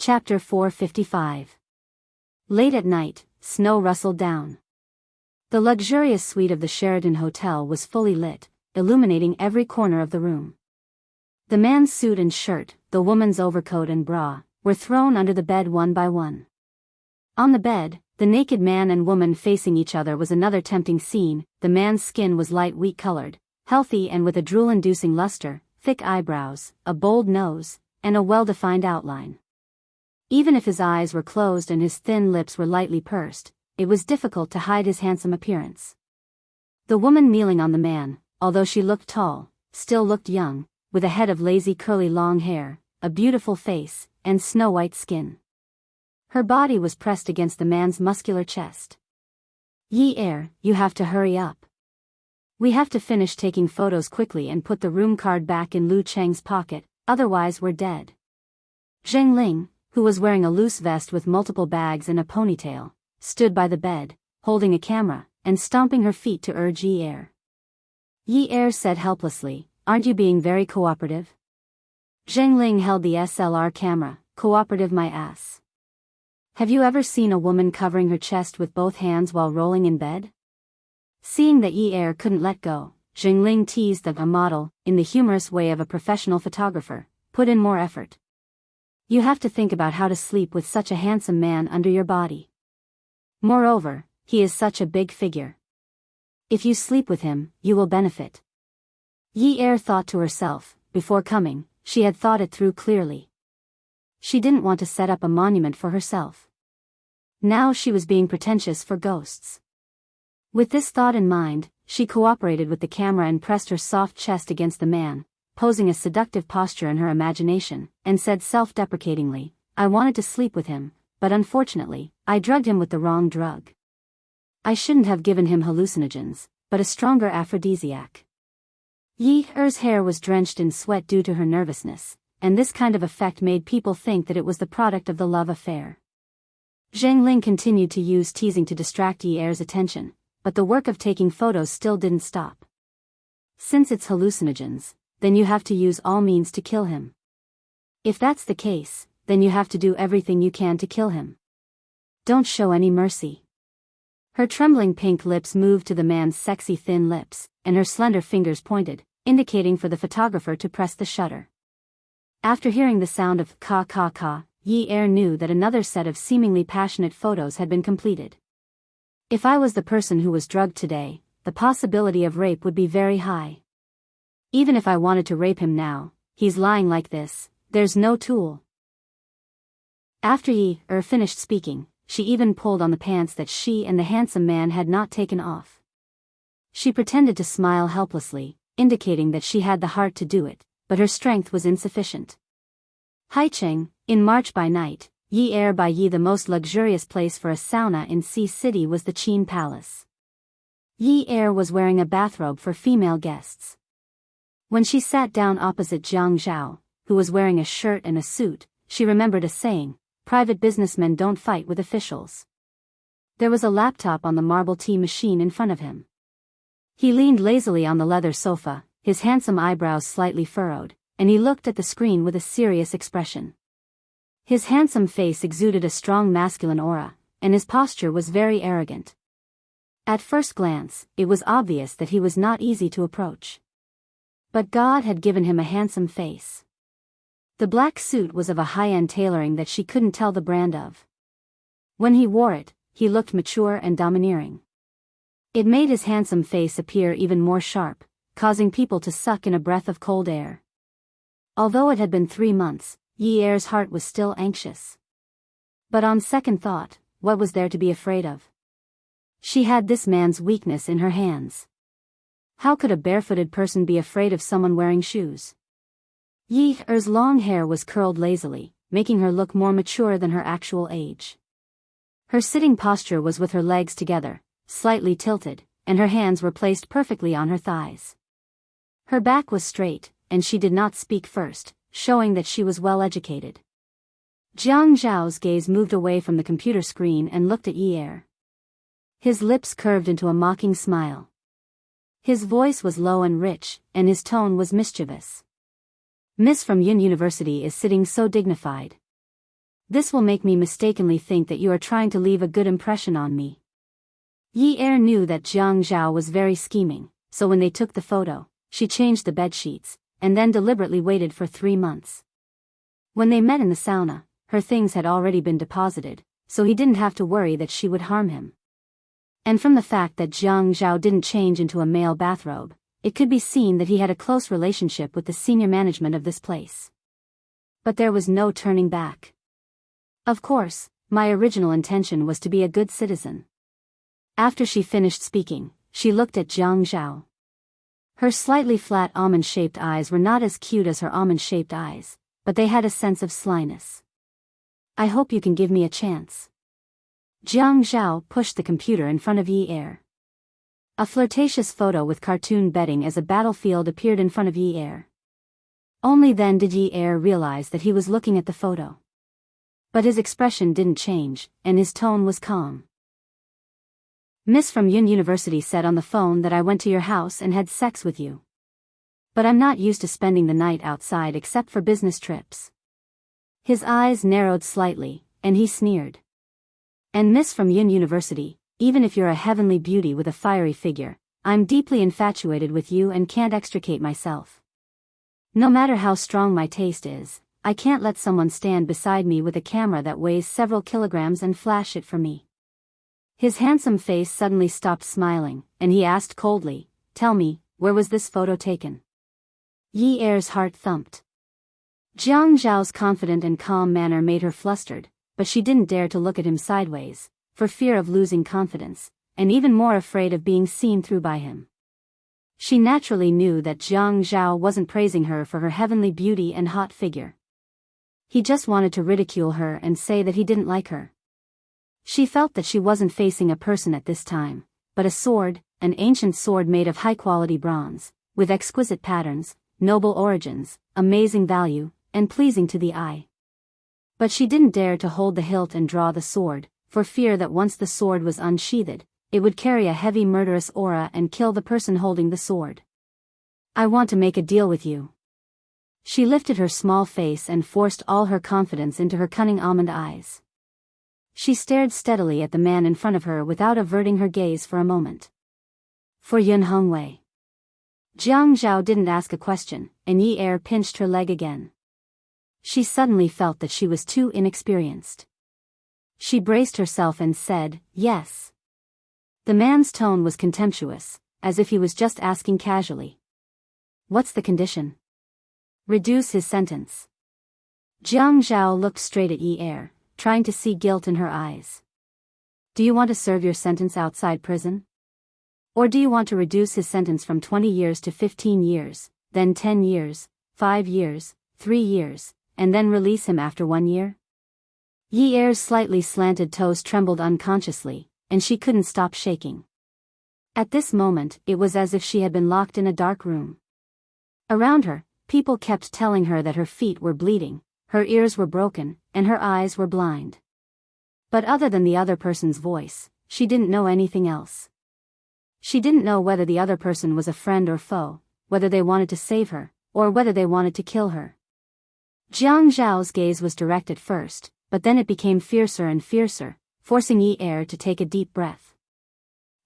Chapter 455. Late at night, snow rustled down. The luxurious suite of the Sheraton Hotel was fully lit, illuminating every corner of the room. The man's suit and shirt, the woman's overcoat and bra, were thrown under the bed one by one. On the bed, the naked man and woman facing each other was another tempting scene. The man's skin was light wheat-colored, healthy and with a drool-inducing luster, thick eyebrows, a bold nose, and a well-defined outline. Even if his eyes were closed and his thin lips were lightly pursed, it was difficult to hide his handsome appearance. The woman kneeling on the man, although she looked tall, still looked young, with a head of lazy curly long hair, a beautiful face, and snow-white skin. Her body was pressed against the man's muscular chest. "Yi-er, you have to hurry up. We have to finish taking photos quickly and put the room card back in Lu Cheng's pocket, otherwise we're dead." Zheng Ling, who was wearing a loose vest with multiple bags and a ponytail, stood by the bed, holding a camera, and stomping her feet to urge Yi-er. Yi-er said helplessly, "Aren't you being very cooperative?" Zheng Ling held the SLR camera. "Cooperative my ass. Have you ever seen a woman covering her chest with both hands while rolling in bed?" Seeing that Yi-er couldn't let go, Zheng Ling teased that a model, in the humorous way of a professional photographer, put in more effort. "You have to think about how to sleep with such a handsome man under your body. Moreover, he is such a big figure. If you sleep with him, you will benefit." Yi-er thought to herself. Before coming, she had thought it through clearly. She didn't want to set up a monument for herself. Now she was being pretentious for ghosts. With this thought in mind, she cooperated with the camera and pressed her soft chest against the man, posing a seductive posture in her imagination, and said self-deprecatingly, "I wanted to sleep with him, but unfortunately, I drugged him with the wrong drug. I shouldn't have given him hallucinogens, but a stronger aphrodisiac." Yi-er's hair was drenched in sweat due to her nervousness, and this kind of effect made people think that it was the product of the love affair. Zheng Ling continued to use teasing to distract Yi-er's attention, but the work of taking photos still didn't stop. "Since it's hallucinogens, then you have to use all means to kill him. If that's the case, then you have to do everything you can to kill him. Don't show any mercy." Her trembling pink lips moved to the man's sexy thin lips, and her slender fingers pointed, indicating for the photographer to press the shutter. After hearing the sound of ka, Yi-er knew that another set of seemingly passionate photos had been completed. "If I was the person who was drugged today, the possibility of rape would be very high. Even if I wanted to rape him now, he's lying like this, there's no tool." After Yi-er finished speaking, she even pulled on the pants that she and the handsome man had not taken off. She pretended to smile helplessly, indicating that she had the heart to do it, but her strength was insufficient. Haicheng, in March by night, Yi-er by Yi. The most luxurious place for a sauna in Sea City was the Qin Palace. Yi-er was wearing a bathrobe for female guests. When she sat down opposite Jiang Zhao, who was wearing a shirt and a suit, she remembered a saying, "Private businessmen don't fight with officials." There was a laptop on the marble tea machine in front of him. He leaned lazily on the leather sofa, his handsome eyebrows slightly furrowed, and he looked at the screen with a serious expression. His handsome face exuded a strong masculine aura, and his posture was very arrogant. At first glance, it was obvious that he was not easy to approach. But God had given him a handsome face. The black suit was of a high-end tailoring that she couldn't tell the brand of. When he wore it, he looked mature and domineering. It made his handsome face appear even more sharp, causing people to suck in a breath of cold air. Although it had been 3 months, Yi-er's heart was still anxious. But on second thought, what was there to be afraid of? She had this man's weakness in her hands. How could a barefooted person be afraid of someone wearing shoes? Yi-er's long hair was curled lazily, making her look more mature than her actual age. Her sitting posture was with her legs together, slightly tilted, and her hands were placed perfectly on her thighs. Her back was straight, and she did not speak first, showing that she was well educated. Jiang Zhao's gaze moved away from the computer screen and looked at Yi-er. His lips curved into a mocking smile. His voice was low and rich, and his tone was mischievous. "Miss from Yun University is sitting so dignified. This will make me mistakenly think that you are trying to leave a good impression on me. Yi Er knew that Jiang Zhao was very scheming, so when they took the photo, she changed the bedsheets, and then deliberately waited for 3 months. When they met in the sauna, her things had already been deposited, so he didn't have to worry that she would harm him. And from the fact that Jiang Zhao didn't change into a male bathrobe, it could be seen that he had a close relationship with the senior management of this place. But there was no turning back. Of course, my original intention was to be a good citizen. After she finished speaking, she looked at Jiang Zhao. Her slightly flat almond-shaped eyes were not as cute as her almond-shaped eyes, but they had a sense of slyness. I hope you can give me a chance. Jiang Zhao pushed the computer in front of Yi Er. A flirtatious photo with cartoon bedding as a battlefield appeared in front of Yi Er. Only then did Yi Er realize that he was looking at the photo. But his expression didn't change, and his tone was calm. Miss from Yun University said on the phone that I went to your house and had sex with you. But I'm not used to spending the night outside except for business trips. His eyes narrowed slightly, and he sneered. And Miss from Yun University, even if you're a heavenly beauty with a fiery figure, I'm deeply infatuated with you and can't extricate myself. No matter how strong my taste is, I can't let someone stand beside me with a camera that weighs several kilograms and flash it for me. His handsome face suddenly stopped smiling, and he asked coldly, "Tell me, where was this photo taken?" Yi Er's heart thumped. Jiang Zhao's confident and calm manner made her flustered, but she didn't dare to look at him sideways, for fear of losing confidence, and even more afraid of being seen through by him. She naturally knew that Jiang Zhao wasn't praising her for her heavenly beauty and hot figure. He just wanted to ridicule her and say that he didn't like her. She felt that she wasn't facing a person at this time, but a sword, an ancient sword made of high-quality bronze, with exquisite patterns, noble origins, amazing value, and pleasing to the eye. But she didn't dare to hold the hilt and draw the sword, for fear that once the sword was unsheathed, it would carry a heavy murderous aura and kill the person holding the sword. "I want to make a deal with you." She lifted her small face and forced all her confidence into her cunning almond eyes. She stared steadily at the man in front of her without averting her gaze for a moment. "For Yun Hongwei." Jiang Zhao didn't ask a question, and Yi Er pinched her leg again. She suddenly felt that she was too inexperienced. She braced herself and said, "Yes." The man's tone was contemptuous, as if he was just asking casually. "What's the condition?" "Reduce his sentence." Jiang Zhao looked straight at Yi Er, trying to see guilt in her eyes. "Do you want to serve your sentence outside prison? Or do you want to reduce his sentence from 20 years to 15 years, then 10 years, 5 years, 3 years, and then release him after 1 year?" Yi Er's slightly slanted toes trembled unconsciously, and she couldn't stop shaking. At this moment, it was as if she had been locked in a dark room. Around her, people kept telling her that her feet were bleeding, her ears were broken, and her eyes were blind. But other than the other person's voice, she didn't know anything else. She didn't know whether the other person was a friend or foe, whether they wanted to save her, or whether they wanted to kill her. Jiang Zhao's gaze was direct at first, but then it became fiercer and fiercer, forcing Yi Er to take a deep breath.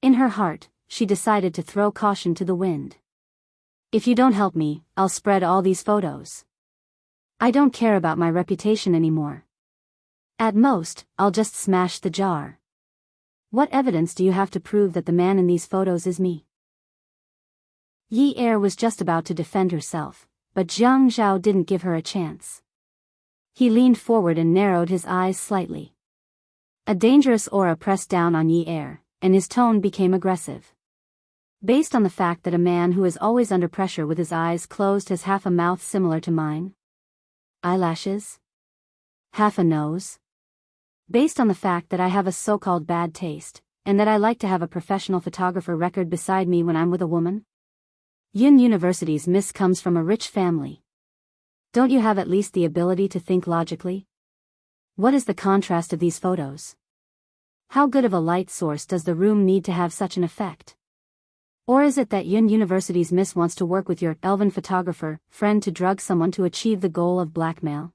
In her heart, she decided to throw caution to the wind. "If you don't help me, I'll spread all these photos. I don't care about my reputation anymore. At most, I'll just smash the jar. What evidence do you have to prove that the man in these photos is me?" Yi Er was just about to defend herself, but Jiang Zhao didn't give her a chance. He leaned forward and narrowed his eyes slightly. A dangerous aura pressed down on Yi Er, and his tone became aggressive. "Based on the fact that a man who is always under pressure with his eyes closed has half a mouth similar to mine? Eyelashes? Half a nose? Based on the fact that I have a so-called bad taste, and that I like to have a professional photographer record beside me when I'm with a woman? Yun University's Miss comes from a rich family. Don't you have at least the ability to think logically? What is the contrast of these photos? How good of a light source does the room need to have such an effect? Or is it that Yun University's Miss wants to work with your elven photographer friend to drug someone to achieve the goal of blackmail?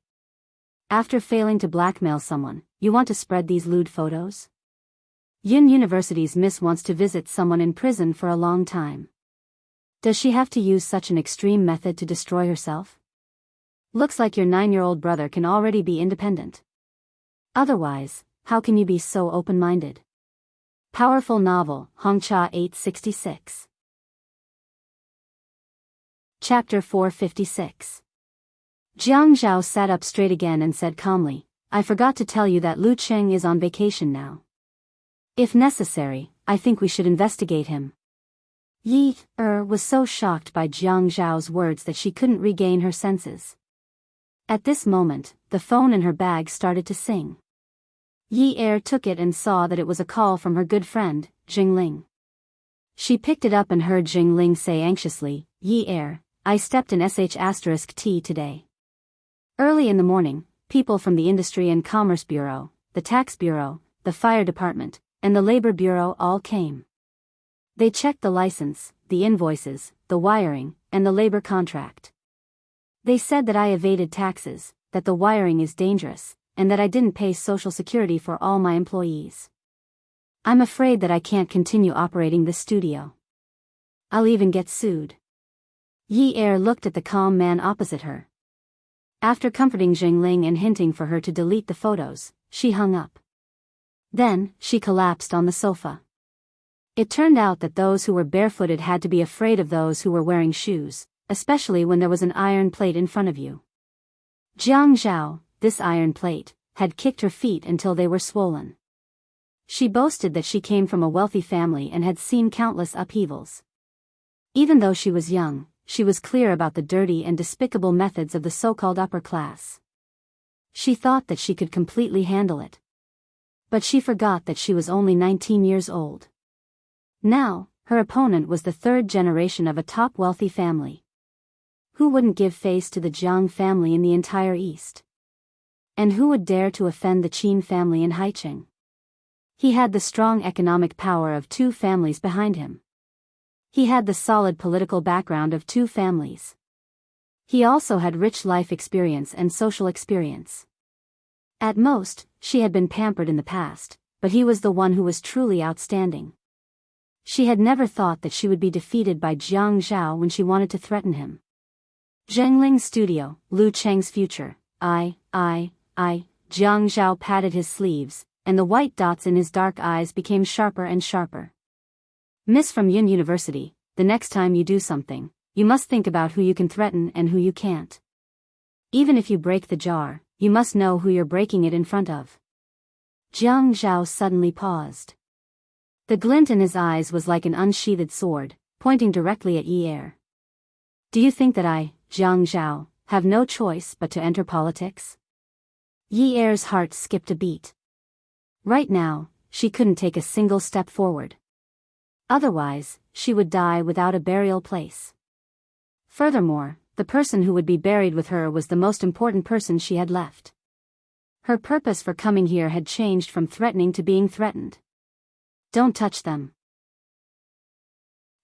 After failing to blackmail someone, you want to spread these lewd photos? Yun University's Miss wants to visit someone in prison for a long time. Does she have to use such an extreme method to destroy herself? Looks like your 9-year-old brother can already be independent. Otherwise, how can you be so open-minded? Powerful novel, Hongcha 866. Chapter 456. Jiang Zhao sat up straight again and said calmly, I forgot to tell you that Lu Cheng is on vacation now. If necessary, I think we should investigate him. Yi was so shocked by Jiang Zhao's words that she couldn't regain her senses. At this moment, the phone in her bag started to sing. Yi took it and saw that it was a call from her good friend, Jingling. She picked it up and heard Jingling say anxiously, Yi, I stepped in *T today. Early in the morning, people from the Industry and Commerce Bureau, the Tax Bureau, the Fire Department, and the Labor Bureau all came. They checked the license, the invoices, the wiring, and the labor contract. They said that I evaded taxes, that the wiring is dangerous, and that I didn't pay Social Security for all my employees. I'm afraid that I can't continue operating this studio. I'll even get sued. Yi looked at the calm man opposite her. After comforting Jingling and hinting for her to delete the photos, she hung up. Then, she collapsed on the sofa. It turned out that those who were barefooted had to be afraid of those who were wearing shoes, especially when there was an iron plate in front of you. Jiang Zhao, this iron plate, had kicked her feet until they were swollen. She boasted that she came from a wealthy family and had seen countless upheavals. Even though she was young, she was clear about the dirty and despicable methods of the so-called upper class. She thought that she could completely handle it. But she forgot that she was only 19 years old. Now, her opponent was the third generation of a top wealthy family. Who wouldn't give face to the Jiang family in the entire East? And who would dare to offend the Qin family in Haicheng? He had the strong economic power of two families behind him. He had the solid political background of two families. He also had rich life experience and social experience. At most, she had been pampered in the past, but he was the one who was truly outstanding. She had never thought that she would be defeated by Jiang Zhao when she wanted to threaten him. Zhengling's studio, Lu Cheng's future, Jiang Zhao patted his sleeves, and the white dots in his dark eyes became sharper and sharper. Miss from Yun University, the next time you do something, you must think about who you can threaten and who you can't. Even if you break the jar, you must know who you're breaking it in front of. Jiang Zhao suddenly paused. The glint in his eyes was like an unsheathed sword, pointing directly at Yi. Do you think that I, Jiang Zhao, have no choice but to enter politics? Yi's heart skipped a beat. Right now, she couldn't take a single step forward. Otherwise, she would die without a burial place. Furthermore, the person who would be buried with her was the most important person she had left. Her purpose for coming here had changed from threatening to being threatened. Don't touch them.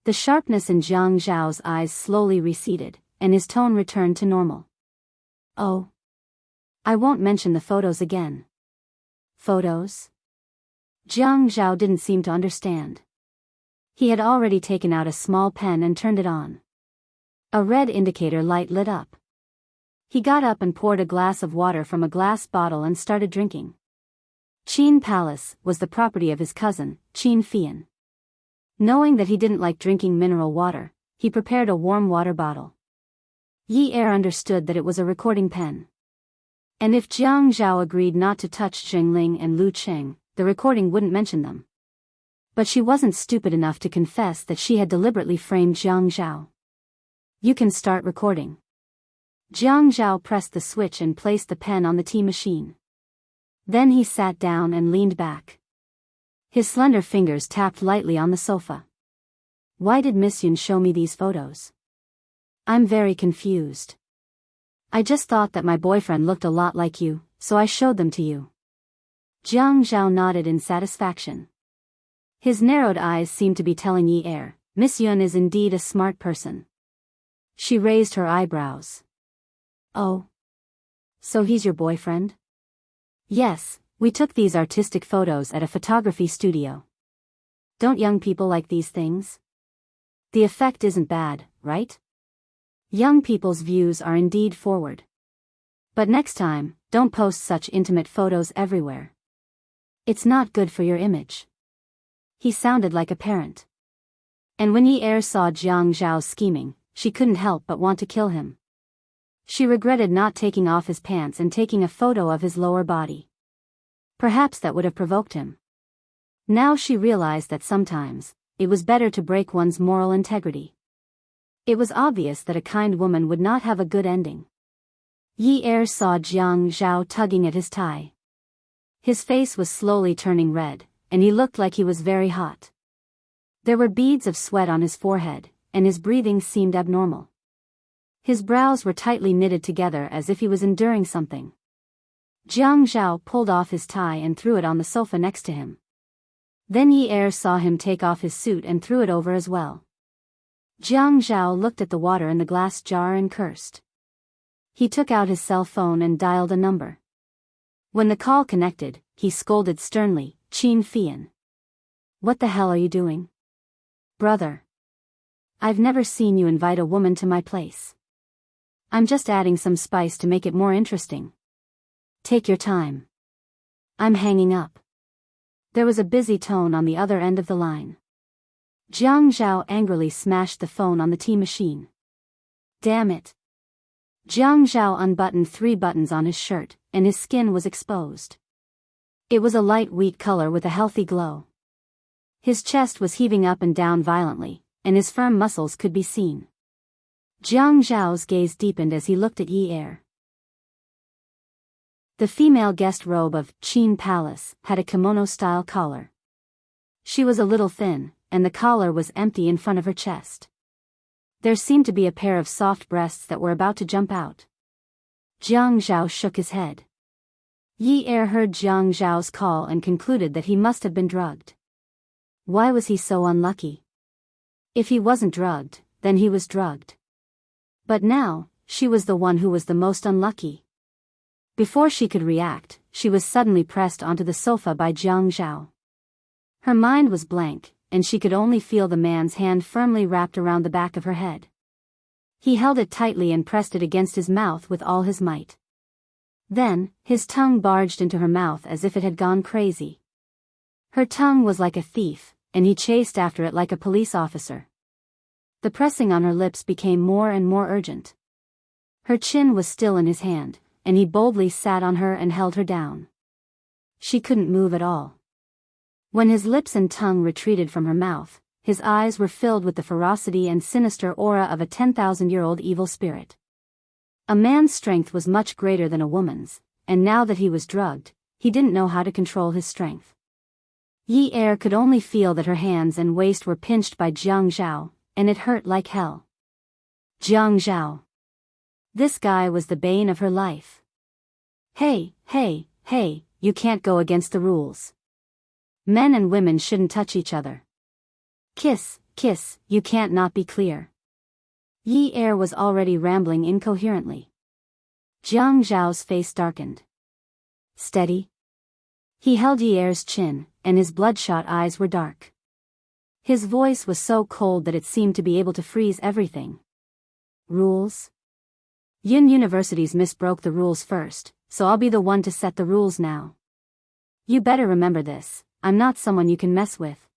The sharpness in Jiang Zhao's eyes slowly receded, and his tone returned to normal. Oh. I won't mention the photos again. Photos? Jiang Zhao didn't seem to understand. He had already taken out a small pen and turned it on. A red indicator light lit up. He got up and poured a glass of water from a glass bottle and started drinking. Qin Palace was the property of his cousin, Qin Fian. Knowing that he didn't like drinking mineral water, he prepared a warm water bottle. Yi understood that it was a recording pen. And if Jiang Zhao agreed not to touch Jingling and Lu Cheng, the recording wouldn't mention them. But she wasn't stupid enough to confess that she had deliberately framed Jiang Zhao. You can start recording. Jiang Zhao pressed the switch and placed the pen on the tea machine. Then he sat down and leaned back. His slender fingers tapped lightly on the sofa. Why did Miss Yun show me these photos? I'm very confused. I just thought that my boyfriend looked a lot like you, so I showed them to you. Jiang Zhao nodded in satisfaction. His narrowed eyes seemed to be telling Yi, Miss Yun is indeed a smart person. She raised her eyebrows. Oh. So he's your boyfriend? Yes, we took these artistic photos at a photography studio. Don't young people like these things? The effect isn't bad, right? Young people's views are indeed forward. But next time, don't post such intimate photos everywhere. It's not good for your image. He sounded like a parent. And when Yi Er saw Jiang Zhao scheming, she couldn't help but want to kill him. She regretted not taking off his pants and taking a photo of his lower body. Perhaps that would have provoked him. Now she realized that sometimes, it was better to break one's moral integrity. It was obvious that a kind woman would not have a good ending. Yi Er saw Jiang Zhao tugging at his tie. His face was slowly turning red, and he looked like he was very hot. There were beads of sweat on his forehead, and his breathing seemed abnormal. His brows were tightly knitted together as if he was enduring something. Jiang Zhao pulled off his tie and threw it on the sofa next to him. Then Yi Er saw him take off his suit and threw it over as well. Jiang Zhao looked at the water in the glass jar and cursed. He took out his cell phone and dialed a number. When the call connected, he scolded sternly, "Qin Fian. What the hell are you doing? Brother. I've never seen you invite a woman to my place. I'm just adding some spice to make it more interesting. Take your time. I'm hanging up." There was a busy tone on the other end of the line. Jiang Zhao angrily smashed the phone on the tea machine. Damn it. Jiang Zhao unbuttoned 3 buttons on his shirt, and his skin was exposed. It was a light wheat color with a healthy glow. His chest was heaving up and down violently, and his firm muscles could be seen. Jiang Zhao's gaze deepened as he looked at Yi Er. The female guest robe of Qin Palace had a kimono-style collar. She was a little thin, and the collar was empty in front of her chest. There seemed to be a pair of soft breasts that were about to jump out. Jiang Zhao shook his head. Yi Er heard Jiang Zhao's call and concluded that he must have been drugged. Why was he so unlucky? If he wasn't drugged, then he was drugged. But now, she was the one who was the most unlucky. Before she could react, she was suddenly pressed onto the sofa by Jiang Zhao. Her mind was blank, and she could only feel the man's hand firmly wrapped around the back of her head. He held it tightly and pressed it against his mouth with all his might. Then, his tongue barged into her mouth as if it had gone crazy. Her tongue was like a thief, and he chased after it like a police officer. The pressing on her lips became more and more urgent. Her chin was still in his hand, and he boldly sat on her and held her down. She couldn't move at all. When his lips and tongue retreated from her mouth, his eyes were filled with the ferocity and sinister aura of a 10,000-year-old evil spirit. A man's strength was much greater than a woman's, and now that he was drugged, he didn't know how to control his strength. Yi Er could only feel that her hands and waist were pinched by Jiang Zhao, and it hurt like hell. Jiang Zhao. This guy was the bane of her life. Hey, you can't go against the rules. Men and women shouldn't touch each other. Kiss, you can't not be clear. Yi Er was already rambling incoherently. Jiang Zhao's face darkened. Steady. He held Yi Er's chin, and his bloodshot eyes were dark. His voice was so cold that it seemed to be able to freeze everything. Rules? Yin University's miss broke the rules first, so I'll be the one to set the rules now. You better remember this, I'm not someone you can mess with.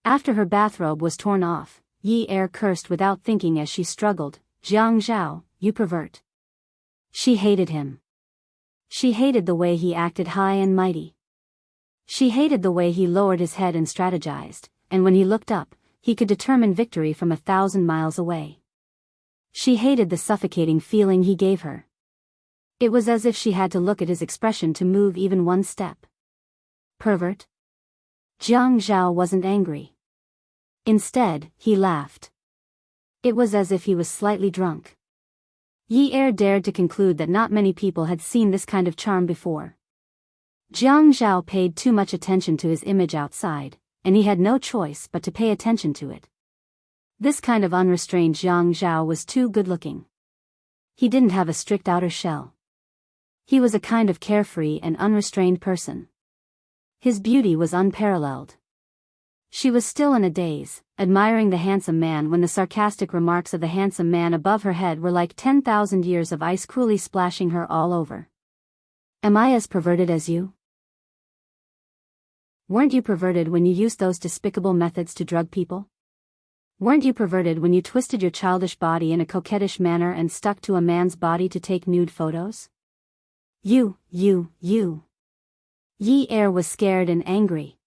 After her bathrobe was torn off, Yi Er cursed without thinking as she struggled, Jiang Zhao, you pervert. She hated him. She hated the way he acted high and mighty. She hated the way he lowered his head and strategized, and when he looked up, he could determine victory from 1,000 miles away. She hated the suffocating feeling he gave her. It was as if she had to look at his expression to move even one step. Pervert? Jiang Zhao wasn't angry. Instead, he laughed. It was as if he was slightly drunk. Yi Er dared to conclude that not many people had seen this kind of charm before. Jiang Zhao paid too much attention to his image outside, and he had no choice but to pay attention to it. This kind of unrestrained Jiang Zhao was too good-looking. He didn't have a strict outer shell. He was a kind of carefree and unrestrained person. His beauty was unparalleled. She was still in a daze, admiring the handsome man when the sarcastic remarks of the handsome man above her head were like 10,000 years of ice cruelly splashing her all over. Am I as perverted as you? Weren't you perverted when you used those despicable methods to drug people? Weren't you perverted when you twisted your childish body in a coquettish manner and stuck to a man's body to take nude photos? You. Yi Er was scared and angry.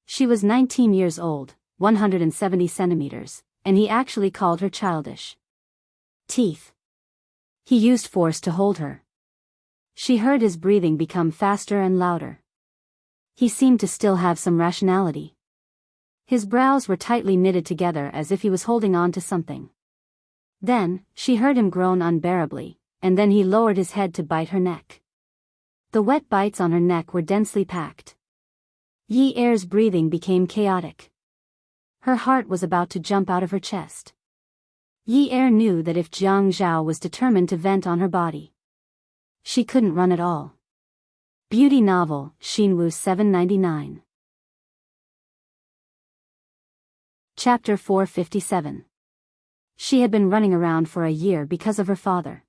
She was 19 years old, 170 centimeters, and he actually called her childish. Teeth. He used force to hold her. She heard his breathing become faster and louder. He seemed to still have some rationality. His brows were tightly knitted together as if he was holding on to something. Then, she heard him groan unbearably, and then he lowered his head to bite her neck. The wet bites on her neck were densely packed. Yi Er's breathing became chaotic. Her heart was about to jump out of her chest. Yi Er knew that if Jiang Zhao was determined to vent on her body, she couldn't run at all. Beauty novel, Xinwu 799. Chapter 457. She had been running around for a year because of her father.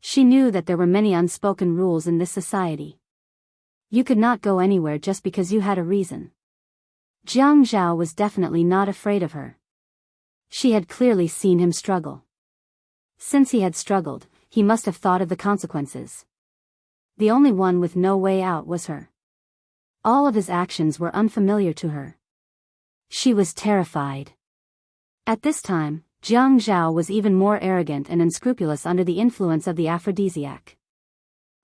She knew that there were many unspoken rules in this society. You could not go anywhere just because you had a reason. Jiang Zhao was definitely not afraid of her. She had clearly seen him struggle. Since he had struggled, he must have thought of the consequences. The only one with no way out was her. All of his actions were unfamiliar to her. She was terrified. At this time, Jiang Zhao was even more arrogant and unscrupulous under the influence of the aphrodisiac.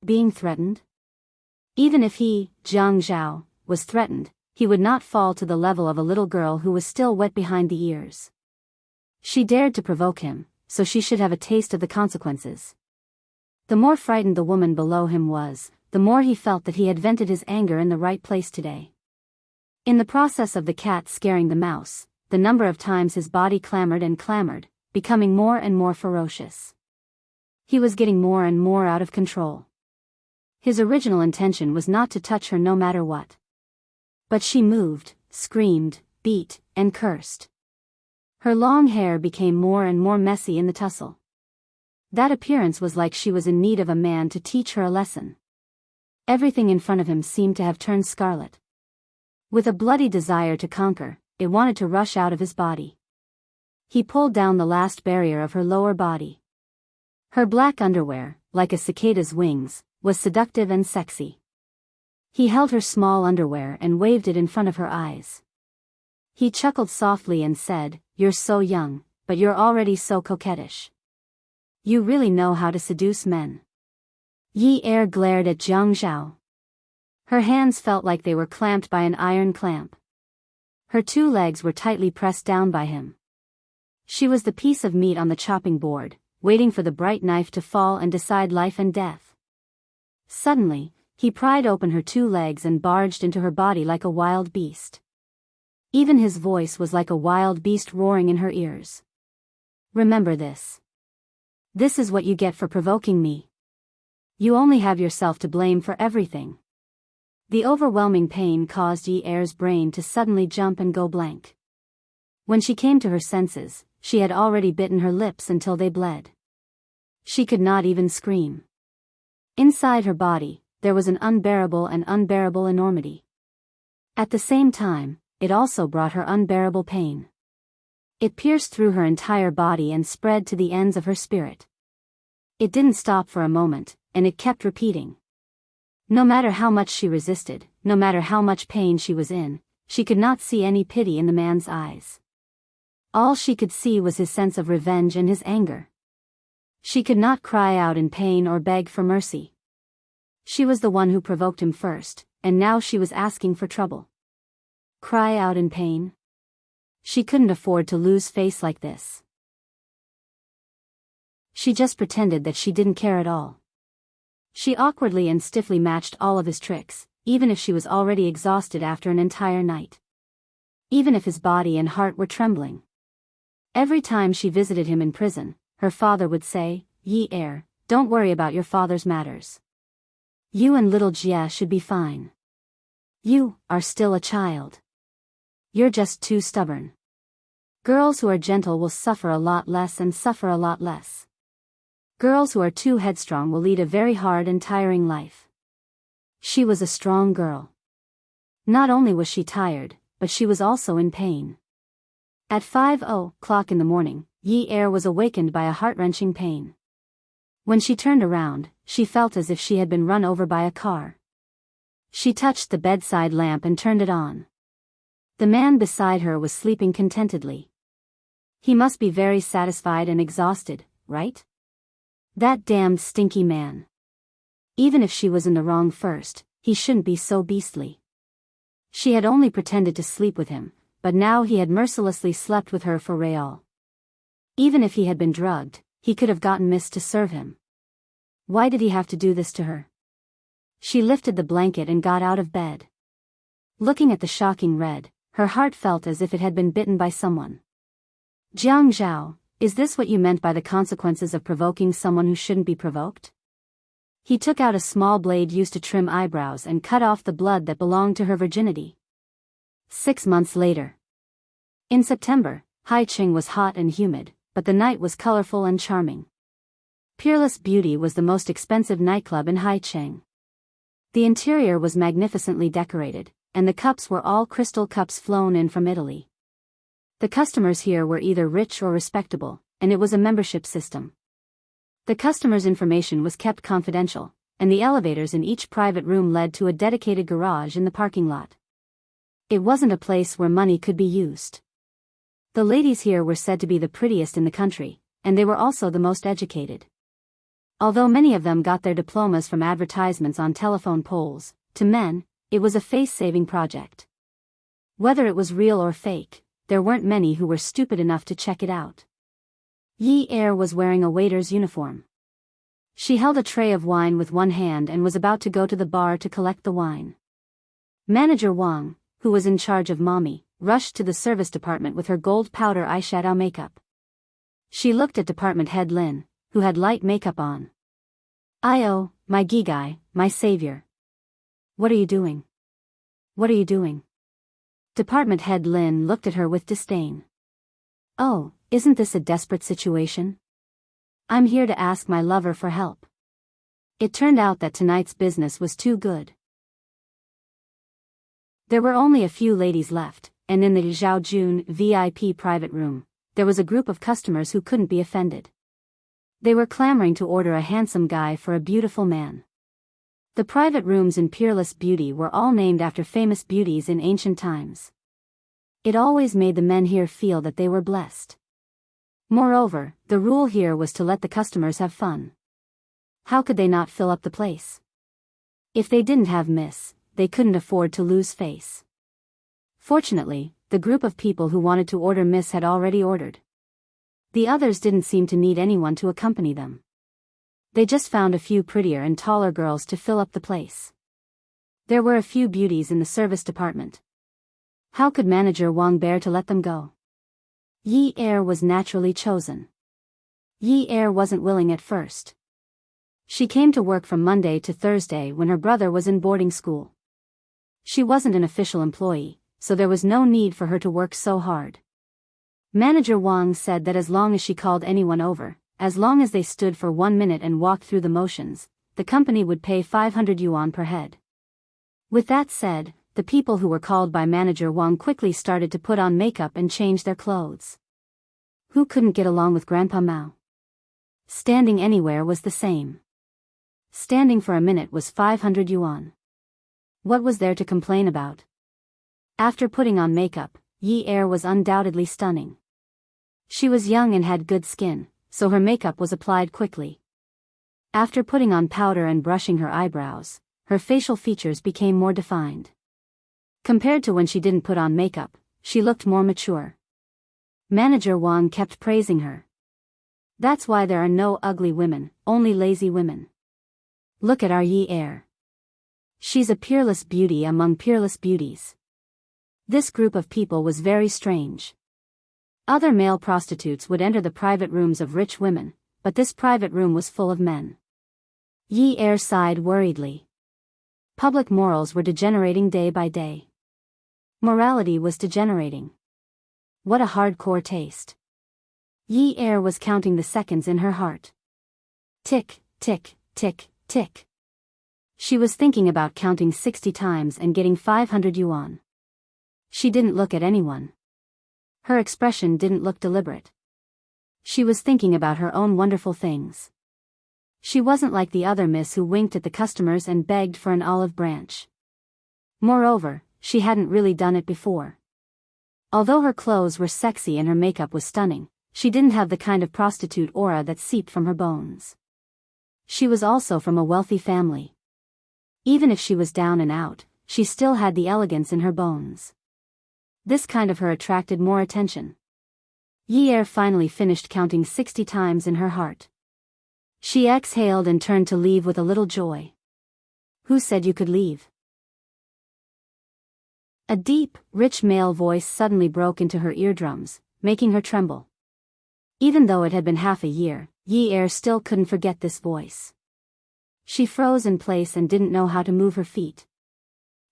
Being threatened? Even if he, Jiang Zhao, was threatened, he would not fall to the level of a little girl who was still wet behind the ears. She dared to provoke him, so she should have a taste of the consequences. The more frightened the woman below him was, the more he felt that he had vented his anger in the right place today. In the process of the cat scaring the mouse, the number of times his body clamored and clamored, becoming more and more ferocious. He was getting more and more out of control. His original intention was not to touch her no matter what. But she moved, screamed, beat, and cursed. Her long hair became more and more messy in the tussle. That appearance was like she was in need of a man to teach her a lesson. Everything in front of him seemed to have turned scarlet. With a bloody desire to conquer, it wanted to rush out of his body. He pulled down the last barrier of her lower body. Her black underwear, like a cicada's wings, was seductive and sexy. He held her small underwear and waved it in front of her eyes. He chuckled softly and said, "You're so young, but you're already so coquettish. You really know how to seduce men." Yi Er glared at Jiang Zhao. Her hands felt like they were clamped by an iron clamp. Her two legs were tightly pressed down by him. She was the piece of meat on the chopping board, waiting for the bright knife to fall and decide life and death. Suddenly, he pried open her two legs and barged into her body like a wild beast. Even his voice was like a wild beast roaring in her ears. "Remember this. This is what you get for provoking me. You only have yourself to blame for everything." The overwhelming pain caused Yi Er's brain to suddenly jump and go blank. When she came to her senses, she had already bitten her lips until they bled. She could not even scream. Inside her body, there was an unbearable enormity. At the same time, it also brought her unbearable pain. It pierced through her entire body and spread to the ends of her spirit. It didn't stop for a moment, and it kept repeating. No matter how much she resisted, no matter how much pain she was in, she could not see any pity in the man's eyes. All she could see was his sense of revenge and his anger. She could not cry out in pain or beg for mercy. She was the one who provoked him first, and now she was asking for trouble. Cry out in pain? She couldn't afford to lose face like this. She just pretended that she didn't care at all. She awkwardly and stiffly matched all of his tricks, even if she was already exhausted after an entire night. Even if his body and heart were trembling. Every time she visited him in prison, her father would say, "Yi Er, don't worry about your father's matters. You and little Jia should be fine. You are still a child. You're just too stubborn. Girls who are gentle will suffer a lot less and suffer a lot less. Girls who are too headstrong will lead a very hard and tiring life. She was a strong girl. Not only was she tired, but she was also in pain. At 5:00 in the morning, Yi Er was awakened by a heart-wrenching pain. When she turned around, she felt as if she had been run over by a car. She touched the bedside lamp and turned it on. The man beside her was sleeping contentedly. He must be very satisfied and exhausted, right? That damned stinky man. Even if she was in the wrong first, he shouldn't be so beastly. She had only pretended to sleep with him, but now he had mercilessly slept with her for real. Even if he had been drugged, he could have gotten Miss to serve him. Why did he have to do this to her? She lifted the blanket and got out of bed. Looking at the shocking red, her heart felt as if it had been bitten by someone. Jiang Zhao, is this what you meant by the consequences of provoking someone who shouldn't be provoked? He took out a small blade used to trim eyebrows and cut off the blood that belonged to her virginity. 6 months later. In September, Haicheng was hot and humid, but the night was colorful and charming. Peerless Beauty was the most expensive nightclub in Haicheng. The interior was magnificently decorated, and the cups were all crystal cups flown in from Italy. The customers here were either rich or respectable, and it was a membership system. The customers' information was kept confidential, and the elevators in each private room led to a dedicated garage in the parking lot. It wasn't a place where money could be used. The ladies here were said to be the prettiest in the country, and they were also the most educated. Although many of them got their diplomas from advertisements on telephone poles, to men, it was a face-saving project. Whether it was real or fake, there weren't many who were stupid enough to check it out. Yi Er was wearing a waiter's uniform. She held a tray of wine with one hand and was about to go to the bar to collect the wine. Manager Wang, who was in charge of Mommy, rushed to the service department with her gold powder eyeshadow makeup. She looked at department head Lin, who had light makeup on. "Oh, my Gigai, my savior. What are you doing? What are you doing?" Department head Lin looked at her with disdain. "Oh, isn't this a desperate situation? I'm here to ask my lover for help." It turned out that tonight's business was too good. There were only a few ladies left, and in the Zhaojun VIP private room, there was a group of customers who couldn't be offended. They were clamoring to order a handsome guy for a beautiful man. The private rooms in Peerless Beauty were all named after famous beauties in ancient times. It always made the men here feel that they were blessed. Moreover, the rule here was to let the customers have fun. How could they not fill up the place? If they didn't have Miss, they couldn't afford to lose face. Fortunately, the group of people who wanted to order Miss had already ordered. The others didn't seem to need anyone to accompany them. They just found a few prettier and taller girls to fill up the place. There were a few beauties in the service department. How could manager Wang bear to let them go? Yi Er was naturally chosen. Yi Er wasn't willing at first. She came to work from Monday to Thursday when her brother was in boarding school. She wasn't an official employee, so there was no need for her to work so hard. Manager Wang said that as long as she called anyone over, as long as they stood for 1 minute and walked through the motions, the company would pay 500 yuan per head. With that said, the people who were called by Manager Wang quickly started to put on makeup and change their clothes. Who couldn't get along with Grandpa Mao? Standing anywhere was the same. Standing for a minute was 500 yuan. What was there to complain about? After putting on makeup, Yi Er was undoubtedly stunning. She was young and had good skin, so her makeup was applied quickly. After putting on powder and brushing her eyebrows, her facial features became more defined. Compared to when she didn't put on makeup, she looked more mature. Manager Wang kept praising her. That's why there are no ugly women, only lazy women. Look at our Yi Er. She's a peerless beauty among peerless beauties. This group of people was very strange. Other male prostitutes would enter the private rooms of rich women, but this private room was full of men. Yi Er sighed worriedly. Public morals were degenerating day by day. Morality was degenerating. What a hardcore taste. Yi Er was counting the seconds in her heart. Tick, tick, tick, tick. She was thinking about counting 60 times and getting 500 yuan. She didn't look at anyone. Her expression didn't look deliberate. She was thinking about her own wonderful things. She wasn't like the other miss who winked at the customers and begged for an olive branch. Moreover, she hadn't really done it before. Although her clothes were sexy and her makeup was stunning, she didn't have the kind of prostitute aura that seeped from her bones. She was also from a wealthy family. Even if she was down and out, she still had the elegance in her bones. This kind of her attracted more attention. Yi Er finally finished counting 60 times in her heart. She exhaled and turned to leave with a little joy. Who said you could leave? A deep, rich male voice suddenly broke into her eardrums, making her tremble. Even though it had been half a year, Yi Er still couldn't forget this voice. She froze in place and didn't know how to move her feet.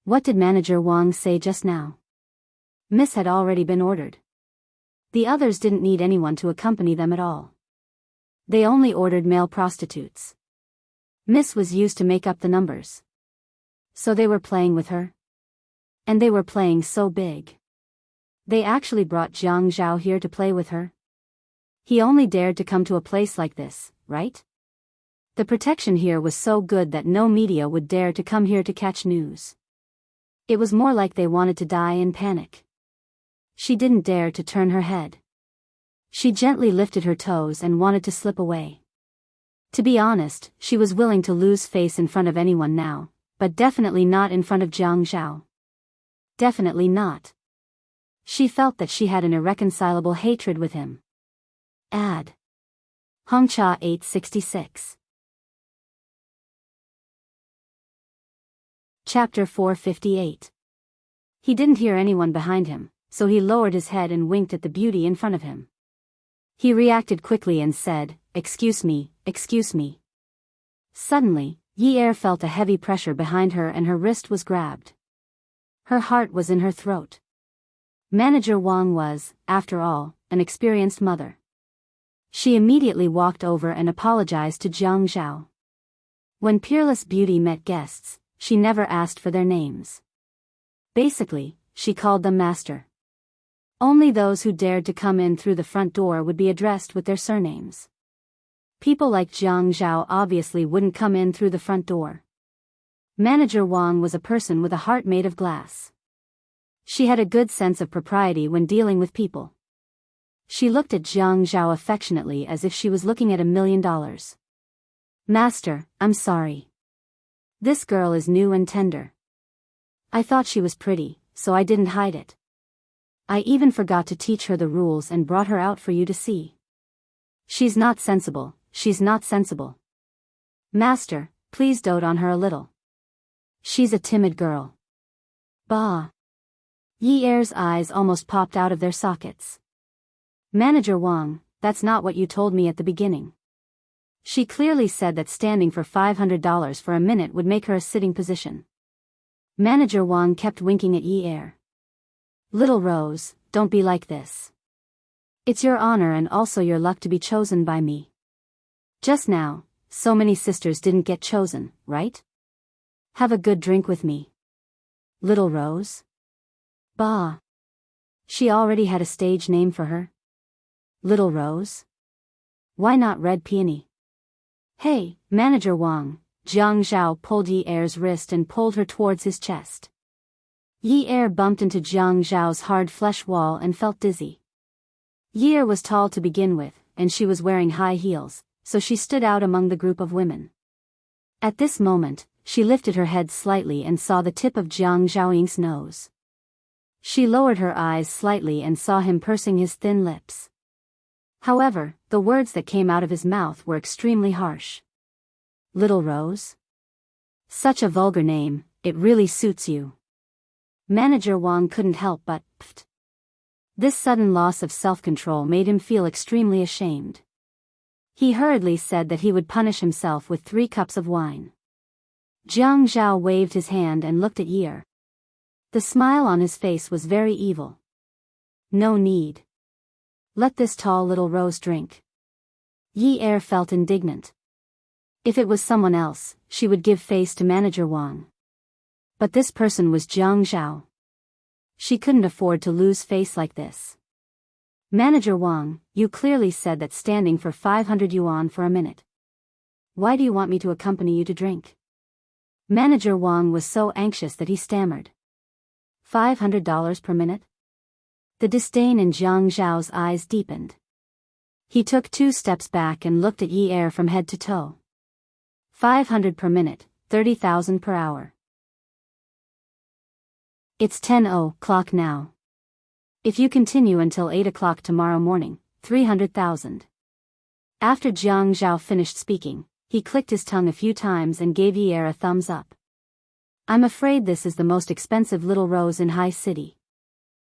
What did Manager Wang say just now? Miss had already been ordered. The others didn't need anyone to accompany them at all. They only ordered male prostitutes. Miss was used to make up the numbers. So they were playing with her. And they were playing so big. They actually brought Jiang Zhao here to play with her. He only dared to come to a place like this, right? The protection here was so good that no media would dare to come here to catch news. It was more like they wanted to die in panic. She didn't dare to turn her head. She gently lifted her toes and wanted to slip away. To be honest, she was willing to lose face in front of anyone now, but definitely not in front of Jiang Zhao. Definitely not. She felt that she had an irreconcilable hatred with him. Ad. Hongcha 866. Chapter 458. He didn't hear anyone behind him, so he lowered his head and winked at the beauty in front of him. He reacted quickly and said, "Excuse me, excuse me." Suddenly, Yi Er felt a heavy pressure behind her and her wrist was grabbed. Her heart was in her throat. Manager Wang was, after all, an experienced mother. She immediately walked over and apologized to Jiang Zhao. When Peerless Beauty met guests, she never asked for their names. Basically, she called them master. Only those who dared to come in through the front door would be addressed with their surnames. People like Jiang Zhao obviously wouldn't come in through the front door. Manager Wang was a person with a heart made of glass. She had a good sense of propriety when dealing with people. She looked at Jiang Zhao affectionately as if she was looking at $1 million. "Master, I'm sorry. This girl is new and tender. I thought she was pretty, so I didn't hide it. I even forgot to teach her the rules and brought her out for you to see. She's not sensible, she's not sensible. Master, please dote on her a little. She's a timid girl." Bah. Yi Er's eyes almost popped out of their sockets. "Manager Wang, that's not what you told me at the beginning. She clearly said that standing for $500 for a minute would make her a sitting position." Manager Wang kept winking at Yi Er. "Little Rose, don't be like this. It's your honor and also your luck to be chosen by me. Just now, so many sisters didn't get chosen, right? Have a good drink with me. Little Rose?" Bah. She already had a stage name for her. Little Rose? Why not Red Peony? "Hey, Manager Wang." Jiang Zhao pulled Yi Er's wrist and pulled her towards his chest. Yi Er bumped into Jiang Zhao's hard flesh wall and felt dizzy. Yi Er was tall to begin with, and she was wearing high heels, so she stood out among the group of women. At this moment, she lifted her head slightly and saw the tip of Jiang Zhaoying's nose. She lowered her eyes slightly and saw him pursing his thin lips. However, the words that came out of his mouth were extremely harsh. "Little Rose? Such a vulgar name, it really suits you." Manager Wang couldn't help but pfft. This sudden loss of self-control made him feel extremely ashamed. He hurriedly said that he would punish himself with 3 cups of wine. Jiang Zhao waved his hand and looked at Yi Er. The smile on his face was very evil. No need. Let this tall little rose drink. Yi Er felt indignant. If it was someone else, she would give face to Manager Wang. But this person was Jiang Zhao. She couldn't afford to lose face like this. Manager Wang, you clearly said that standing for 500 yuan for a minute. Why do you want me to accompany you to drink? Manager Wang was so anxious that he stammered. $500 per minute? The disdain in Jiang Zhao's eyes deepened. He took 2 steps back and looked at Yi Er from head to toe. 500 per minute, 30,000 per hour. It's 10 o'clock now. If you continue until 8 o'clock tomorrow morning, 300,000. After Jiang Zhao finished speaking, he clicked his tongue a few times and gave Yi Er a thumbs up. I'm afraid this is the most expensive little rose in High City.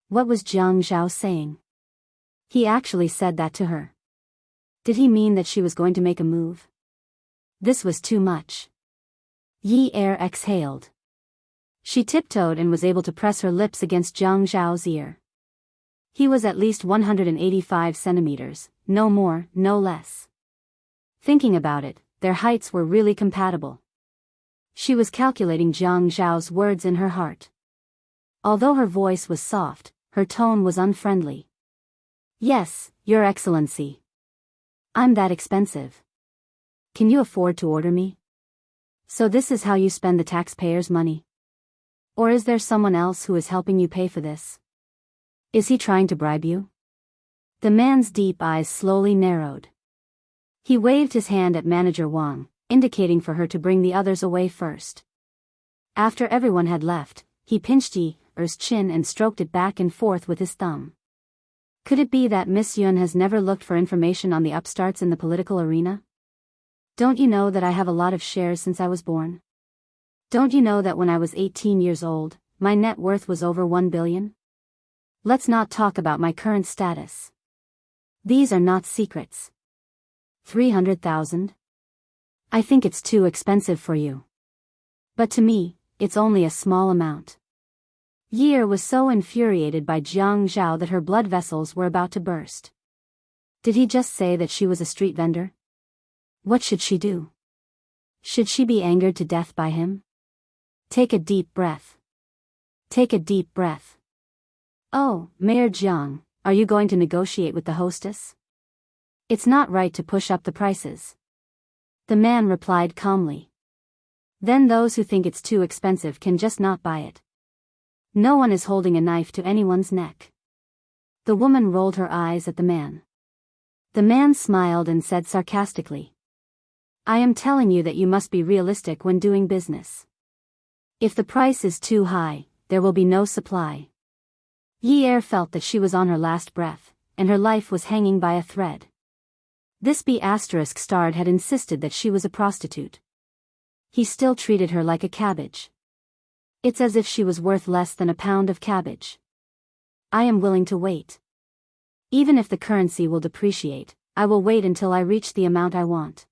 What was Jiang Zhao saying? He actually said that to her. Did he mean that she was going to make a move? This was too much. Yi Er exhaled. She tiptoed and was able to press her lips against Jiang Zhao's ear. He was at least 185 centimeters, no more, no less. Thinking about it, their heights were really compatible. She was calculating Jiang Zhao's words in her heart. Although her voice was soft, her tone was unfriendly. Yes, Your Excellency. I'm that expensive. Can you afford to order me? So this is how you spend the taxpayers' money? Or is there someone else who is helping you pay for this? Is he trying to bribe you? The man's deep eyes slowly narrowed. He waved his hand at Manager Wang, indicating for her to bring the others away first. After everyone had left, he pinched Yi Er's chin and stroked it back and forth with his thumb. Could it be that Miss Yun has never looked for information on the upstarts in the political arena? Don't you know that I have a lot of shares since I was born? Don't you know that when I was 18 years old, my net worth was over 1 billion? Let's not talk about my current status. These are not secrets. 300,000? I think it's too expensive for you. But to me, it's only a small amount. Yi Er was so infuriated by Jiang Zhao that her blood vessels were about to burst. Did he just say that she was a street vendor? What should she do? Should she be angered to death by him? Take a deep breath. Take a deep breath. Oh, Mayor Jiang, are you going to negotiate with the hostess? It's not right to push up the prices. The man replied calmly. Then those who think it's too expensive can just not buy it. No one is holding a knife to anyone's neck. The woman rolled her eyes at the man. The man smiled and said sarcastically, I am telling you that you must be realistic when doing business. If the price is too high, there will be no supply. Yi Er felt that she was on her last breath, and her life was hanging by a thread. This B***** had insisted that she was a prostitute. He still treated her like a cabbage. It's as if she was worth less than a pound of cabbage. I am willing to wait. Even if the currency will depreciate, I will wait until I reach the amount I want.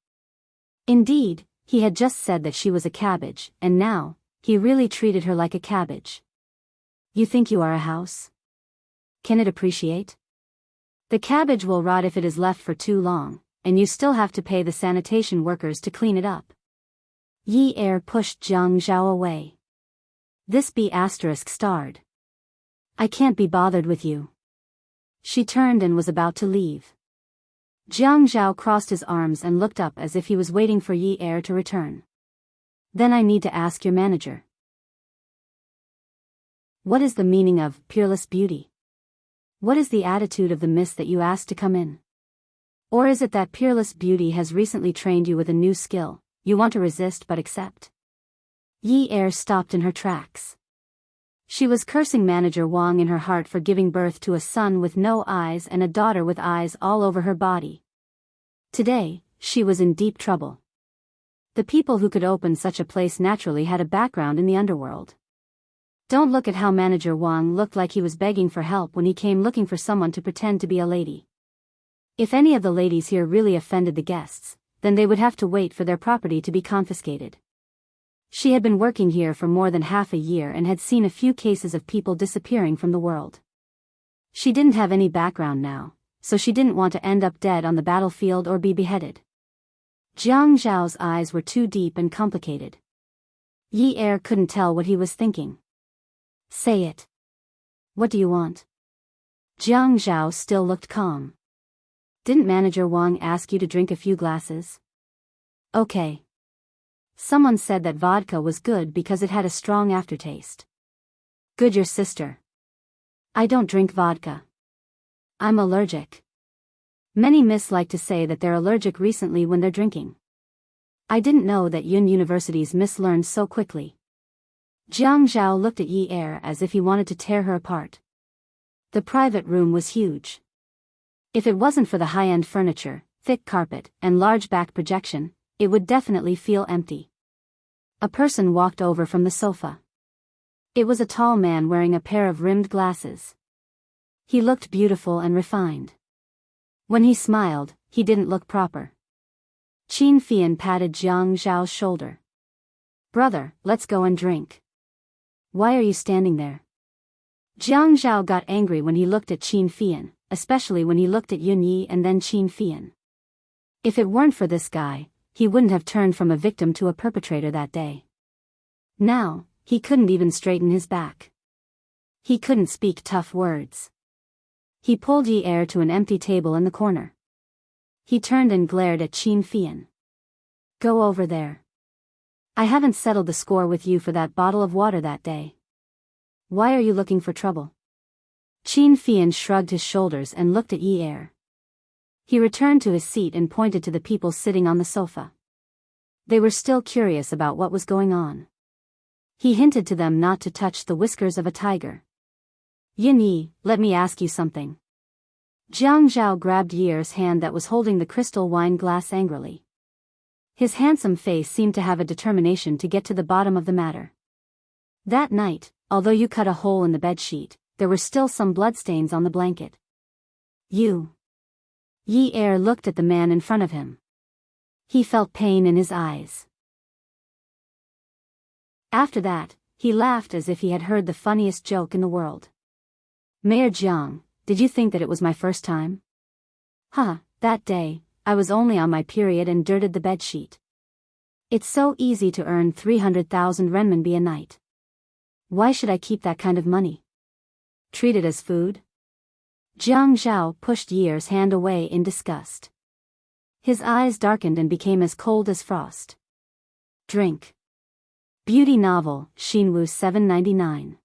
Indeed, he had just said that she was a cabbage, and now, he really treated her like a cabbage. You think you are a house? Can it appreciate? The cabbage will rot if it is left for too long, and you still have to pay the sanitation workers to clean it up. Yi Er pushed Jiang Zhao away. This B*****. I can't be bothered with you. She turned and was about to leave. Jiang Zhao crossed his arms and looked up as if he was waiting for Yi Er to return. Then I need to ask your manager. What is the meaning of peerless beauty? What is the attitude of the miss that you asked to come in? Or is it that peerless beauty has recently trained you with a new skill, you want to resist but accept? Yi Er stopped in her tracks. She was cursing Manager Wang in her heart for giving birth to a son with no eyes and a daughter with eyes all over her body. Today, she was in deep trouble. The people who could open such a place naturally had a background in the underworld. Don't look at how Manager Wang looked like he was begging for help when he came looking for someone to pretend to be a lady. If any of the ladies here really offended the guests, then they would have to wait for their property to be confiscated. She had been working here for more than half a year and had seen a few cases of people disappearing from the world. She didn't have any background now, so she didn't want to end up dead on the battlefield or be beheaded. Jiang Zhao's eyes were too deep and complicated. Yi Er couldn't tell what he was thinking. Say it. What do you want? Jiang Zhao still looked calm. Didn't Manager Wang ask you to drink a few glasses? Okay. Someone said that vodka was good because it had a strong aftertaste. Good, your sister. I don't drink vodka. I'm allergic. Many miss like to say that they're allergic recently when they're drinking. I didn't know that Yun University's miss learned so quickly. Jiang Zhao looked at Yi Er as if he wanted to tear her apart. The private room was huge. If it wasn't for the high-end furniture, thick carpet, and large back projection, it would definitely feel empty. A person walked over from the sofa. It was a tall man wearing a pair of rimmed glasses. He looked beautiful and refined. When he smiled, he didn't look proper. Qin Fian patted Jiang Zhao's shoulder. Brother, let's go and drink. Why are you standing there? Jiang Zhao got angry when he looked at Qin Fian, especially when he looked at Yun Yi and then Qin Fian. If it weren't for this guy, he wouldn't have turned from a victim to a perpetrator that day. Now, he couldn't even straighten his back. He couldn't speak tough words. He pulled Yi Er to an empty table in the corner. He turned and glared at Qin Fian. Go over there. I haven't settled the score with you for that bottle of water that day. Why are you looking for trouble? Qin Fian shrugged his shoulders and looked at Yi Er. He returned to his seat and pointed to the people sitting on the sofa. They were still curious about what was going on. He hinted to them not to touch the whiskers of a tiger. Yin Yi, let me ask you something. Jiang Zhao grabbed Yi Er's hand that was holding the crystal wine glass angrily. His handsome face seemed to have a determination to get to the bottom of the matter. That night, although you cut a hole in the bedsheet, there were still some bloodstains on the blanket. You. Yi Er looked at the man in front of him. He felt pain in his eyes. After that, he laughed as if he had heard the funniest joke in the world. Mayor Jiang, did you think that it was my first time? That day, I was only on my period and dirted the bedsheet. It's so easy to earn 300,000 renminbi a night. Why should I keep that kind of money? Treat it as food? Jiang Zhao pushed Yi Er's hand away in disgust. His eyes darkened and became as cold as frost. Drink. Beauty novel, Xinwu 799.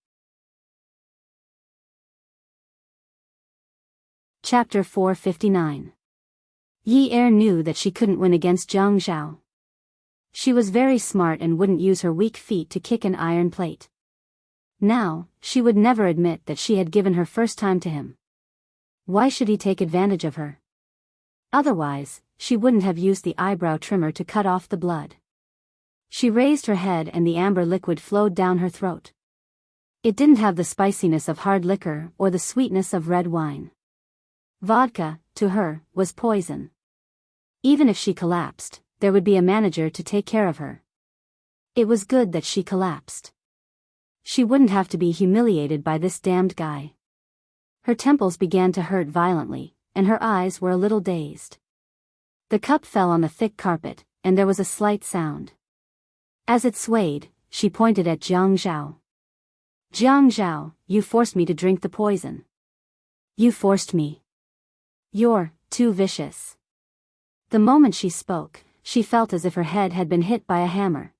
Chapter 459. Yi Er knew that she couldn't win against Jiang Zhao. She was very smart and wouldn't use her weak feet to kick an iron plate. Now, she would never admit that she had given her first time to him. Why should he take advantage of her? Otherwise, she wouldn't have used the eyebrow trimmer to cut off the blood. She raised her head and the amber liquid flowed down her throat. It didn't have the spiciness of hard liquor or the sweetness of red wine. Vodka, to her, was poison. Even if she collapsed, there would be a manager to take care of her. It was good that she collapsed. She wouldn't have to be humiliated by this damned guy. Her temples began to hurt violently, and her eyes were a little dazed. The cup fell on the thick carpet, and there was a slight sound. As it swayed, she pointed at Jiang Zhao. Jiang Zhao, you forced me to drink the poison. You forced me. You're too vicious. The moment she spoke, she felt as if her head had been hit by a hammer.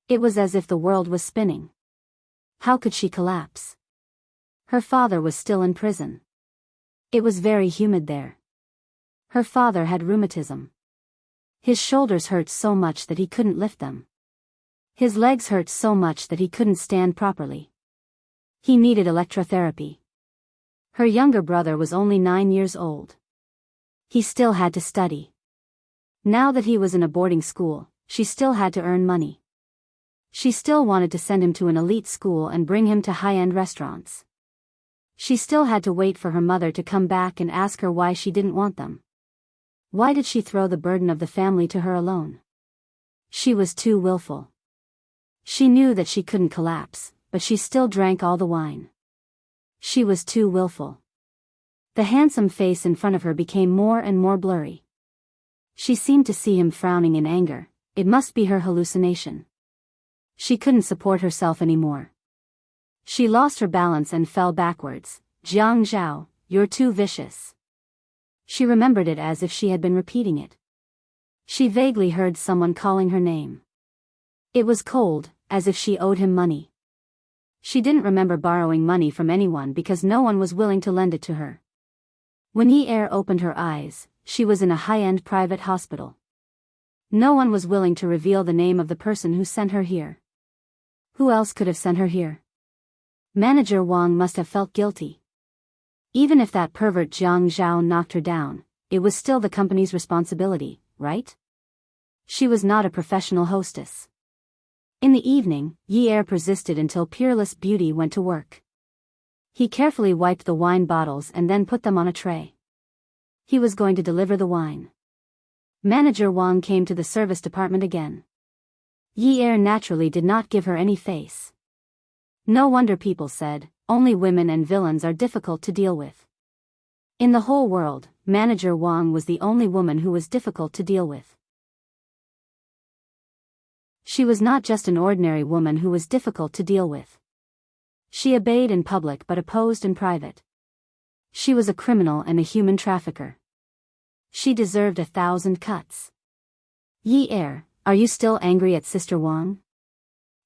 It was as if the world was spinning. How could she collapse? Her father was still in prison. It was very humid there. Her father had rheumatism. His shoulders hurt so much that he couldn't lift them. His legs hurt so much that he couldn't stand properly. He needed electrotherapy. Her younger brother was only 9 years old. He still had to study. Now that he was in a boarding school, she still had to earn money. She still wanted to send him to an elite school and bring him to high-end restaurants. She still had to wait for her mother to come back and ask her why she didn't want them. Why did she throw the burden of the family to her alone? She was too willful. She knew that she couldn't collapse, but she still drank all the wine. She was too willful. The handsome face in front of her became more and more blurry. She seemed to see him frowning in anger. It must be her hallucination. She couldn't support herself anymore. She lost her balance and fell backwards. Jiang Zhao, you're too vicious. She remembered it as if she had been repeating it. She vaguely heard someone calling her name. It was cold, as if she owed him money. She didn't remember borrowing money from anyone because no one was willing to lend it to her. When Yi Er opened her eyes, she was in a high-end private hospital. No one was willing to reveal the name of the person who sent her here. Who else could have sent her here? Manager Wang must have felt guilty. Even if that pervert Jiang Zhao knocked her down, it was still the company's responsibility, right? She was not a professional hostess. In the evening, Yi Er persisted until Peerless Beauty went to work. He carefully wiped the wine bottles and then put them on a tray. He was going to deliver the wine. Manager Wang came to the service department again. Yi Er naturally did not give her any face. No wonder people said, only women and villains are difficult to deal with. In the whole world, Manager Wang was the only woman who was difficult to deal with. She was not just an ordinary woman who was difficult to deal with. She obeyed in public but opposed in private. She was a criminal and a human trafficker. She deserved 1,000 cuts. Yi Er, are you still angry at Sister Wang?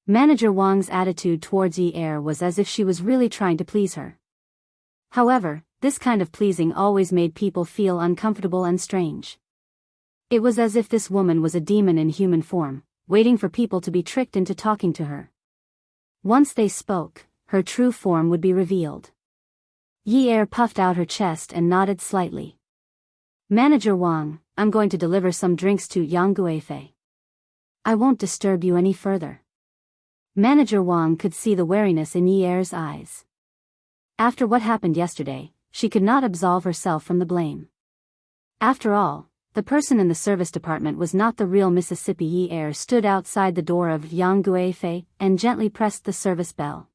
Manager Wang's attitude towards Yi Er was as if she was really trying to please her. However, this kind of pleasing always made people feel uncomfortable and strange. It was as if this woman was a demon in human form, waiting for people to be tricked into talking to her. Once they spoke, her true form would be revealed. Yi Er puffed out her chest and nodded slightly. Manager Wang, I'm going to deliver some drinks to Yang Guifei. I won't disturb you any further. Manager Wang could see the wariness in Yi Er's eyes. After what happened yesterday, she could not absolve herself from the blame. After all, the person in the service department was not the real Mississippi. Yi Er stood outside the door of Yang Guifei and gently pressed the service bell.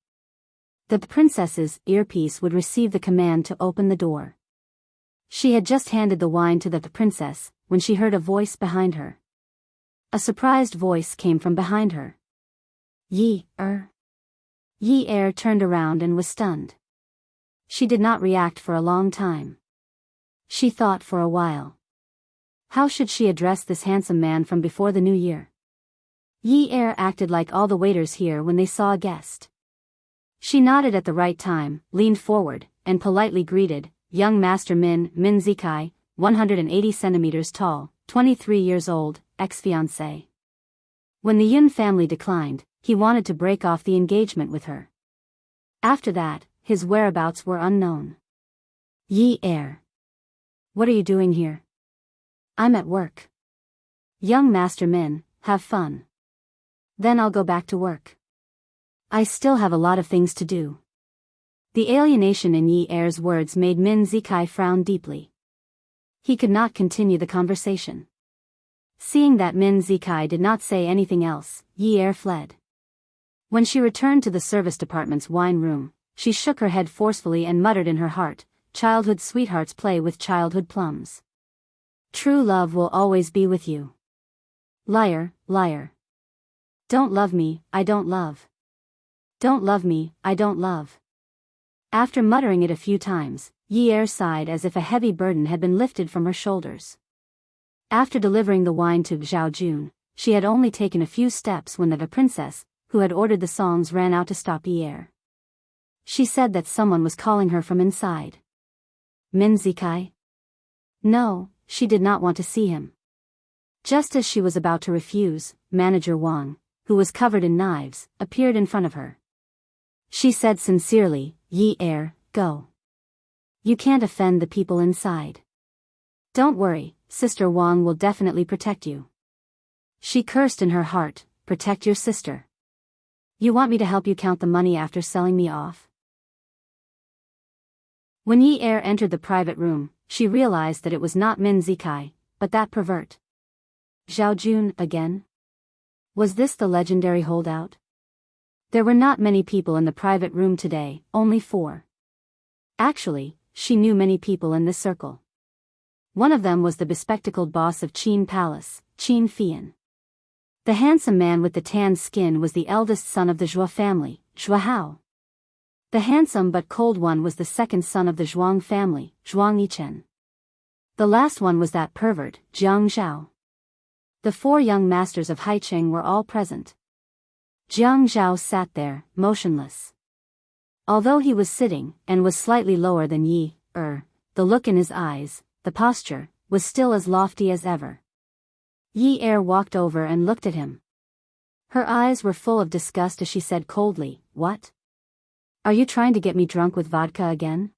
The princess's earpiece would receive the command to open the door. She had just handed the wine to the princess when she heard a voice behind her. A surprised voice came from behind her. Yi Er. Yi Er turned around and was stunned. She did not react for a long time. She thought for a while. How should she address this handsome man from before the new year? Yi Er acted like all the waiters here when they saw a guest. She nodded at the right time, leaned forward, and politely greeted, young Master Min Zikai, 180 centimeters tall, 23 years old, ex-fiancé. When the Yun family declined, he wanted to break off the engagement with her. After that, his whereabouts were unknown. Yi Er. What are you doing here? I'm at work. Young Master Min, have fun. Then I'll go back to work. I still have a lot of things to do. The alienation in Yi Er's words made Min Zikai frown deeply. He could not continue the conversation. Seeing that Min Zikai did not say anything else, Yi Er fled. When she returned to the service department's wine room, she shook her head forcefully and muttered in her heart, childhood sweethearts play with childhood plums. True love will always be with you. Liar, liar. Don't love me, I don't love. Don't love me, I don't love. After muttering it a few times, Yi Er sighed as if a heavy burden had been lifted from her shoulders. After delivering the wine to Zhao Jun, she had only taken a few steps when the princess, who had ordered the songs, ran out to stop Yi Er. She said that someone was calling her from inside. Min Zikai? No, she did not want to see him. Just as she was about to refuse, Manager Wang, who was covered in knives, appeared in front of her. She said sincerely, Yi Er, go. You can't offend the people inside. Don't worry, Sister Wang will definitely protect you. She cursed in her heart, protect your sister. You want me to help you count the money after selling me off? When Yi Er entered the private room, she realized that it was not Min Zikai, but that pervert. Zhao Jun, again? Was this the legendary holdout? There were not many people in the private room today, only 4. Actually, she knew many people in this circle. One of them was the bespectacled boss of Qin Palace, Qin Fian. The handsome man with the tanned skin was the eldest son of the Zhua family, Zhua Hao. The handsome but cold one was the second son of the Zhuang family, Zhuang Yichen. The last one was that pervert, Jiang Zhao. The 4 young masters of Haicheng were all present. Jiang Zhao sat there, motionless. Although he was sitting, and was slightly lower than the look in his eyes, the posture, was still as lofty as ever. Yi walked over and looked at him. Her eyes were full of disgust as she said coldly, "What? Are you trying to get me drunk with vodka again?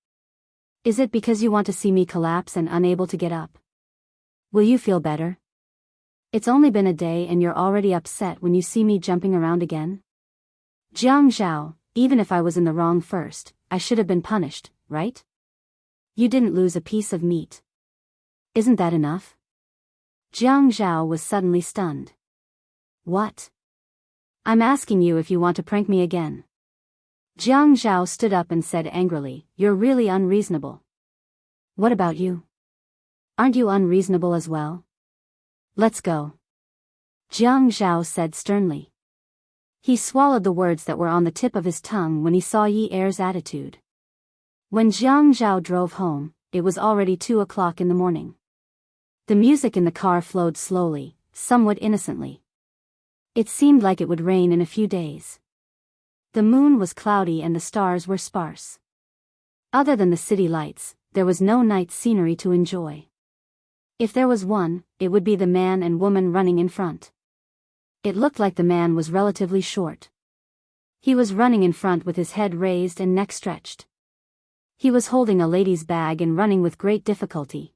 Is it because you want to see me collapse and unable to get up? Will you feel better? It's only been a day and you're already upset when you see me jumping around again? Jiang Zhao, even if I was in the wrong first, I should have been punished, right? You didn't lose a piece of meat. Isn't that enough?" Jiang Zhao was suddenly stunned. "What? I'm asking you if you want to prank me again." Jiang Zhao stood up and said angrily, "You're really unreasonable." "What about you? Aren't you unreasonable as well? Let's go," Jiang Zhao said sternly. He swallowed the words that were on the tip of his tongue when he saw Yi's attitude. When Jiang Zhao drove home, it was already 2 o'clock in the morning. The music in the car flowed slowly, somewhat innocently. It seemed like it would rain in a few days. The moon was cloudy and the stars were sparse. Other than the city lights, there was no night scenery to enjoy. If there was one, it would be the man and woman running in front. It looked like the man was relatively short. He was running in front with his head raised and neck stretched. He was holding a lady's bag and running with great difficulty.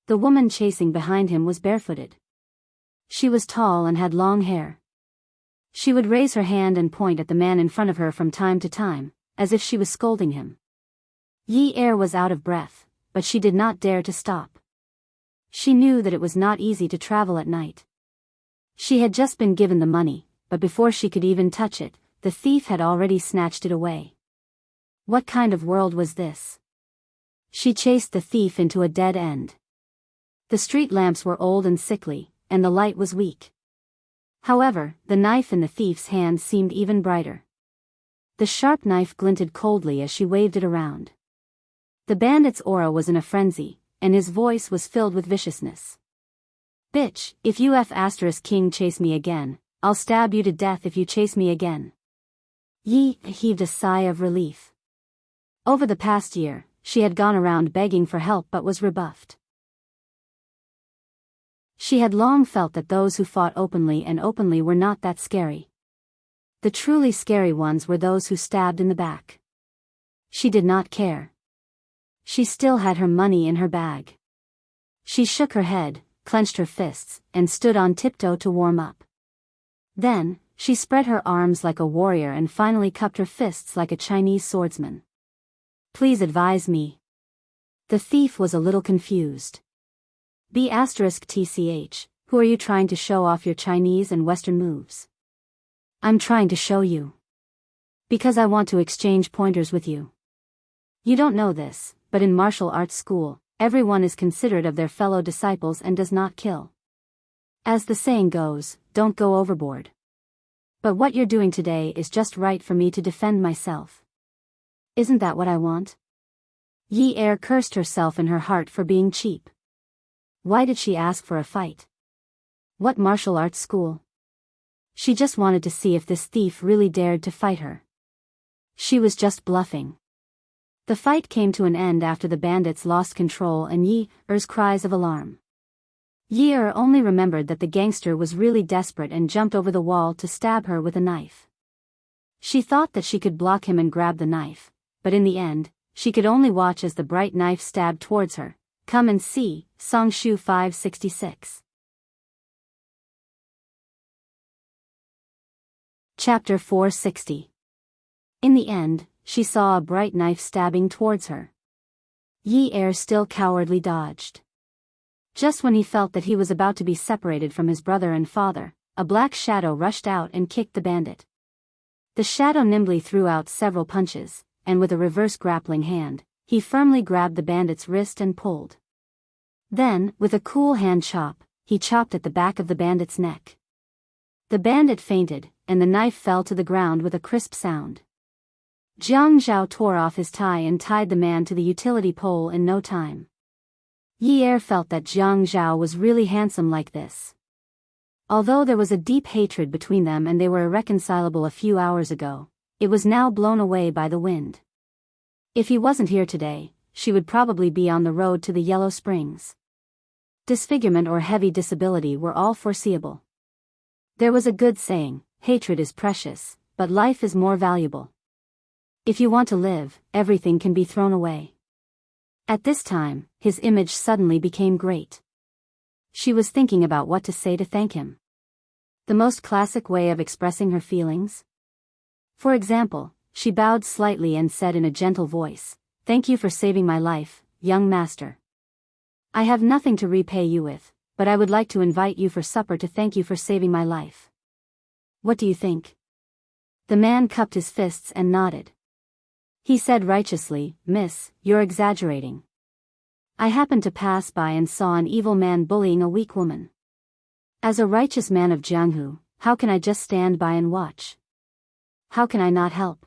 The woman chasing behind him was barefooted. She was tall and had long hair. She would raise her hand and point at the man in front of her from time to time, as if she was scolding him. Yi was out of breath, but she did not dare to stop. She knew that it was not easy to travel at night. She had just been given the money, but before she could even touch it, the thief had already snatched it away. What kind of world was this? She chased the thief into a dead end. The street lamps were old and sickly, and the light was weak. However, the knife in the thief's hand seemed even brighter. The sharp knife glinted coldly as she waved it around. The bandit's aura was in a frenzy, and his voice was filled with viciousness. "Bitch, if you *King chase me again, I'll stab you to death if you chase me again." Yi heaved a sigh of relief. Over the past year, she had gone around begging for help but was rebuffed. She had long felt that those who fought openly were not that scary. The truly scary ones were those who stabbed in the back. She did not care. She still had her money in her bag. She shook her head, clenched her fists, and stood on tiptoe to warm up. Then, she spread her arms like a warrior and finally cupped her fists like a Chinese swordsman. "Please advise me." The thief was a little confused. *TCH, who are you trying to show off your Chinese and Western moves? I'm trying to show you. Because I want to exchange pointers with you. You don't know this, but in martial arts school, everyone is considerate of their fellow disciples and does not kill. As the saying goes, don't go overboard. But what you're doing today is just right for me to defend myself. Isn't that what I want? Yi cursed herself in her heart for being cheap. Why did she ask for a fight? What martial arts school? She just wanted to see if this thief really dared to fight her. She was just bluffing. The fight came to an end after the bandits lost control and Yi's cries of alarm. Yi only remembered that the gangster was really desperate and jumped over the wall to stab her with a knife. She thought that she could block him and grab the knife, but in the end, she could only watch as the bright knife stabbed towards her. Come and see, Songshu 566. Chapter 460. In the end, she saw a bright knife stabbing towards her. Yi still cowardly dodged. Just when he felt that he was about to be separated from his brother and father, a black shadow rushed out and kicked the bandit. The shadow nimbly threw out several punches, and with a reverse grappling hand, he firmly grabbed the bandit's wrist and pulled. Then, with a cool hand chop, he chopped at the back of the bandit's neck. The bandit fainted, and the knife fell to the ground with a crisp sound. Jiang Zhao tore off his tie and tied the man to the utility pole in no time. Yi Er felt that Jiang Zhao was really handsome like this. Although there was a deep hatred between them and they were irreconcilable a few hours ago, it was now blown away by the wind. If he wasn't here today, she would probably be on the road to the Yellow Springs. Disfigurement or heavy disability were all foreseeable. There was a good saying, hatred is precious, but life is more valuable. If you want to live, everything can be thrown away. At this time, his image suddenly became great. She was thinking about what to say to thank him. The most classic way of expressing her feelings? For example, she bowed slightly and said in a gentle voice, "Thank you for saving my life, young master. I have nothing to repay you with, but I would like to invite you for supper to thank you for saving my life. What do you think?" The man cupped his fists and nodded. He said righteously, "Miss, you're exaggerating. I happened to pass by and saw an evil man bullying a weak woman. As a righteous man of Jianghu, how can I just stand by and watch? How can I not help?"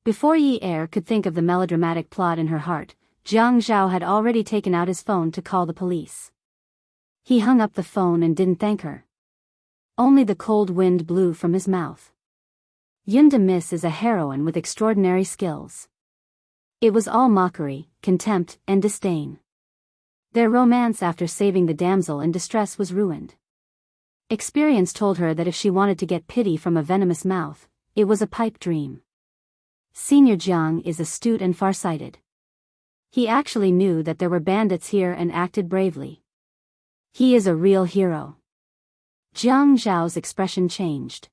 Before Yi Er could think of the melodramatic plot in her heart, Jiang Zhao had already taken out his phone to call the police. He hung up the phone and didn't thank her. Only the cold wind blew from his mouth. Yunda Miss is a heroine with extraordinary skills. It was all mockery, contempt, and disdain. Their romance after saving the damsel in distress was ruined. Experience told her that if she wanted to get pity from a venomous mouth, it was a pipe dream. Senior Jiang is astute and farsighted. He actually knew that there were bandits here and acted bravely. He is a real hero. Jiang Zhao's expression changed.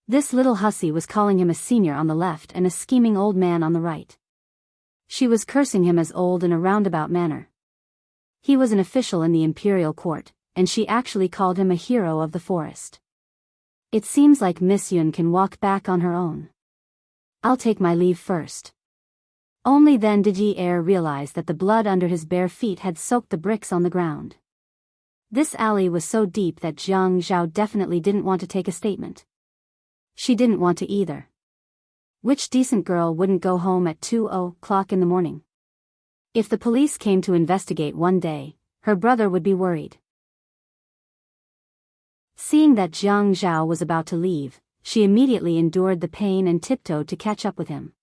This little hussy was calling him a senior on the left and a scheming old man on the right. She was cursing him as old in a roundabout manner. He was an official in the imperial court, and she actually called him a hero of the forest. It seems like Miss Yun can walk back on her own. I'll take my leave first. Only then did Yi Er realize that the blood under his bare feet had soaked the bricks on the ground. This alley was so deep that Jiang Zhao definitely didn't want to take a statement. She didn't want to either. Which decent girl wouldn't go home at 2:00 in the morning? If the police came to investigate one day, her brother would be worried. Seeing that Jiang Zhao was about to leave, she immediately endured the pain and tiptoed to catch up with him.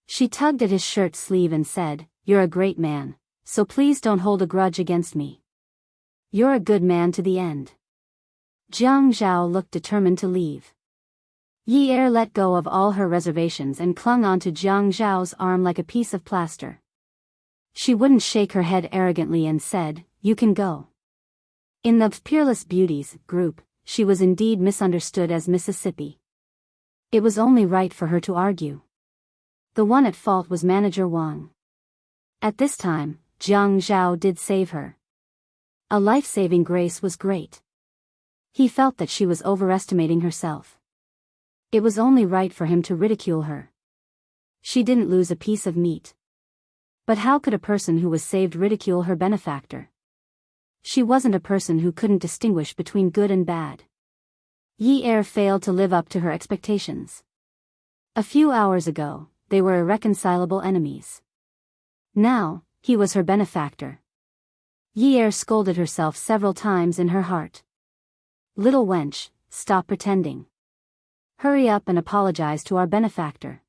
She tugged at his shirt sleeve and said, "You're a great man, so please don't hold a grudge against me. You're a good man to the end." Jiang Zhao looked determined to leave. Yi Er let go of all her reservations and clung onto Jiang Zhao's arm like a piece of plaster. She wouldn't shake her head arrogantly and said, "You can go." In the Peerless Beauties group, she was indeed misunderstood as Mississippi. It was only right for her to argue. The one at fault was Manager Wang. At this time, Jiang Zhao did save her. A life-saving grace was great. He felt that she was overestimating herself. It was only right for him to ridicule her. She didn't lose a piece of meat. But how could a person who was saved ridicule her benefactor? She wasn't a person who couldn't distinguish between good and bad. Yi Er failed to live up to her expectations. A few hours ago, they were irreconcilable enemies. Now, he was her benefactor. Yi Er scolded herself several times in her heart. "Little wench, stop pretending. Hurry up and apologize to our benefactor.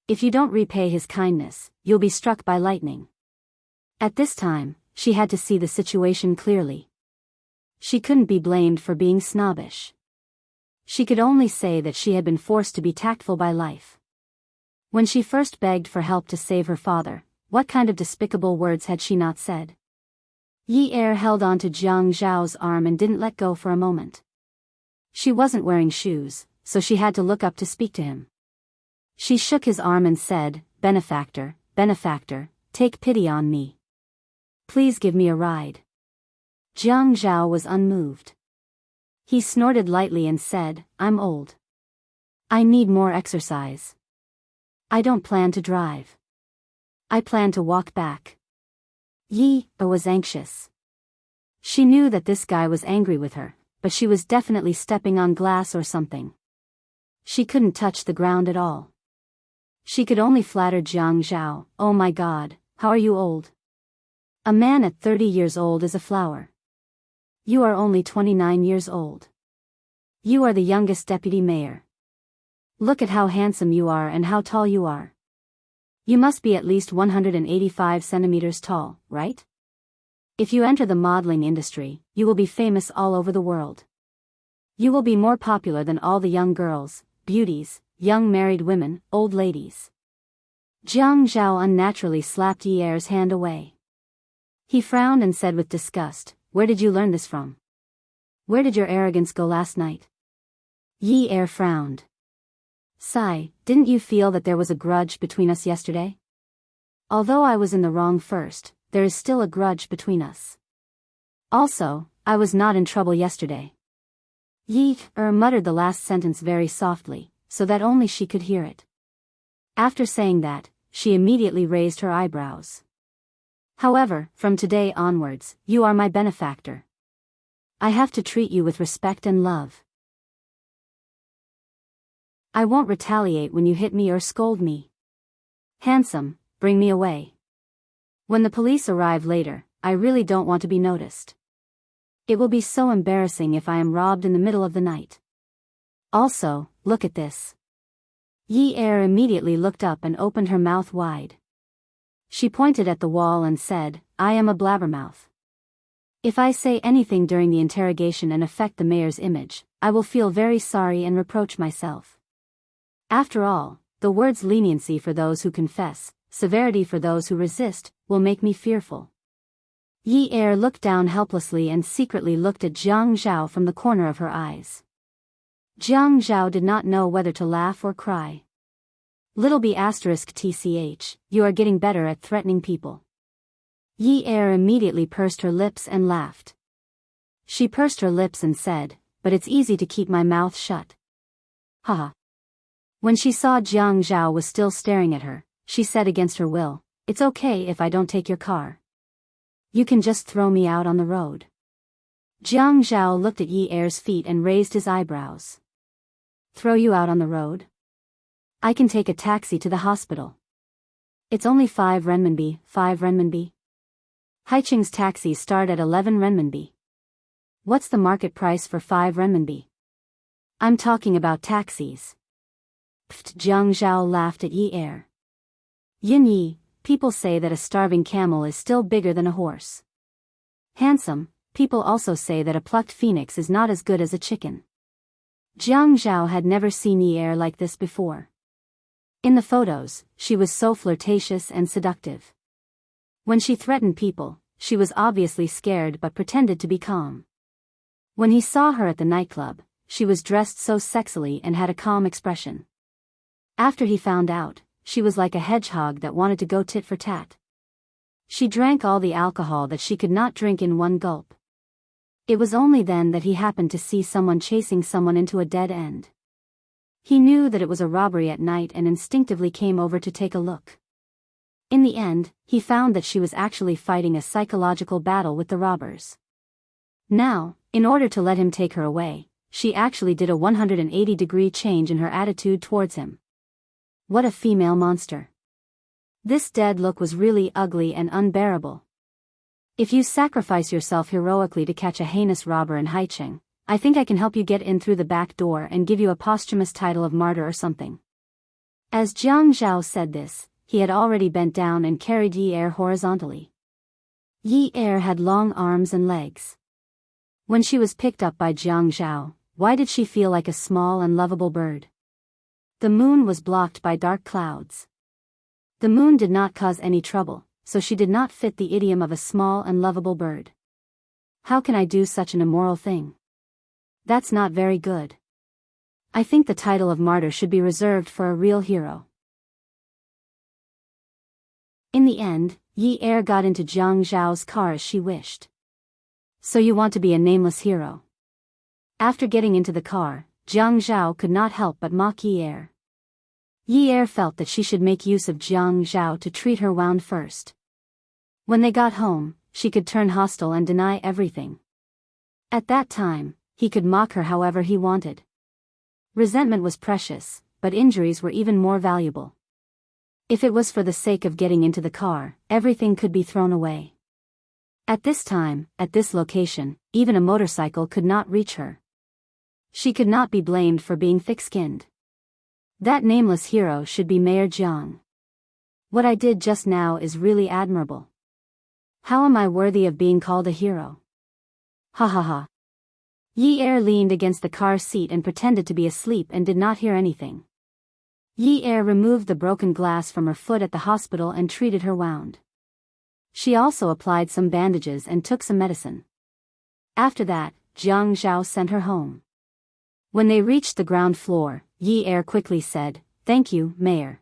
If you don't repay his kindness, you'll be struck by lightning." At this time, she had to see the situation clearly. She couldn't be blamed for being snobbish. She could only say that she had been forced to be tactful by life. When she first begged for help to save her father, what kind of despicable words had she not said? Yi Er held on to Jiang Zhao's arm and didn't let go for a moment. She wasn't wearing shoes, so she had to look up to speak to him. She shook his arm and said, "Benefactor, benefactor, take pity on me. Please give me a ride." Jiang Zhao was unmoved. He snorted lightly and said, "I'm old. I need more exercise. I don't plan to drive. I plan to walk back. Yi was anxious. She knew that this guy was angry with her, but she was definitely stepping on glass or something. She couldn't touch the ground at all. She could only flatter Jiang Zhao. Oh my God, how are you old? A man at 30 years old is a flower. You are only 29 years old. You are the youngest deputy mayor. Look at how handsome you are and how tall you are. You must be at least 185 centimeters tall, right? If you enter the modeling industry, you will be famous all over the world. You will be more popular than all the young girls, beauties, young married women, old ladies. Jiang Zhao unnaturally slapped Yi Er's hand away. He frowned and said with disgust, "Where did you learn this from? Where did your arrogance go last night?" Yi Er frowned. "Sigh, didn't you feel that there was a grudge between us yesterday? Although I was in the wrong first, there is still a grudge between us. Also, I was not in trouble yesterday." Yi Er muttered the last sentence very softly, so that only she could hear it. After saying that, she immediately raised her eyebrows. "However, from today onwards, you are my benefactor. I have to treat you with respect and love. I won't retaliate when you hit me or scold me. Handsome, bring me away. When the police arrive later, I really don't want to be noticed. It will be so embarrassing if I am robbed in the middle of the night. Also, look at this." Yi Er immediately looked up and opened her mouth wide. She pointed at the wall and said, "I am a blabbermouth. If I say anything during the interrogation and affect the mayor's image, I will feel very sorry and reproach myself. After all, the words leniency for those who confess, severity for those who resist, will make me fearful." Yi Er looked down helplessly and secretly looked at Jiang Zhao from the corner of her eyes. Jiang Zhao did not know whether to laugh or cry. Little b****, you are getting better at threatening people. Yi Er immediately pursed her lips and laughed. She pursed her lips and said, "But it's easy to keep my mouth shut." Haha. When she saw Jiang Zhao was still staring at her, she said against her will, "It's okay if I don't take your car. You can just throw me out on the road." Jiang Zhao looked at Yi Er's feet and raised his eyebrows. "Throw you out on the road? I can take a taxi to the hospital. It's only 5 renminbi, 5 renminbi. Haicheng's taxis start at 11 renminbi. What's the market price for 5 renminbi? I'm talking about taxis." Pfft, Jiang Zhao laughed at Yi Er. "Yin Yi, people say that a starving camel is still bigger than a horse. Handsome, people also say that a plucked phoenix is not as good as a chicken." Jiang Zhao had never seen Yi Er like this before. In the photos, she was so flirtatious and seductive. When she threatened people, she was obviously scared but pretended to be calm. When he saw her at the nightclub, she was dressed so sexily and had a calm expression. After he found out, she was like a hedgehog that wanted to go tit for tat. She drank all the alcohol that she could not drink in one gulp. It was only then that he happened to see someone chasing someone into a dead end. He knew that it was a robbery at night and instinctively came over to take a look. In the end, he found that she was actually fighting a psychological battle with the robbers. Now, in order to let him take her away, she actually did a 180-degree change in her attitude towards him. What a female monster. This dead look was really ugly and unbearable. If you sacrifice yourself heroically to catch a heinous robber in Haicheng, I think I can help you get in through the back door and give you a posthumous title of martyr or something. As Jiang Zhao said this, he had already bent down and carried Yi Er horizontally. Yi Er had long arms and legs. When she was picked up by Jiang Zhao, why did she feel like a small and lovable bird? The moon was blocked by dark clouds. The moon did not cause any trouble, so she did not fit the idiom of a small and lovable bird. How can I do such an immoral thing? That's not very good. I think the title of martyr should be reserved for a real hero. In the end, Yi Er got into Jiang Zhao's car as she wished. So you want to be a nameless hero? After getting into the car, Jiang Zhao could not help but mock Yi Er. Yi Er felt that she should make use of Jiang Zhao to treat her wound first. When they got home, she could turn hostile and deny everything. At that time, he could mock her however he wanted. Resentment was precious, but injuries were even more valuable. If it was for the sake of getting into the car, everything could be thrown away. At this time, at this location, even a motorcycle could not reach her. She could not be blamed for being thick-skinned. That nameless hero should be Mayor Jiang. What I did just now is really admirable. How am I worthy of being called a hero? Ha ha ha. Yi Er leaned against the car seat and pretended to be asleep and did not hear anything. Yi Er removed the broken glass from her foot at the hospital and treated her wound. She also applied some bandages and took some medicine. After that, Jiang Zhao sent her home. When they reached the ground floor, Yi Er quickly said, "Thank you, Mayor.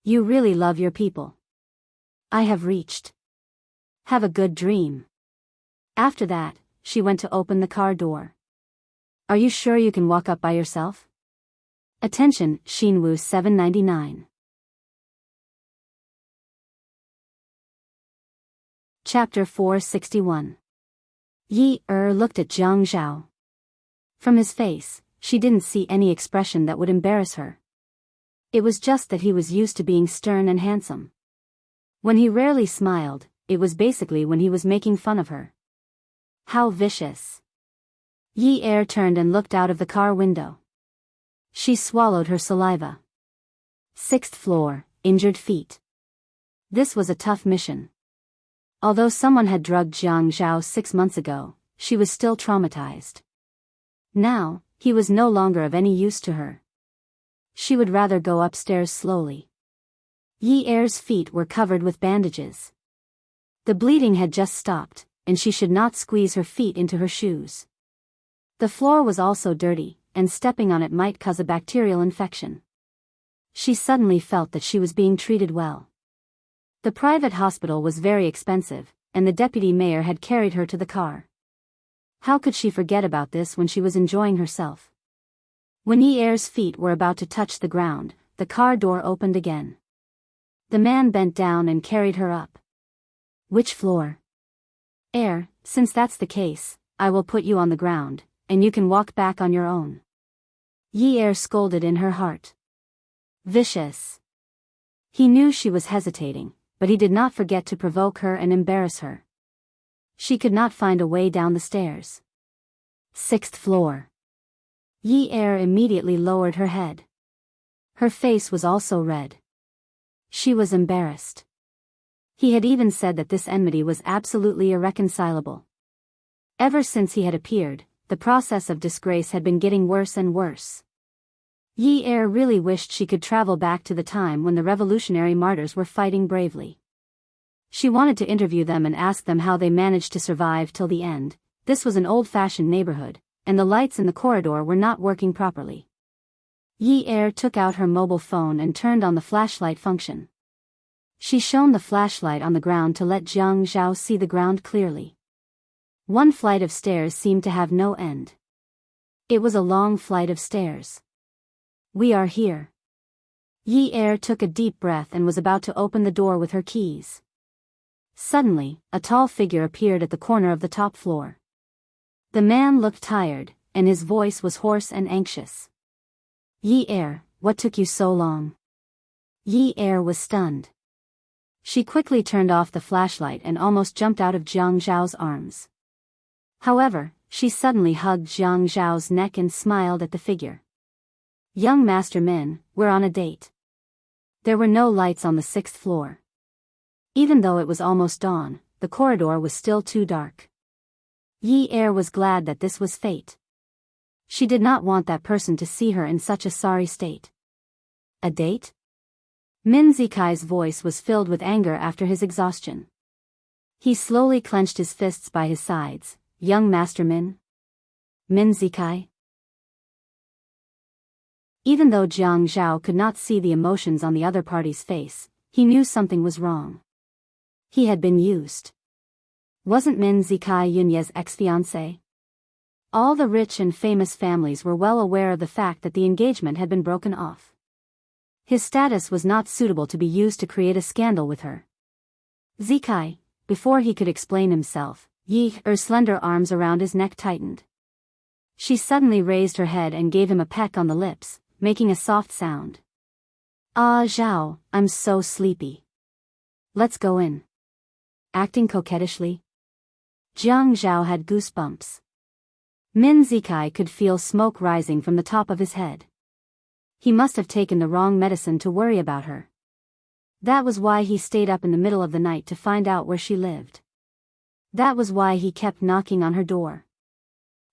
You really love your people. I have reached. Have a good dream." After that, she went to open the car door. "Are you sure you can walk up by yourself?" Attention, Xinwu 799. Chapter 461. Yi Er looked at Jiang Zhao. From his face, she didn't see any expression that would embarrass her. It was just that he was used to being stern and handsome. When he rarely smiled, it was basically when he was making fun of her. How vicious. Yi Er turned and looked out of the car window. She swallowed her saliva. 6th floor, injured feet. This was a tough mission. Although someone had drugged Jiang Zhao 6 months ago, she was still traumatized. Now, he was no longer of any use to her. She would rather go upstairs slowly. Yi Er's feet were covered with bandages. The bleeding had just stopped, and she should not squeeze her feet into her shoes. The floor was also dirty, and stepping on it might cause a bacterial infection. She suddenly felt that she was being treated well. The private hospital was very expensive, and the deputy mayor had carried her to the car. How could she forget about this when she was enjoying herself? When Yi Er's feet were about to touch the ground, the car door opened again. The man bent down and carried her up. "Which floor?" Since that's the case, I will put you on the ground, and you can walk back on your own." Yi Er scolded in her heart. Vicious. He knew she was hesitating, but he did not forget to provoke her and embarrass her. She could not find a way down the stairs. 6th floor. Yi Er immediately lowered her head. Her face was also red. She was embarrassed. He had even said that this enmity was absolutely irreconcilable. Ever since he had appeared, the process of disgrace had been getting worse and worse. Yi Er really wished she could travel back to the time when the revolutionary martyrs were fighting bravely. She wanted to interview them and ask them how they managed to survive till the end. This was an old-fashioned neighborhood, and the lights in the corridor were not working properly. Yi Er took out her mobile phone and turned on the flashlight function. She shone the flashlight on the ground to let Jiang Zhao see the ground clearly. One flight of stairs seemed to have no end. It was a long flight of stairs. "We are here." Yi Er took a deep breath and was about to open the door with her keys. Suddenly, a tall figure appeared at the corner of the top floor. The man looked tired, and his voice was hoarse and anxious. "Yi Er, what took you so long?" Yi Er was stunned. She quickly turned off the flashlight and almost jumped out of Jiang Zhao's arms. However, she suddenly hugged Jiang Zhao's neck and smiled at the figure. "Young Master Min, we're on a date." There were no lights on the 6th floor. Even though it was almost dawn, the corridor was still too dark. Yi Er was glad that this was fate. She did not want that person to see her in such a sorry state. A date? Min Zikai's voice was filled with anger after his exhaustion. He slowly clenched his fists by his sides. "Young Master Min? Min Zikai?" Even though Jiang Zhao could not see the emotions on the other party's face, he knew something was wrong. He had been used. Wasn't Min Zikai Yunye's ex-fiancé? All the rich and famous families were well aware of the fact that the engagement had been broken off. His status was not suitable to be used to create a scandal with her. Zikai, before he could explain himself, Yi-er's slender arms around his neck tightened. She suddenly raised her head and gave him a peck on the lips, making a soft sound. Ah, Zhao, I'm so sleepy. Let's go in. Acting coquettishly. Jiang Zhao had goosebumps. Min Zikai could feel smoke rising from the top of his head. He must have taken the wrong medicine to worry about her. That was why he stayed up in the middle of the night to find out where she lived. That was why he kept knocking on her door.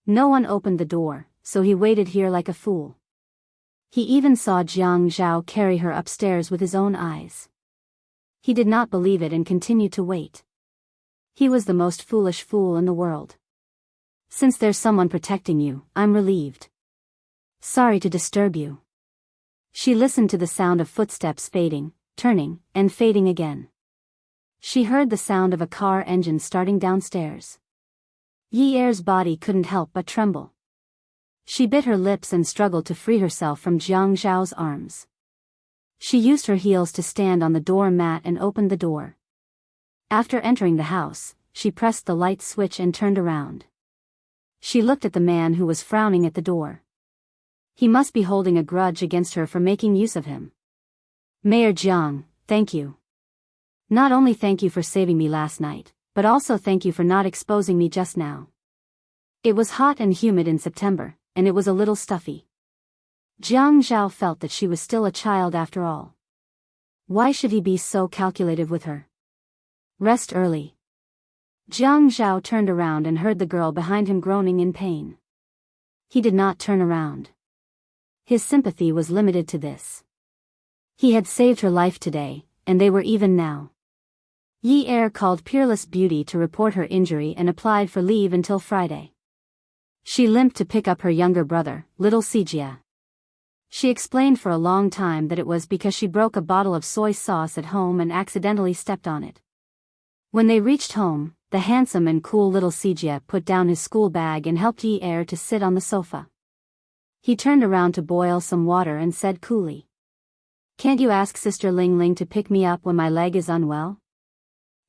No one opened the door, so he waited here like a fool. He even saw Jiang Zhao carry her upstairs with his own eyes. He did not believe it and continued to wait. He was the most foolish fool in the world. Since there's someone protecting you, I'm relieved. Sorry to disturb you. She listened to the sound of footsteps fading, turning, and fading again. She heard the sound of a car engine starting downstairs. Yi-er's body couldn't help but tremble. She bit her lips and struggled to free herself from Jiang Zhao's arms. She used her heels to stand on the door mat and opened the door. After entering the house, she pressed the light switch and turned around. She looked at the man who was frowning at the door. He must be holding a grudge against her for making use of him. Mayor Jiang, thank you. Not only thank you for saving me last night, but also thank you for not exposing me just now. It was hot and humid in September, and it was a little stuffy. Jiang Zhao felt that she was still a child after all. Why should he be so calculative with her? Rest early. Jiang Zhao turned around and heard the girl behind him groaning in pain. He did not turn around. His sympathy was limited to this. He had saved her life today, and they were even now. Yi-er called Peerless Beauty to report her injury and applied for leave until Friday. She limped to pick up her younger brother, little Sijia. She explained for a long time that it was because she broke a bottle of soy sauce at home and accidentally stepped on it. When they reached home, the handsome and cool little Sijia put down his school bag and helped Yi-er to sit on the sofa. He turned around to boil some water and said coolly, "Can't you ask Sister Ling Ling to pick me up when my leg is unwell?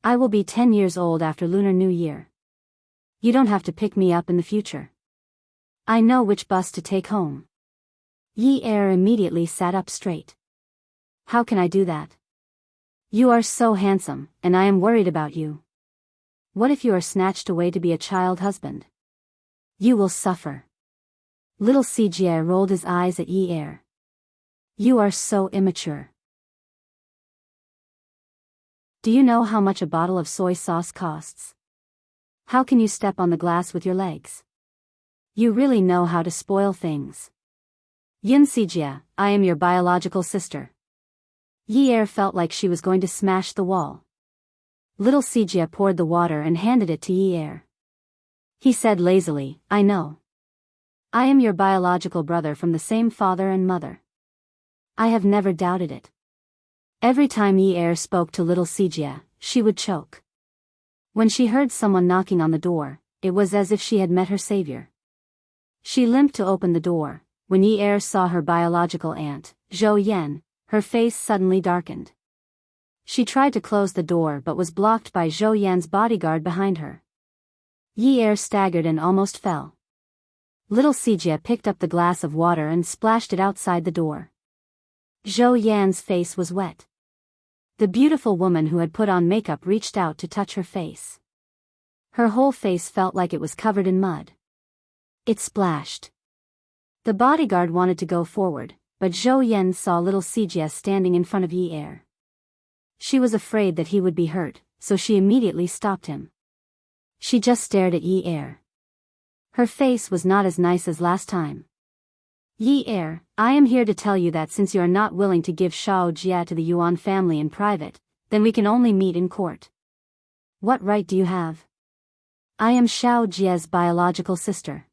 I will be 10 years old after Lunar New Year. You don't have to pick me up in the future. I know which bus to take home." Yi-er immediately sat up straight. "How can I do that? You are so handsome, and I am worried about you. What if you are snatched away to be a child husband? You will suffer." Little Sijie rolled his eyes at Yi-er. "You are so immature. Do you know how much a bottle of soy sauce costs? How can you step on the glass with your legs? You really know how to spoil things." "Yin Sijie, I am your biological sister." Yi-er felt like she was going to smash the wall. Little Sijie poured the water and handed it to Yi-er. He said lazily, "I know. I am your biological brother from the same father and mother. I have never doubted it." Every time Yi-er spoke to little Sijie, she would choke. When she heard someone knocking on the door, it was as if she had met her savior. She limped to open the door. When Yi-er saw her biological aunt, Zhou Yan, her face suddenly darkened. She tried to close the door but was blocked by Zhou Yan's bodyguard behind her. Yi-er staggered and almost fell. Little Sijie picked up the glass of water and splashed it outside the door. Zhou Yan's face was wet. The beautiful woman who had put on makeup reached out to touch her face. Her whole face felt like it was covered in mud. It splashed. The bodyguard wanted to go forward, but Zhou Yan saw little Sijie standing in front of Yi-er. She was afraid that he would be hurt, so she immediately stopped him. She just stared at Yi-er. Her face was not as nice as last time. "Yi-er, I am here to tell you that since you are not willing to give Shao Jia to the Yuan family in private, then we can only meet in court." "What right do you have?" "I am Shao Jia's biological sister.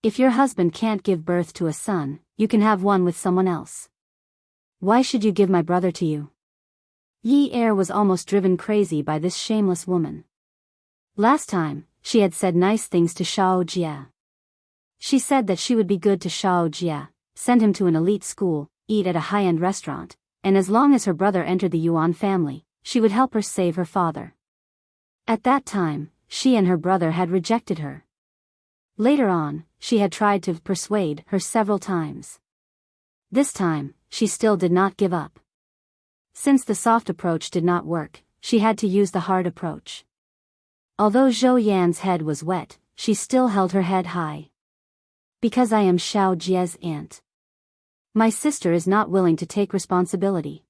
If your husband can't give birth to a son, you can have one with someone else. Why should you give my brother to you?" Yi-er was almost driven crazy by this shameless woman. Last time, she had said nice things to Shao Jia. She said that she would be good to Xiao Jie, send him to an elite school, eat at a high-end restaurant, and as long as her brother entered the Yuan family, she would help her save her father. At that time, she and her brother had rejected her. Later on, she had tried to persuade her several times. This time, she still did not give up. Since the soft approach did not work, she had to use the hard approach. Although Zhou Yan's head was wet, she still held her head high. Because I am Xiao Jie's aunt. My sister is not willing to take responsibility.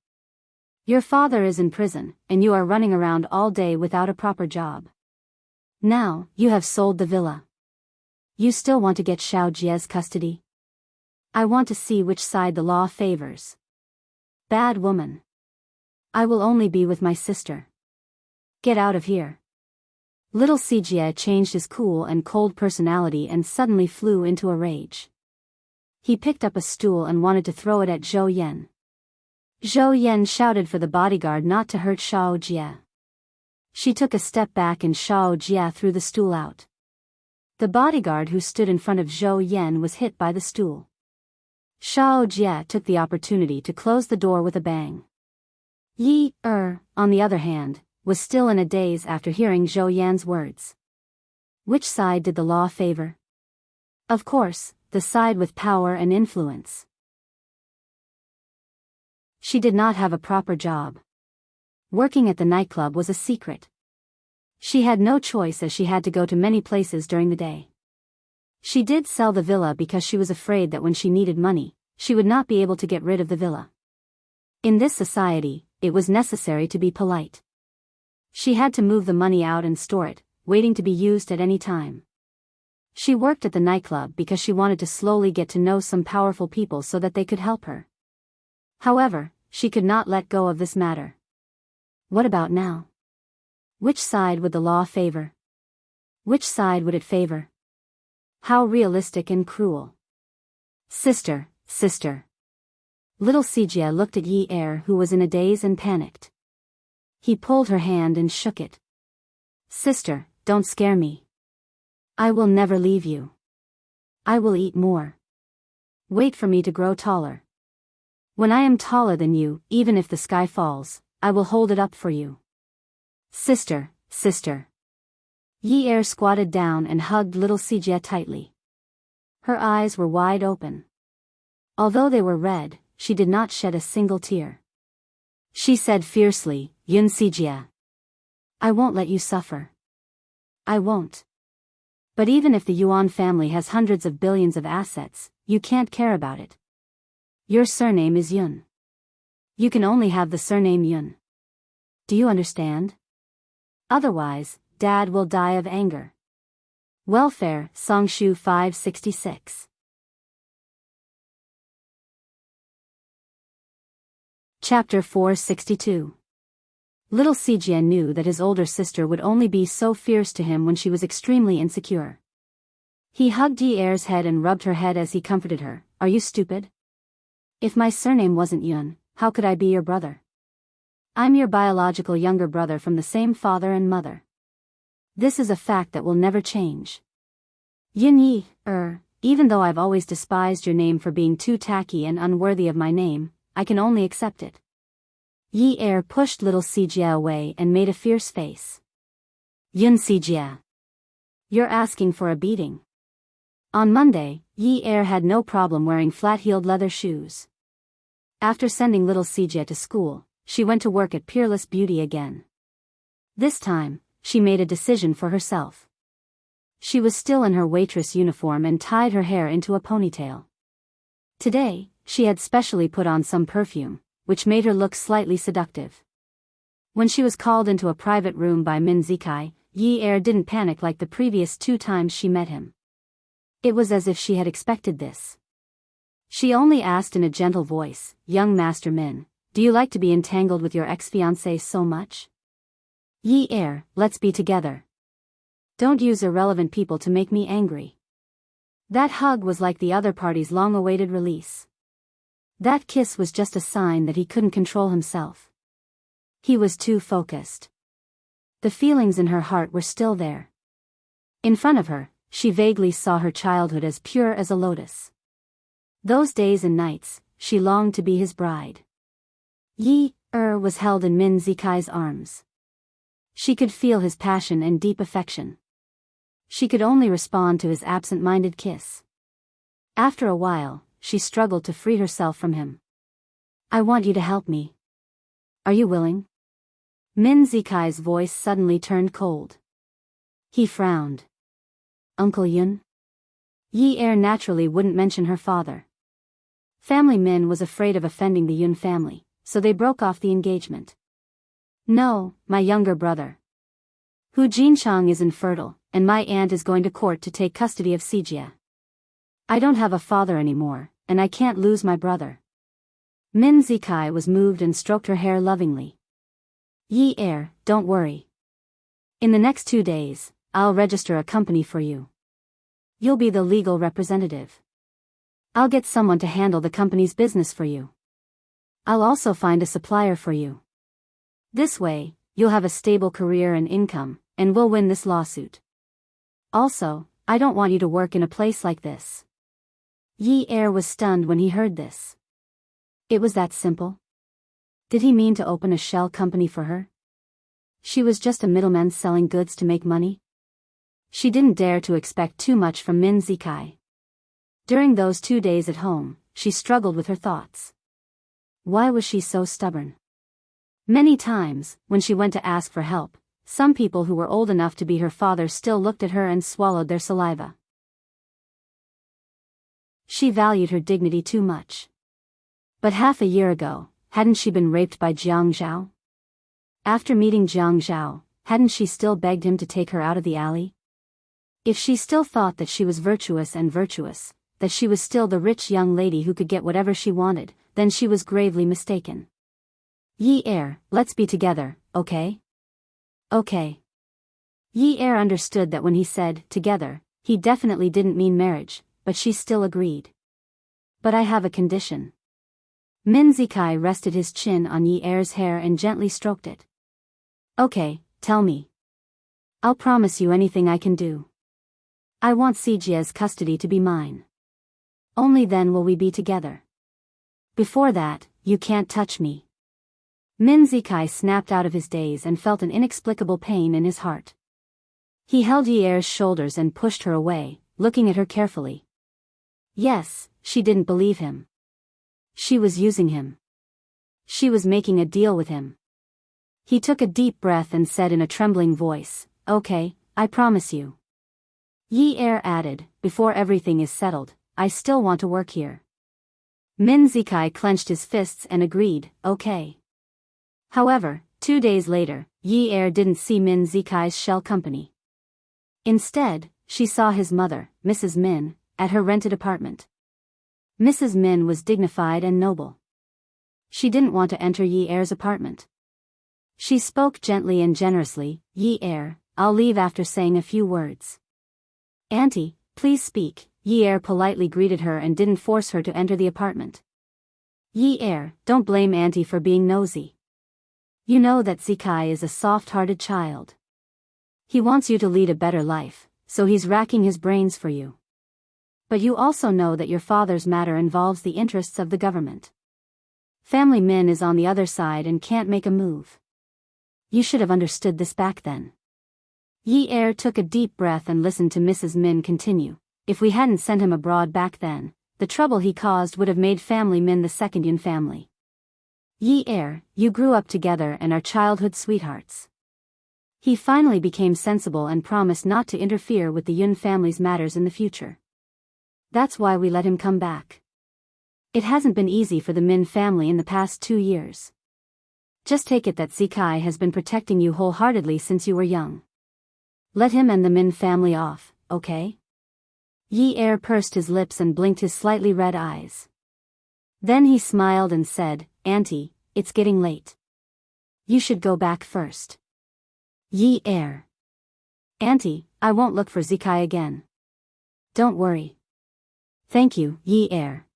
Your father is in prison, and you are running around all day without a proper job. Now, you have sold the villa. You still want to get Xiao Jie's custody? I want to see which side the law favors. Bad woman. I will only be with my sister. Get out of here. Little Sijie changed his cool and cold personality and suddenly flew into a rage. He picked up a stool and wanted to throw it at Zhou Yan. Zhou Yan shouted for the bodyguard not to hurt Xiao Jie. She took a step back and Xiao Jie threw the stool out. The bodyguard who stood in front of Zhou Yan was hit by the stool. Xiao Jie took the opportunity to close the door with a bang. Yi on the other hand, was still in a daze after hearing Zhou Yan's words. Which side did the law favor? Of course, the side with power and influence. She did not have a proper job. Working at the nightclub was a secret. She had no choice as she had to go to many places during the day. She did sell the villa because she was afraid that when she needed money, she would not be able to get rid of the villa. In this society, it was necessary to be polite. She had to move the money out and store it, waiting to be used at any time. She worked at the nightclub because she wanted to slowly get to know some powerful people so that they could help her. However, she could not let go of this matter. What about now? Which side would the law favor? Which side would it favor? How realistic and cruel. Sister, sister. Little Sijie looked at Yi Er, who was in a daze and panicked. He pulled her hand and shook it. Sister, don't scare me. I will never leave you. I will eat more. Wait for me to grow taller. When I am taller than you, even if the sky falls, I will hold it up for you. Sister, sister. Yi Er squatted down and hugged little Sijie tightly. Her eyes were wide open. Although they were red, she did not shed a single tear. She said fiercely, Yun Sijie. I won't let you suffer. I won't. But even if the Yuan family has hundreds of billions of assets, you can't care about it. Your surname is Yun. You can only have the surname Yun. Do you understand? Otherwise, Dad will die of anger. Welfare, Songshu 566. Chapter 462. Little Sijie knew that his older sister would only be so fierce to him when she was extremely insecure. He hugged Yi Er's head and rubbed her head as he comforted her. Are you stupid? If my surname wasn't Yun, how could I be your brother? I'm your biological younger brother from the same father and mother. This is a fact that will never change. Yun Yi, even though I've always despised your name for being too tacky and unworthy of my name, I can only accept it. Yi Er pushed little Sijie away and made a fierce face. Yun Sijie. You're asking for a beating. On Monday, Yi Er had no problem wearing flat-heeled leather shoes. After sending little Sijie to school, she went to work at Peerless Beauty again. This time, she made a decision for herself. She was still in her waitress uniform and tied her hair into a ponytail. Today, she had specially put on some perfume, which made her look slightly seductive. When she was called into a private room by Min Zikai, Yi Er didn't panic like the previous 2 times she met him. It was as if she had expected this. She only asked in a gentle voice, Young Master Min, do you like to be entangled with your ex-fiancé so much? Yi Er, let's be together. Don't use irrelevant people to make me angry. That hug was like the other party's long-awaited release. That kiss was just a sign that he couldn't control himself. He was too focused. The feelings in her heart were still there. In front of her, she vaguely saw her childhood as pure as a lotus. Those days and nights, she longed to be his bride. Yi-er was held in Min Zikai's arms. She could feel his passion and deep affection. She could only respond to his absent-minded kiss. After a while, she struggled to free herself from him. "I want you to help me. Are you willing?" Min Zikai's voice suddenly turned cold. He frowned. "Uncle Yun?" Yi-er naturally wouldn't mention her father. Family Min was afraid of offending the Yun family, so they broke off the engagement. "No, my younger brother. Hu Jinchang is infertile, and my aunt is going to court to take custody of Sijia. I don't have a father anymore, and I can't lose my brother." Min Zikai was moved and stroked her hair lovingly. "Yi-er, don't worry. In the next 2 days, I'll register a company for you. You'll be the legal representative. I'll get someone to handle the company's business for you. I'll also find a supplier for you. This way, you'll have a stable career and income, and we'll win this lawsuit. Also, I don't want you to work in a place like this." Yi-er was stunned when he heard this. It was that simple? Did he mean to open a shell company for her? She was just a middleman selling goods to make money? She didn't dare to expect too much from Min Zikai. During those 2 days at home, she struggled with her thoughts. Why was she so stubborn? Many times, when she went to ask for help, some people who were old enough to be her father still looked at her and swallowed their saliva. She valued her dignity too much. But half a year ago, hadn't she been raped by Jiang Zhao? After meeting Jiang Zhao, hadn't she still begged him to take her out of the alley? If she still thought that she was virtuous, that she was still the rich young lady who could get whatever she wanted, then she was gravely mistaken. "Yi-er, let's be together, okay?" "Okay." Yi-er understood that when he said, "together," he definitely didn't mean marriage, but she still agreed. "But I have a condition." Min Zikai rested his chin on Yi-er's hair and gently stroked it. "Okay, tell me. I'll promise you anything I can do. I want Sijia's custody to be mine. Only then will we be together. Before that, you can't touch me." Min Zikai snapped out of his daze and felt an inexplicable pain in his heart. He held Yi-er's shoulders and pushed her away, looking at her carefully. Yes, she didn't believe him. She was using him. She was making a deal with him. He took a deep breath and said in a trembling voice, "Okay, I promise you." Yi-er added, "Before everything is settled, I still want to work here." Min Zikai clenched his fists and agreed, "Okay." However, 2 days later, Yi-er didn't see Min Zikai's shell company. Instead, she saw his mother, Mrs. Min, at her rented apartment. Mrs. Min was dignified and noble. She didn't want to enter Yi-er's apartment. She spoke gently and generously, "Yi-er, I'll leave after saying a few words." "Auntie, please speak," Yi-er politely greeted her and didn't force her to enter the apartment. "Yi-er, don't blame Auntie for being nosy. You know that Zikai is a soft-hearted child. He wants you to lead a better life, so he's racking his brains for you. But you also know that your father's matter involves the interests of the government. Family Min is on the other side and can't make a move. You should have understood this back then." Yi-er took a deep breath and listened to Mrs. Min continue. "If we hadn't sent him abroad back then, the trouble he caused would have made Family Min the second Yun family. Yi-er, you grew up together and are childhood sweethearts." He finally became sensible and promised not to interfere with the Yun family's matters in the future. "That's why we let him come back. It hasn't been easy for the Min family in the past 2 years. Just take it that Zikai has been protecting you wholeheartedly since you were young. Let him and the Min family off, okay?" Yi-er pursed his lips and blinked his slightly red eyes. Then he smiled and said, "Auntie, it's getting late. You should go back first." Yi-er. "Auntie, I won't look for Zikai again. Don't worry." "Thank you, Yi-er."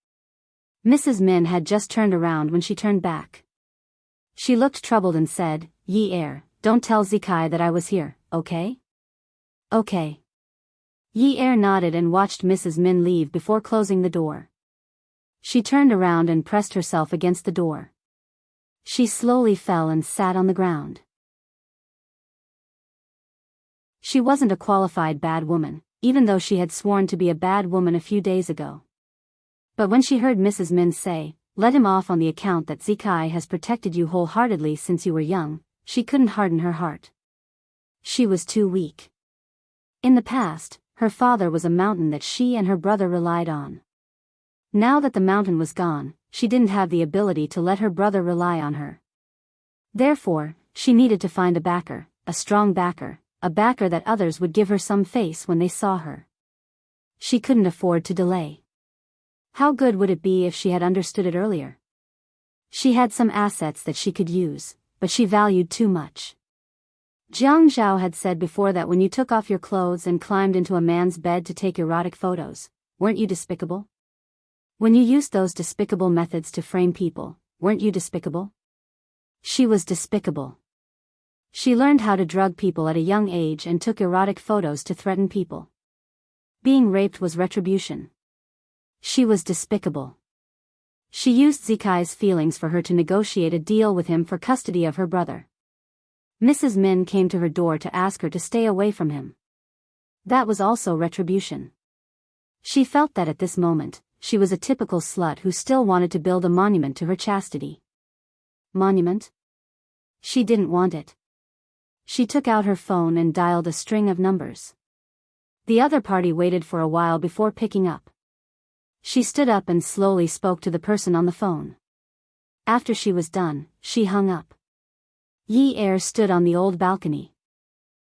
Mrs. Min had just turned around when she turned back. She looked troubled and said, "Yi-er, don't tell Zikai that I was here, okay?" "Okay." Yi Er nodded and watched Mrs. Min leave before closing the door. She turned around and pressed herself against the door. She slowly fell and sat on the ground. She wasn't a qualified bad woman, even though she had sworn to be a bad woman a few days ago. But when she heard Mrs. Min say, "Let him off on the account that Zikai has protected you wholeheartedly since you were young," she couldn't harden her heart. She was too weak. In the past, her father was a mountain that she and her brother relied on. Now that the mountain was gone, she didn't have the ability to let her brother rely on her. Therefore, she needed to find a backer, a strong backer, a backer that others would give her some face when they saw her. She couldn't afford to delay. How good would it be if she had understood it earlier? She had some assets that she could use, but she valued too much. Jiang Zhao had said before that when you took off your clothes and climbed into a man's bed to take erotic photos, weren't you despicable? When you used those despicable methods to frame people, weren't you despicable? She was despicable. She learned how to drug people at a young age and took erotic photos to threaten people. Being raped was retribution. She was despicable. She used Zikai's feelings for her to negotiate a deal with him for custody of her brother. Mrs. Min came to her door to ask her to stay away from him. That was also retribution. She felt that at this moment, she was a typical slut who still wanted to build a monument to her chastity. Monument? She didn't want it. She took out her phone and dialed a string of numbers. The other party waited for a while before picking up. She stood up and slowly spoke to the person on the phone. After she was done, she hung up. Yi Er stood on the old balcony.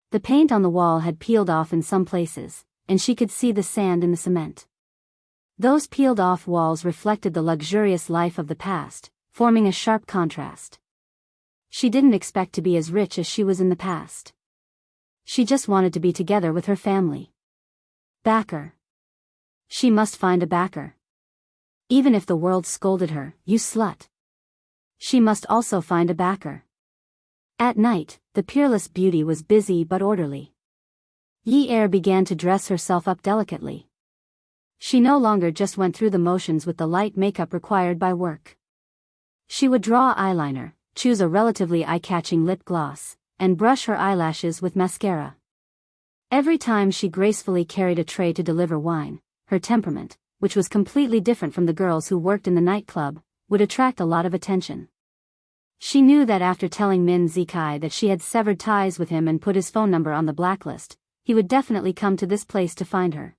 The paint on the wall had peeled off in some places, and she could see the sand in the cement. Those peeled-off walls reflected the luxurious life of the past, forming a sharp contrast. She didn't expect to be as rich as she was in the past. She just wanted to be together with her family. Backer. She must find a backer. Even if the world scolded her, "You slut." She must also find a backer. At night, the peerless beauty was busy but orderly. Yi Er began to dress herself up delicately. She no longer just went through the motions with the light makeup required by work. She would draw eyeliner, choose a relatively eye-catching lip gloss, and brush her eyelashes with mascara. Every time she gracefully carried a tray to deliver wine, her temperament, which was completely different from the girls who worked in the nightclub, would attract a lot of attention. She knew that after telling Min Zikai that she had severed ties with him and put his phone number on the blacklist, he would definitely come to this place to find her.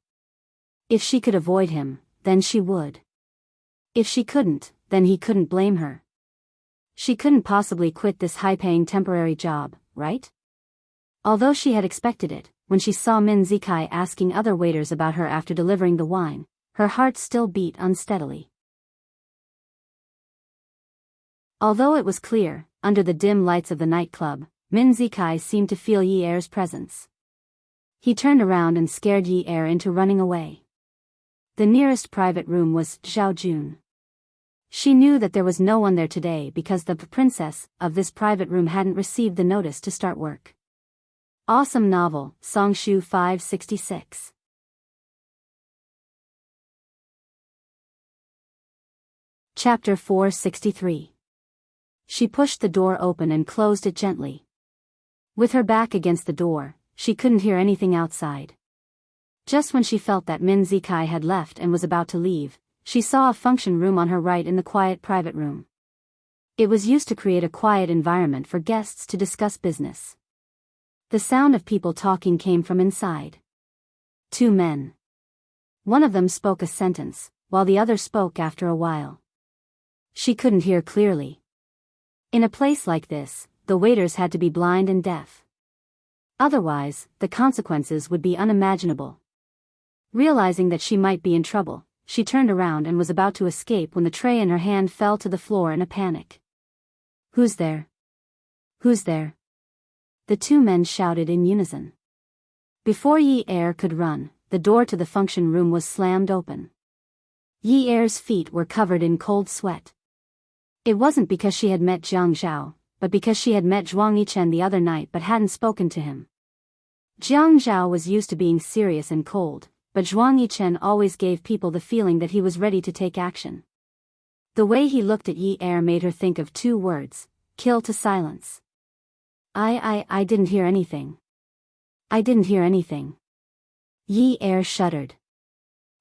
If she could avoid him, then she would. If she couldn't, then he couldn't blame her. She couldn't possibly quit this high-paying temporary job, right? Although she had expected it, when she saw Min Zikai asking other waiters about her after delivering the wine, her heart still beat unsteadily. Although it was clear, under the dim lights of the nightclub, Min Zikai seemed to feel Yi Er's presence. He turned around and scared Yi Er into running away. The nearest private room was Zhao Jun. She knew that there was no one there today because the princess of this private room hadn't received the notice to start work. Awesome novel, Songshu 566. Chapter 463. She pushed the door open and closed it gently. With her back against the door, she couldn't hear anything outside. Just when she felt that Min Zikai had left and was about to leave, she saw a function room on her right in the quiet private room. It was used to create a quiet environment for guests to discuss business. The sound of people talking came from inside. Two men. One of them spoke a sentence, while the other spoke after a while. She couldn't hear clearly. In a place like this, the waiters had to be blind and deaf. Otherwise, the consequences would be unimaginable. Realizing that she might be in trouble, she turned around and was about to escape when the tray in her hand fell to the floor in a panic. "Who's there? Who's there?" The two men shouted in unison. Before Yi Er could run, the door to the function room was slammed open. Yi Er's feet were covered in cold sweat. It wasn't because she had met Jiang Zhao, but because she had met Zhuang Yichen the other night but hadn't spoken to him. Jiang Zhao was used to being serious and cold, but Zhuang Yichen always gave people the feeling that he was ready to take action. The way he looked at Yi Er made her think of two words: kill to silence. I didn't hear anything. I didn't hear anything. Yi Er shuddered.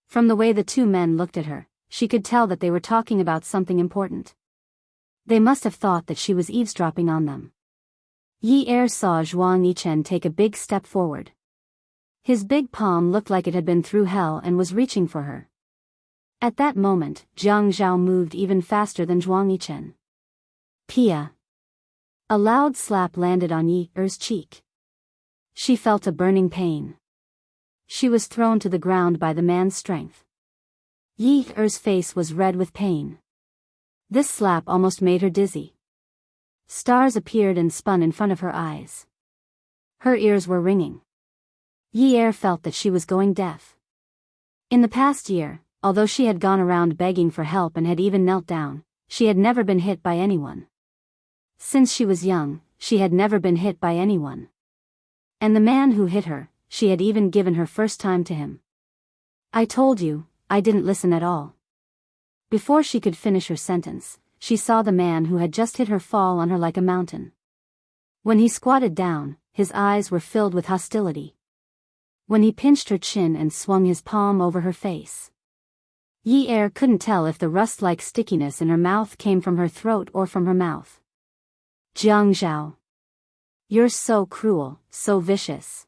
From the way the two men looked at her, she could tell that they were talking about something important. They must have thought that she was eavesdropping on them. Yi Er saw Zhuang Yichen take a big step forward. His big palm looked like it had been through hell and was reaching for her. At that moment, Jiang Zhao moved even faster than Zhuang Yichen. Pia. A loud slap landed on Yi Er's cheek. She felt a burning pain. She was thrown to the ground by the man's strength. Yi Er's face was red with pain. This slap almost made her dizzy. Stars appeared and spun in front of her eyes. Her ears were ringing. Yi Er felt that she was going deaf. In the past year, although she had gone around begging for help and had even knelt down, she had never been hit by anyone. Since she was young, she had never been hit by anyone. And the man who hit her, she had even given her first time to him. I told you, I didn't listen at all. Before she could finish her sentence, she saw the man who had just hit her fall on her like a mountain. When he squatted down, his eyes were filled with hostility. When he pinched her chin and swung his palm over her face, Yi Er couldn't tell if the rust-like stickiness in her mouth came from her throat or from her mouth. Jiang Zhao. You're so cruel, so vicious.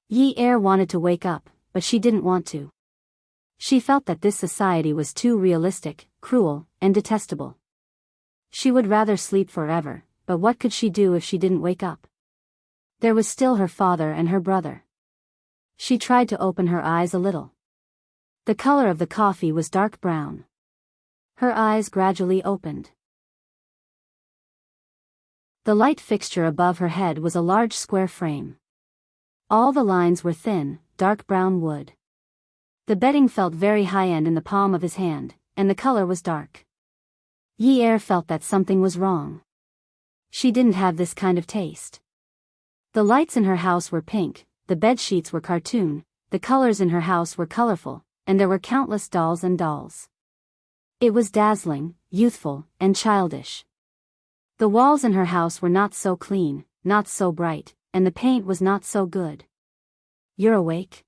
Yi Er wanted to wake up, but she didn't want to. She felt that this society was too realistic, cruel, and detestable. She would rather sleep forever, but what could she do if she didn't wake up? There was still her father and her brother. She tried to open her eyes a little. The color of the coffee was dark brown. Her eyes gradually opened. The light fixture above her head was a large square frame. All the lines were thin, dark brown wood. The bedding felt very high-end in the palm of his hand, and the color was dark. Yi Er felt that something was wrong. She didn't have this kind of taste. The lights in her house were pink, the bed sheets were cartoon, the colors in her house were colorful, and there were countless dolls and dolls. It was dazzling, youthful, and childish. The walls in her house were not so clean, not so bright, and the paint was not so good. You're awake?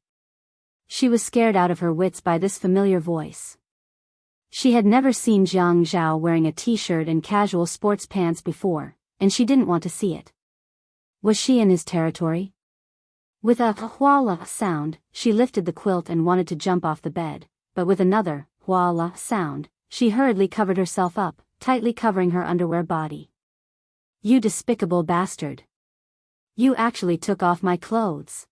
She was scared out of her wits by this familiar voice. She had never seen Jiang Zhao wearing a t-shirt and casual sports pants before, and she didn't want to see it. Was she in his territory? With a hua-la sound, she lifted the quilt and wanted to jump off the bed, but with another hua-la sound, she hurriedly covered herself up, tightly covering her underwear body. You despicable bastard. You actually took off my clothes.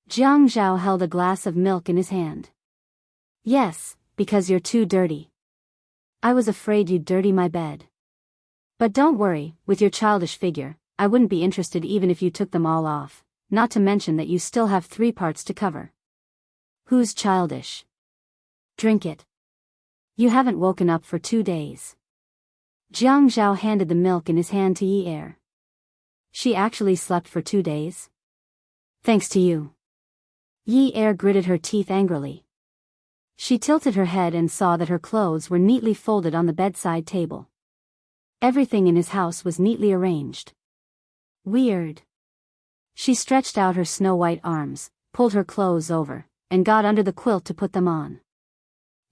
Jiang Zhao held a glass of milk in his hand. Yes, because you're too dirty. I was afraid you'd dirty my bed. But don't worry, with your childish figure, I wouldn't be interested even if you took them all off, not to mention that you still have 3 parts to cover. Who's childish? Drink it. You haven't woken up for 2 days. Jiang Zhao handed the milk in his hand to Yi Er. She actually slept for 2 days? Thanks to you. Yi Er gritted her teeth angrily. She tilted her head and saw that her clothes were neatly folded on the bedside table. Everything in his house was neatly arranged. Weird. She stretched out her snow-white arms, pulled her clothes over, and got under the quilt to put them on.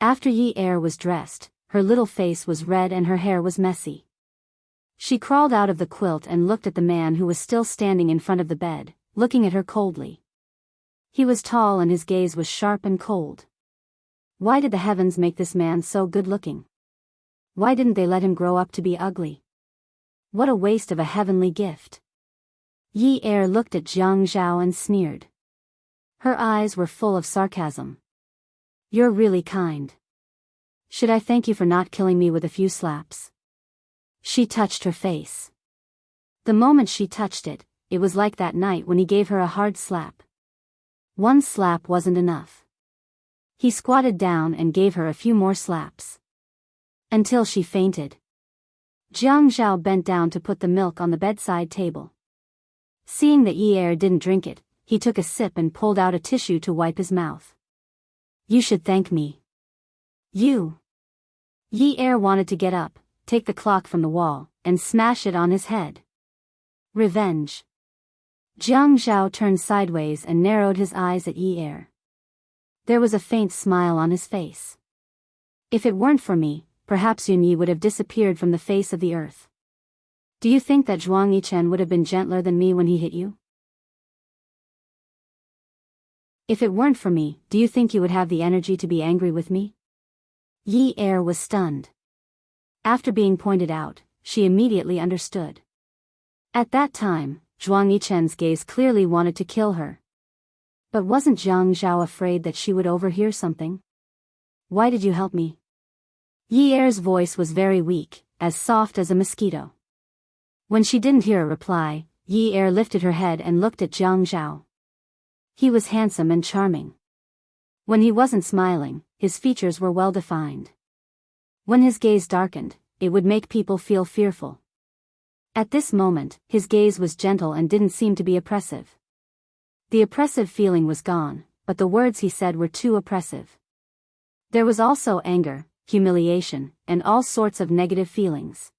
After Yi Er was dressed, her little face was red and her hair was messy. She crawled out of the quilt and looked at the man who was still standing in front of the bed, looking at her coldly. He was tall and his gaze was sharp and cold. Why did the heavens make this man so good-looking? Why didn't they let him grow up to be ugly? What a waste of a heavenly gift. Yi Er looked at Jiang Zhao and sneered. Her eyes were full of sarcasm. You're really kind. Should I thank you for not killing me with a few slaps? She touched her face. The moment she touched it, it was like that night when he gave her a hard slap. One slap wasn't enough. He squatted down and gave her a few more slaps. Until she fainted. Jiang Zhao bent down to put the milk on the bedside table. Seeing that Yi Er didn't drink it, he took a sip and pulled out a tissue to wipe his mouth. You should thank me. You. Yi Er wanted to get up, take the clock from the wall, and smash it on his head. Revenge. Jiang Zhao turned sideways and narrowed his eyes at Yi Er. There was a faint smile on his face. If it weren't for me, perhaps Yun Yi would have disappeared from the face of the earth. Do you think that Zhuang Yichen would have been gentler than me when he hit you? If it weren't for me, do you think you would have the energy to be angry with me? Yi Er was stunned. After being pointed out, she immediately understood. At that time, Zhuang Yichen's gaze clearly wanted to kill her. But wasn't Jiang Zhao afraid that she would overhear something? Why did you help me? Yi Er's voice was very weak, as soft as a mosquito. When she didn't hear a reply, Yi Er lifted her head and looked at Jiang Zhao. He was handsome and charming. When he wasn't smiling, his features were well defined. When his gaze darkened, it would make people feel fearful. At this moment, his gaze was gentle and didn't seem to be oppressive. The oppressive feeling was gone, but the words he said were too oppressive. There was also anger, humiliation, and all sorts of negative feelings.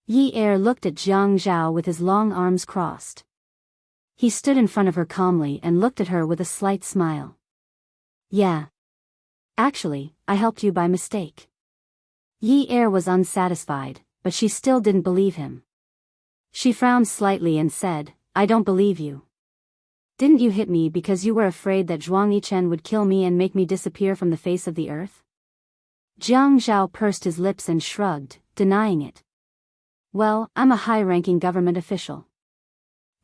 Yi Er looked at Jiang Zhao with his long arms crossed. He stood in front of her calmly and looked at her with a slight smile. Yeah. Actually, I helped you by mistake. Yi Er was unsatisfied, but she still didn't believe him. She frowned slightly and said, I don't believe you. Didn't you hit me because you were afraid that Zhuang Yichen would kill me and make me disappear from the face of the earth? Jiang Zhao pursed his lips and shrugged, denying it. Well, I'm a high-ranking government official.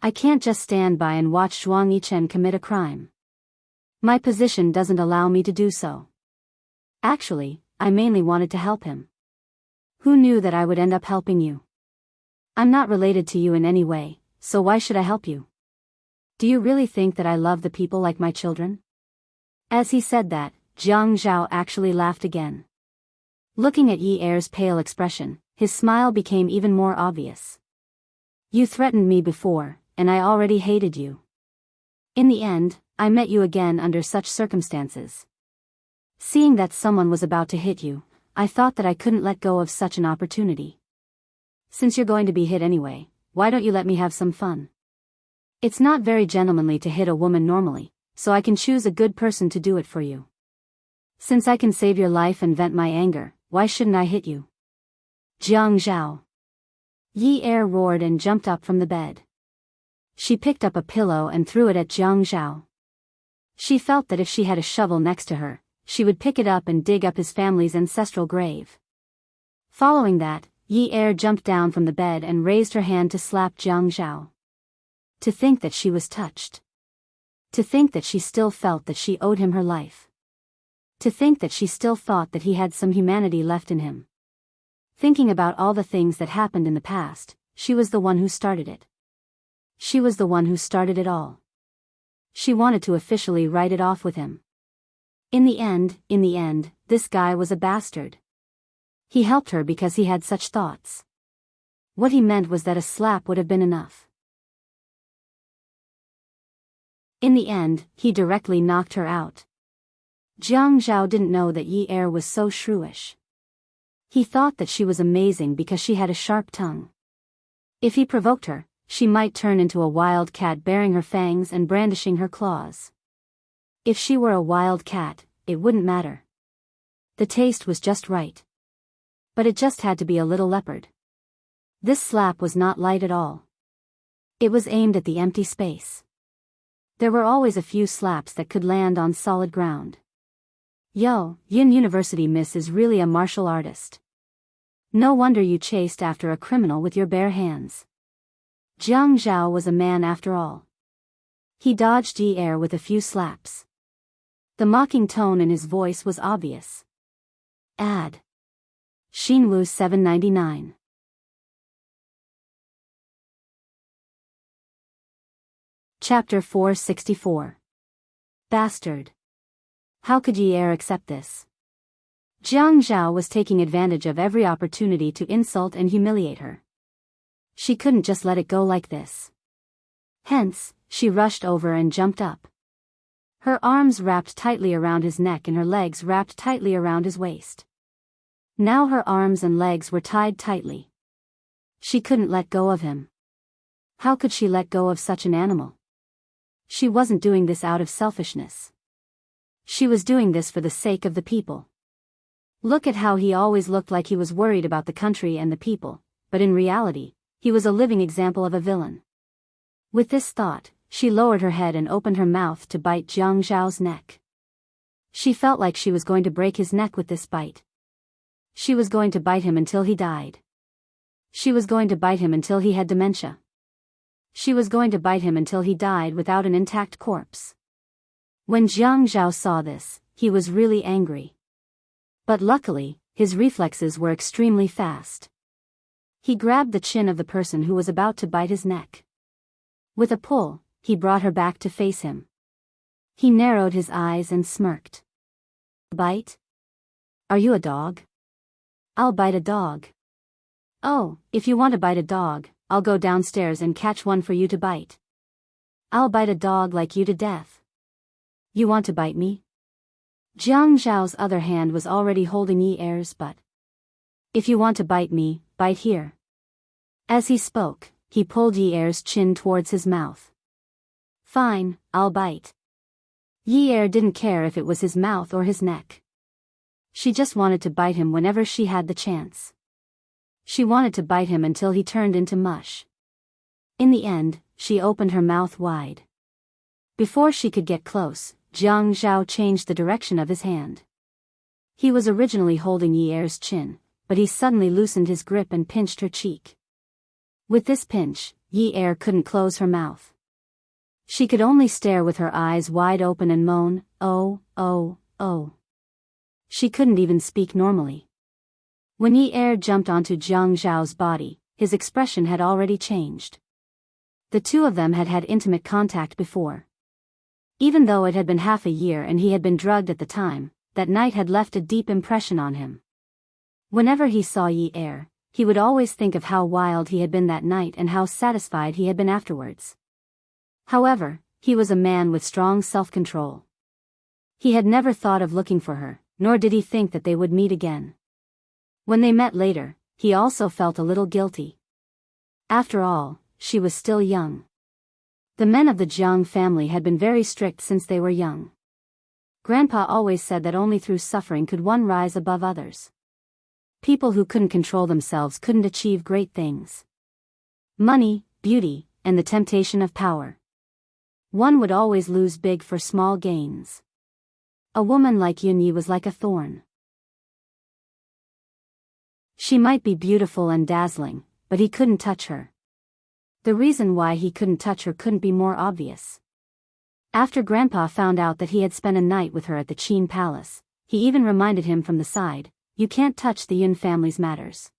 I can't just stand by and watch Zhuang Yichen commit a crime. My position doesn't allow me to do so. Actually, I mainly wanted to help him. Who knew that I would end up helping you? I'm not related to you in any way, so why should I help you? Do you really think that I love the people like my children? As he said that, Jiang Zhao actually laughed again. Looking at Yi Er's pale expression, his smile became even more obvious. You threatened me before, and I already hated you. In the end, I met you again under such circumstances. Seeing that someone was about to hit you, I thought that I couldn't let go of such an opportunity. Since you're going to be hit anyway, why don't you let me have some fun? It's not very gentlemanly to hit a woman normally, so I can choose a good person to do it for you. Since I can save your life and vent my anger, why shouldn't I hit you? Jiang Zhao. Yi Er roared and jumped up from the bed. She picked up a pillow and threw it at Jiang Zhao. She felt that if she had a shovel next to her, she would pick it up and dig up his family's ancestral grave. Following that, Yi Er jumped down from the bed and raised her hand to slap Jiang Zhao. To think that she was touched. To think that she still felt that she owed him her life. To think that she still thought that he had some humanity left in him. Thinking about all the things that happened in the past, she was the one who started it. She was the one who started it all. She wanted to officially write it off with him. In the end, this guy was a bastard. He helped her because he had such thoughts. What he meant was that a slap would have been enough. In the end, he directly knocked her out. Jiang Zhao didn't know that Yi Er was so shrewish. He thought that she was amazing because she had a sharp tongue. If he provoked her, she might turn into a wild cat baring her fangs and brandishing her claws. If she were a wild cat, it wouldn't matter. The taste was just right. But it just had to be a little leopard. This slap was not light at all. It was aimed at the empty space. There were always a few slaps that could land on solid ground. Yo, Yin University Miss is really a martial artist. No wonder you chased after a criminal with your bare hands. Jiang Zhao was a man after all. He dodged Yi Er with a few slaps. The mocking tone in his voice was obvious. Ad. Xinwu 799. Chapter 464. Bastard. How could Yi Er accept this? Jiang Zhao was taking advantage of every opportunity to insult and humiliate her. She couldn't just let it go like this. Hence, she rushed over and jumped up. Her arms wrapped tightly around his neck and her legs wrapped tightly around his waist. Now her arms and legs were tied tightly. She couldn't let go of him. How could she let go of such an animal? She wasn't doing this out of selfishness. She was doing this for the sake of the people. Look at how he always looked like he was worried about the country and the people, but in reality, he was a living example of a villain. With this thought, she lowered her head and opened her mouth to bite Jiang Zhao's neck. She felt like she was going to break his neck with this bite. She was going to bite him until he died. She was going to bite him until he had dementia. She was going to bite him until he died without an intact corpse. When Jiang Zhao saw this, he was really angry. But luckily, his reflexes were extremely fast. He grabbed the chin of the person who was about to bite his neck. With a pull, he brought her back to face him. He narrowed his eyes and smirked. Bite? Are you a dog? I'll bite a dog. Oh, if you want to bite a dog, I'll go downstairs and catch one for you to bite. I'll bite a dog like you to death. You want to bite me? Jiang Zhao's other hand was already holding Yi Er's butt. If you want to bite me, bite here. As he spoke, he pulled Yi Er's chin towards his mouth. Fine, I'll bite. Yi Er didn't care if it was his mouth or his neck. She just wanted to bite him whenever she had the chance. She wanted to bite him until he turned into mush. In the end, she opened her mouth wide. Before she could get close, Jiang Zhao changed the direction of his hand. He was originally holding Yi Er's chin, but he suddenly loosened his grip and pinched her cheek. With this pinch, Yi Er couldn't close her mouth. She could only stare with her eyes wide open and moan, "Oh, oh, oh." She couldn't even speak normally. When Yi Er jumped onto Jiang Zhao's body, his expression had already changed. The two of them had had intimate contact before. Even though it had been half a year and he had been drugged at the time, that night had left a deep impression on him. Whenever he saw Yi Er, he would always think of how wild he had been that night and how satisfied he had been afterwards. However, he was a man with strong self-control. He had never thought of looking for her, nor did he think that they would meet again. When they met later, he also felt a little guilty. After all, she was still young. The men of the Jiang family had been very strict since they were young. Grandpa always said that only through suffering could one rise above others. People who couldn't control themselves couldn't achieve great things. Money, beauty, and the temptation of power. One would always lose big for small gains. A woman like Yunyi was like a thorn. She might be beautiful and dazzling, but he couldn't touch her. The reason why he couldn't touch her couldn't be more obvious. After Grandpa found out that he had spent a night with her at the Qin Palace, he even reminded him from the side, "You can't touch the Yun family's matters.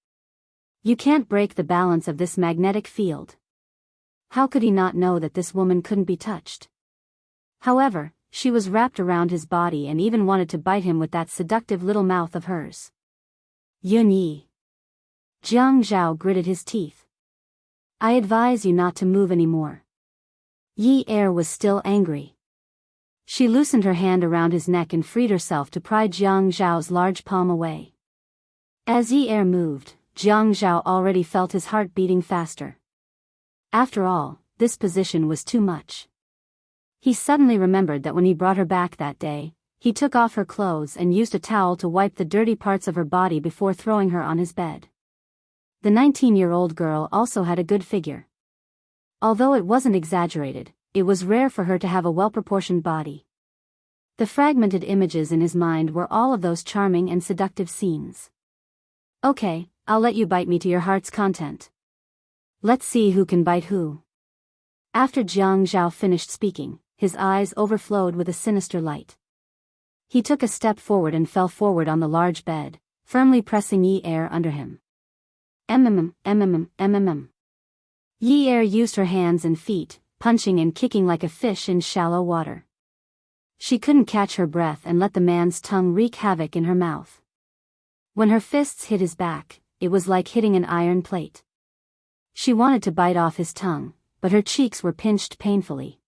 You can't break the balance of this magnetic field." How could he not know that this woman couldn't be touched? However, she was wrapped around his body and even wanted to bite him with that seductive little mouth of hers. Yun Yi. Jiang Zhao gritted his teeth. I advise you not to move anymore. Yi Er was still angry. She loosened her hand around his neck and freed herself to pry Jiang Zhao's large palm away. As Yi Er moved, Jiang Zhao already felt his heart beating faster. After all, this position was too much. He suddenly remembered that when he brought her back that day, he took off her clothes and used a towel to wipe the dirty parts of her body before throwing her on his bed. The 19-year-old girl also had a good figure. Although it wasn't exaggerated, it was rare for her to have a well-proportioned body. The fragmented images in his mind were all of those charming and seductive scenes. Okay, I'll let you bite me to your heart's content. Let's see who can bite who. After Jiang Zhao finished speaking, his eyes overflowed with a sinister light. He took a step forward and fell forward on the large bed, firmly pressing Yi Er under him. Yi Er used her hands and feet, punching and kicking like a fish in shallow water. She couldn't catch her breath and let the man's tongue wreak havoc in her mouth. When her fists hit his back, it was like hitting an iron plate. She wanted to bite off his tongue, but her cheeks were pinched painfully.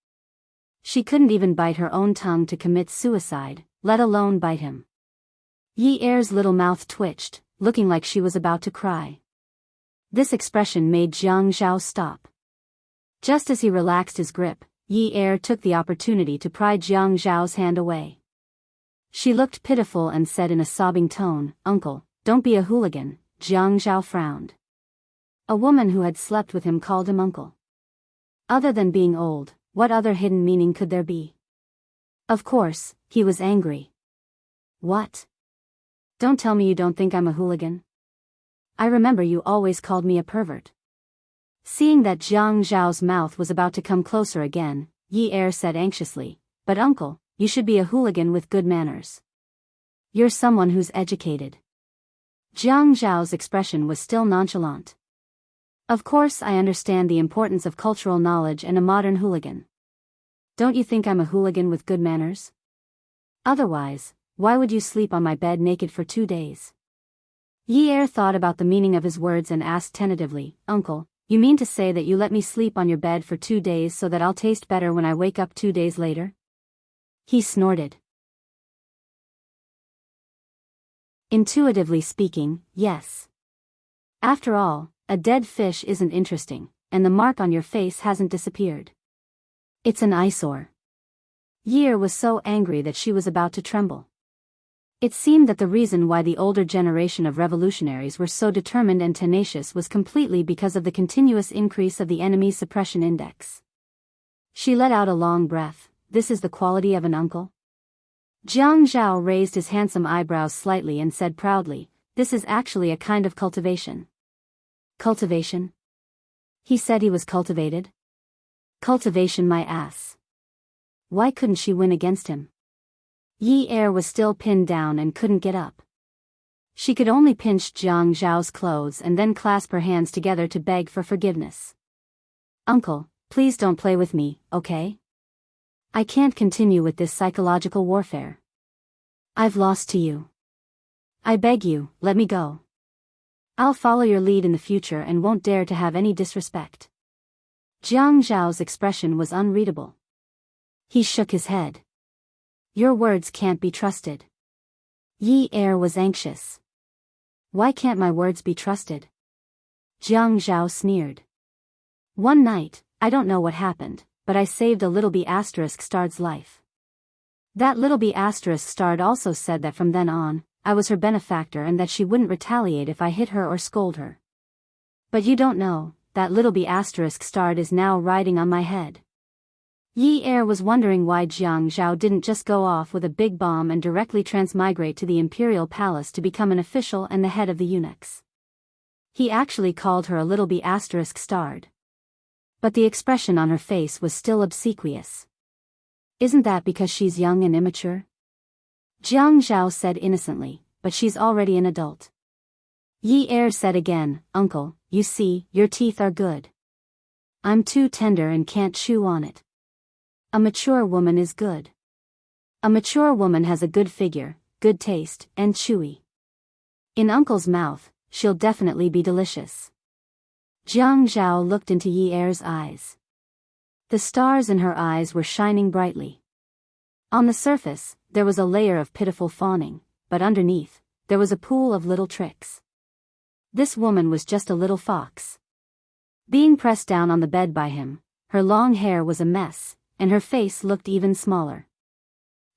She couldn't even bite her own tongue to commit suicide, let alone bite him. Yi Er's little mouth twitched, looking like she was about to cry. This expression made Jiang Zhao stop. Just as he relaxed his grip, Yi Er took the opportunity to pry Jiang Zhao's hand away. She looked pitiful and said in a sobbing tone, "Uncle, don't be a hooligan." Jiang Zhao frowned. A woman who had slept with him called him uncle. Other than being old, what other hidden meaning could there be? Of course, he was angry. What? Don't tell me you don't think I'm a hooligan. I remember you always called me a pervert. Seeing that Jiang Zhao's mouth was about to come closer again, Yi Er said anxiously, "But uncle, you should be a hooligan with good manners. You're someone who's educated." Jiang Zhao's expression was still nonchalant. "Of course I understand the importance of cultural knowledge and a modern hooligan. Don't you think I'm a hooligan with good manners? Otherwise, why would you sleep on my bed naked for 2 days?" Yi Er thought about the meaning of his words and asked tentatively, "Uncle, you mean to say that you let me sleep on your bed for 2 days so that I'll taste better when I wake up 2 days later?" He snorted. Intuitively speaking, yes. After all, a dead fish isn't interesting, and the mark on your face hasn't disappeared. It's an eyesore. Yi Er was so angry that she was about to tremble. It seemed that the reason why the older generation of revolutionaries were so determined and tenacious was completely because of the continuous increase of the enemy's suppression index. She let out a long breath. "This is the quality of an uncle?" Jiang Zhao raised his handsome eyebrows slightly and said proudly, "This is actually a kind of cultivation." Cultivation? He said he was cultivated? Cultivation my ass. Why couldn't she win against him? Yi Er was still pinned down and couldn't get up. She could only pinch Jiang Zhao's clothes and then clasp her hands together to beg for forgiveness. "Uncle, please don't play with me, okay? I can't continue with this psychological warfare. I've lost to you. I beg you, let me go. I'll follow your lead in the future and won't dare to have any disrespect." Jiang Zhao's expression was unreadable. He shook his head. "Your words can't be trusted." Yi Er was anxious. "Why can't my words be trusted?" Jiang Zhao sneered. "One night, I don't know what happened, but I saved a little B******'*'''''*'''*'*'*'*'*'*'*'*'*'*'*'******************************* That little B********* also said that from then on, I was her benefactor and that she wouldn't retaliate if I hit her or scold her. But you don't know, that little B*** is now riding on my head." Yi Er was wondering why Jiang Zhao didn't just go off with a big bomb and directly transmigrate to the imperial palace to become an official and the head of the eunuchs. He actually called her a little B****. But the expression on her face was still obsequious. "Isn't that because she's young and immature?" Jiang Zhao said innocently, "But she's already an adult." Yi Er said again, "Uncle, you see, your teeth are good. I'm too tender and can't chew on it. A mature woman is good. A mature woman has a good figure, good taste, and chewy. In Uncle's mouth, she'll definitely be delicious." Jiang Zhao looked into Yi Er's eyes. The stars in her eyes were shining brightly. On the surface, there was a layer of pitiful fawning, but underneath, there was a pool of little tricks. This woman was just a little fox. Being pressed down on the bed by him, her long hair was a mess, and her face looked even smaller.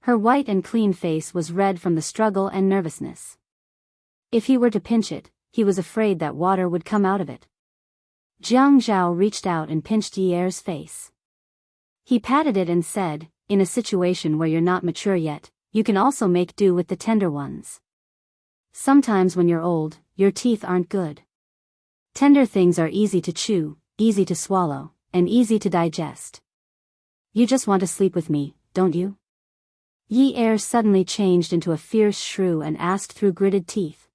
Her white and clean face was red from the struggle and nervousness. If he were to pinch it, he was afraid that water would come out of it. Jiang Zhao reached out and pinched Yi Er's face. He patted it and said, "In a situation where you're not mature yet, you can also make do with the tender ones. Sometimes when you're old, your teeth aren't good. Tender things are easy to chew, easy to swallow, and easy to digest. You just want to sleep with me, don't you?" Yi Er suddenly changed into a fierce shrew and asked through gritted teeth.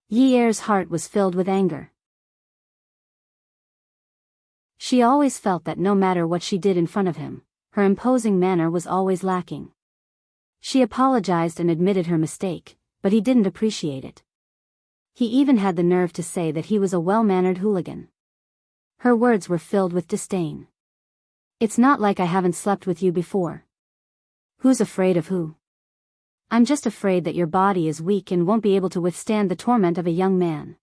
Yi Er's heart was filled with anger. She always felt that no matter what she did in front of him, her imposing manner was always lacking. She apologized and admitted her mistake, but he didn't appreciate it. He even had the nerve to say that he was a well-mannered hooligan. Her words were filled with disdain. It's not like I haven't slept with you before. Who's afraid of who? I'm just afraid that your body is weak and won't be able to withstand the torment of a young man.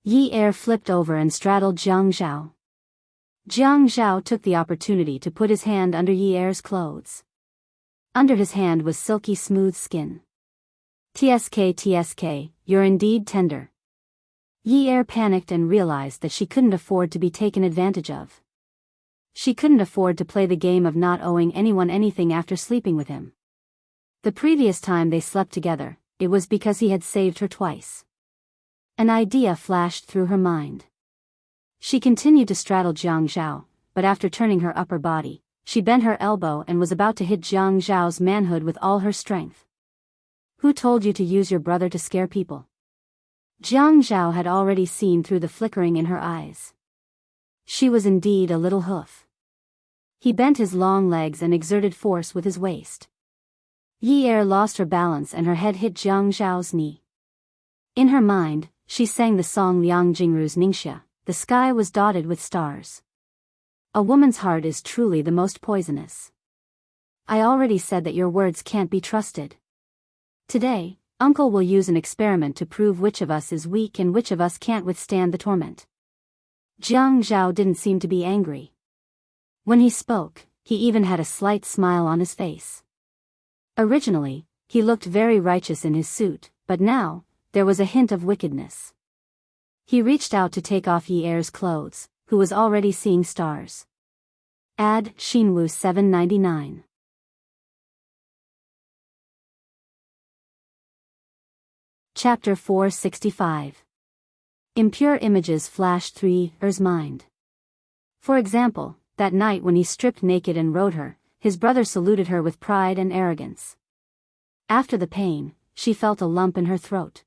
Yi Er flipped over and straddled Jiang Zhao. Jiang Zhao took the opportunity to put his hand under Yi Er's clothes. Under his hand was silky smooth skin. TSK, you're indeed tender. Yi Er panicked and realized that she couldn't afford to be taken advantage of. She couldn't afford to play the game of not owing anyone anything after sleeping with him. The previous time they slept together, it was because he had saved her twice. An idea flashed through her mind. She continued to straddle Jiang Zhao, but after turning her upper body, she bent her elbow and was about to hit Jiang Zhao's manhood with all her strength. Who told you to use your brother to scare people? Jiang Zhao had already seen through the flickering in her eyes. She was indeed a little hoof. He bent his long legs and exerted force with his waist. Yi Er lost her balance and her head hit Jiang Zhao's knee. In her mind, she sang the song Liang Jingru's Ningxia, the sky was dotted with stars. A woman's heart is truly the most poisonous. I already said that your words can't be trusted. Today, Uncle will use an experiment to prove which of us is weak and which of us can't withstand the torment. Jiang Zhao didn't seem to be angry. When he spoke, he even had a slight smile on his face. Originally, he looked very righteous in his suit, but now, there was a hint of wickedness. He reached out to take off Yi Er's clothes, who was already seeing stars. Ad Shinwu 799. Chapter 465. Impure images flashed through Yi Er's mind. For example, that night when he stripped naked and rode her, his brother saluted her with pride and arrogance. After the pain, she felt a lump in her throat.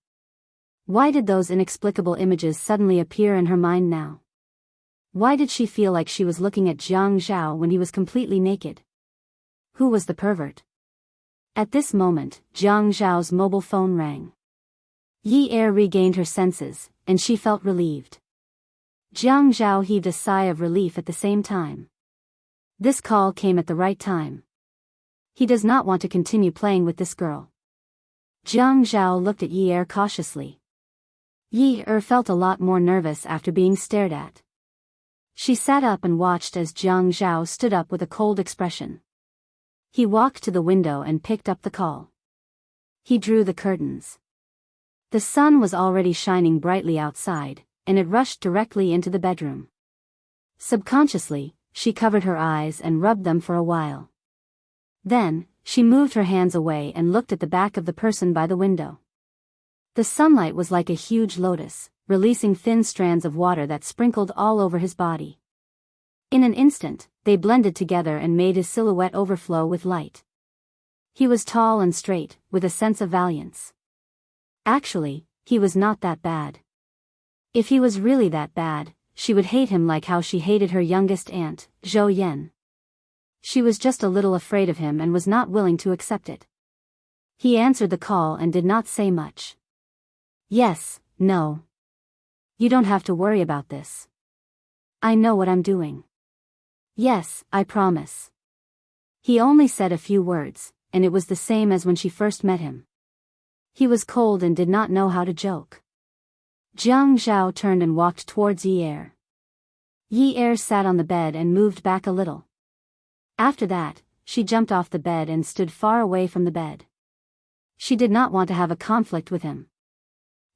Why did those inexplicable images suddenly appear in her mind now? Why did she feel like she was looking at Jiang Zhao when he was completely naked? Who was the pervert? At this moment, Jiang Zhao's mobile phone rang. Yi Er regained her senses, and she felt relieved. Jiang Zhao heaved a sigh of relief at the same time. This call came at the right time. He does not want to continue playing with this girl. Jiang Zhao looked at Yi Er cautiously. Yi Er felt a lot more nervous after being stared at. She sat up and watched as Jiang Zhao stood up with a cold expression. He walked to the window and picked up the call. He drew the curtains. The sun was already shining brightly outside, and it rushed directly into the bedroom. Subconsciously, she covered her eyes and rubbed them for a while. Then, she moved her hands away and looked at the back of the person by the window. The sunlight was like a huge lotus, releasing thin strands of water that sprinkled all over his body. In an instant, they blended together and made his silhouette overflow with light. He was tall and straight, with a sense of valiance. Actually, he was not that bad. If he was really that bad, she would hate him like how she hated her youngest aunt, Zhou Yan. She was just a little afraid of him and was not willing to accept it. He answered the call and did not say much. Yes, no. You don't have to worry about this. I know what I'm doing. Yes, I promise. He only said a few words, and it was the same as when she first met him. He was cold and did not know how to joke. Jiang Zhao turned and walked towards Yi Er. Yi Er sat on the bed and moved back a little. After that, she jumped off the bed and stood far away from the bed. She did not want to have a conflict with him.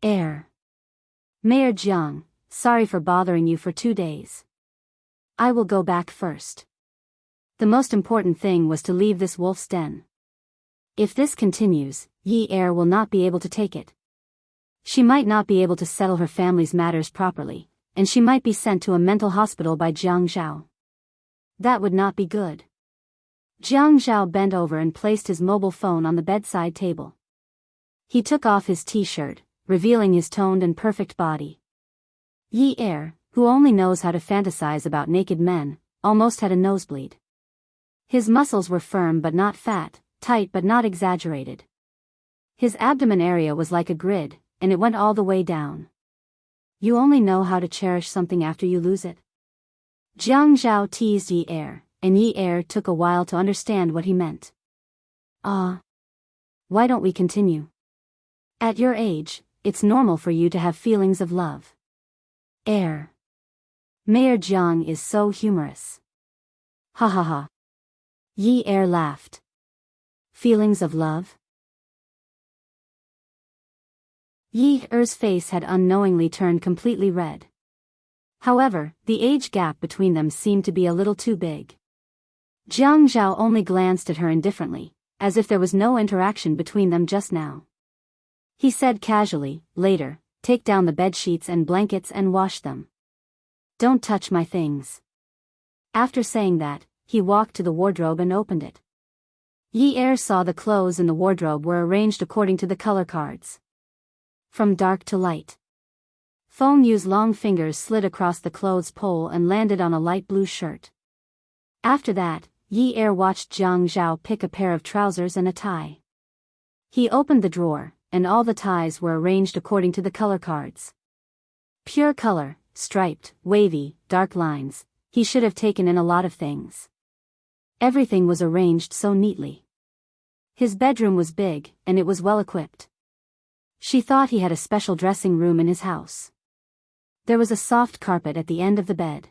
Mayor Jiang, sorry for bothering you for 2 days. I will go back first. The most important thing was to leave this wolf's den. If this continues, Yi Er will not be able to take it. She might not be able to settle her family's matters properly, and she might be sent to a mental hospital by Jiang Zhao. That would not be good. Jiang Zhao bent over and placed his mobile phone on the bedside table. He took off his t-shirt, revealing his toned and perfect body. Yi Er, who only knows how to fantasize about naked men, almost had a nosebleed. His muscles were firm but not fat, tight but not exaggerated. His abdomen area was like a grid, and it went all the way down. You only know how to cherish something after you lose it. Jiang Zhao teased Yi Er, and Yi Er took a while to understand what he meant. Ah. Why don't we continue? At your age, it's normal for you to have feelings of love. Er. Mayor Jiang is so humorous. Ha ha ha. Yi Er laughed. Feelings of love? Yi Er's face had unknowingly turned completely red. However, the age gap between them seemed to be a little too big. Jiang Zhao only glanced at her indifferently, as if there was no interaction between them just now. He said casually, later, take down the bed sheets and blankets and wash them. Don't touch my things. After saying that, he walked to the wardrobe and opened it. Yi Er saw the clothes in the wardrobe were arranged according to the color cards. From dark to light. Feng Yu's long fingers slid across the clothes pole and landed on a light blue shirt. After that, Yi Er watched Jiang Zhao pick a pair of trousers and a tie. He opened the drawer, and all the ties were arranged according to the color cards. Pure color, striped, wavy, dark lines. He should have taken in a lot of things. Everything was arranged so neatly. His bedroom was big, and it was well equipped. She thought he had a special dressing room in his house. There was a soft carpet at the end of the bed.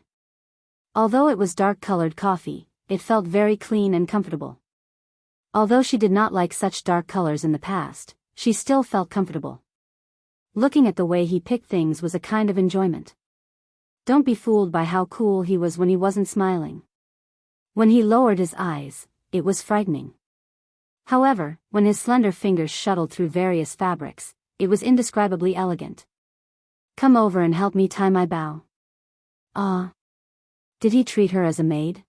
Although it was dark-colored coffee, it felt very clean and comfortable. Although she did not like such dark colors in the past, she still felt comfortable. Looking at the way he picked things was a kind of enjoyment. Don't be fooled by how cool he was when he wasn't smiling. When he lowered his eyes, it was frightening. However, when his slender fingers shuttled through various fabrics, it was indescribably elegant. Come over and help me tie my bow. Ah. Did he treat her as a maid?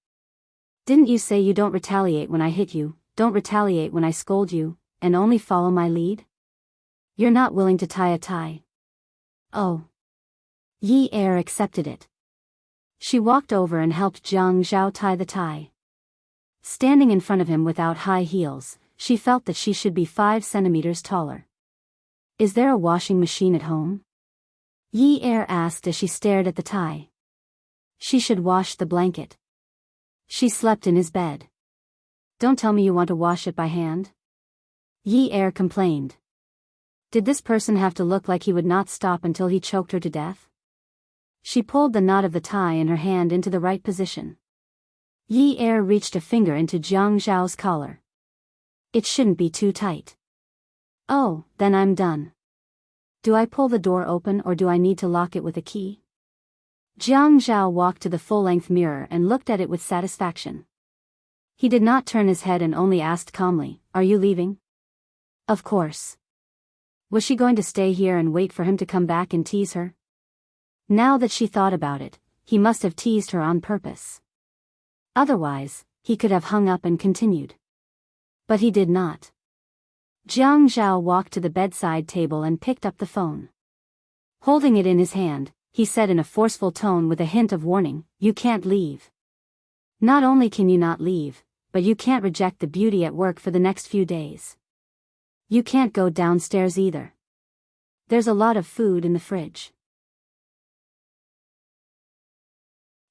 Didn't you say you don't retaliate when I hit you, don't retaliate when I scold you, and only follow my lead? You're not willing to tie a tie. Oh. Yi Er accepted it. She walked over and helped Jiang Zhao tie the tie. Standing in front of him without high heels, she felt that she should be 5 centimeters taller. Is there a washing machine at home? Yi Er asked as she stared at the tie. She should wash the blanket. She slept in his bed. Don't tell me you want to wash it by hand. Yi Er complained. Did this person have to look like he would not stop until he choked her to death? She pulled the knot of the tie in her hand into the right position. Yi Er reached a finger into Jiang Zhao's collar. It shouldn't be too tight. Oh, then I'm done. Do I pull the door open or do I need to lock it with a key? Jiang Zhao walked to the full-length mirror and looked at it with satisfaction. He did not turn his head and only asked calmly, "Are you leaving?" Of course. Was she going to stay here and wait for him to come back and tease her? Now that she thought about it, he must have teased her on purpose. Otherwise, he could have hung up and continued. But he did not. Jiang Zhao walked to the bedside table and picked up the phone. Holding it in his hand, he said in a forceful tone with a hint of warning, "You can't leave. Not only can you not leave, but you can't reject the beauty at work for the next few days. You can't go downstairs either. There's a lot of food in the fridge.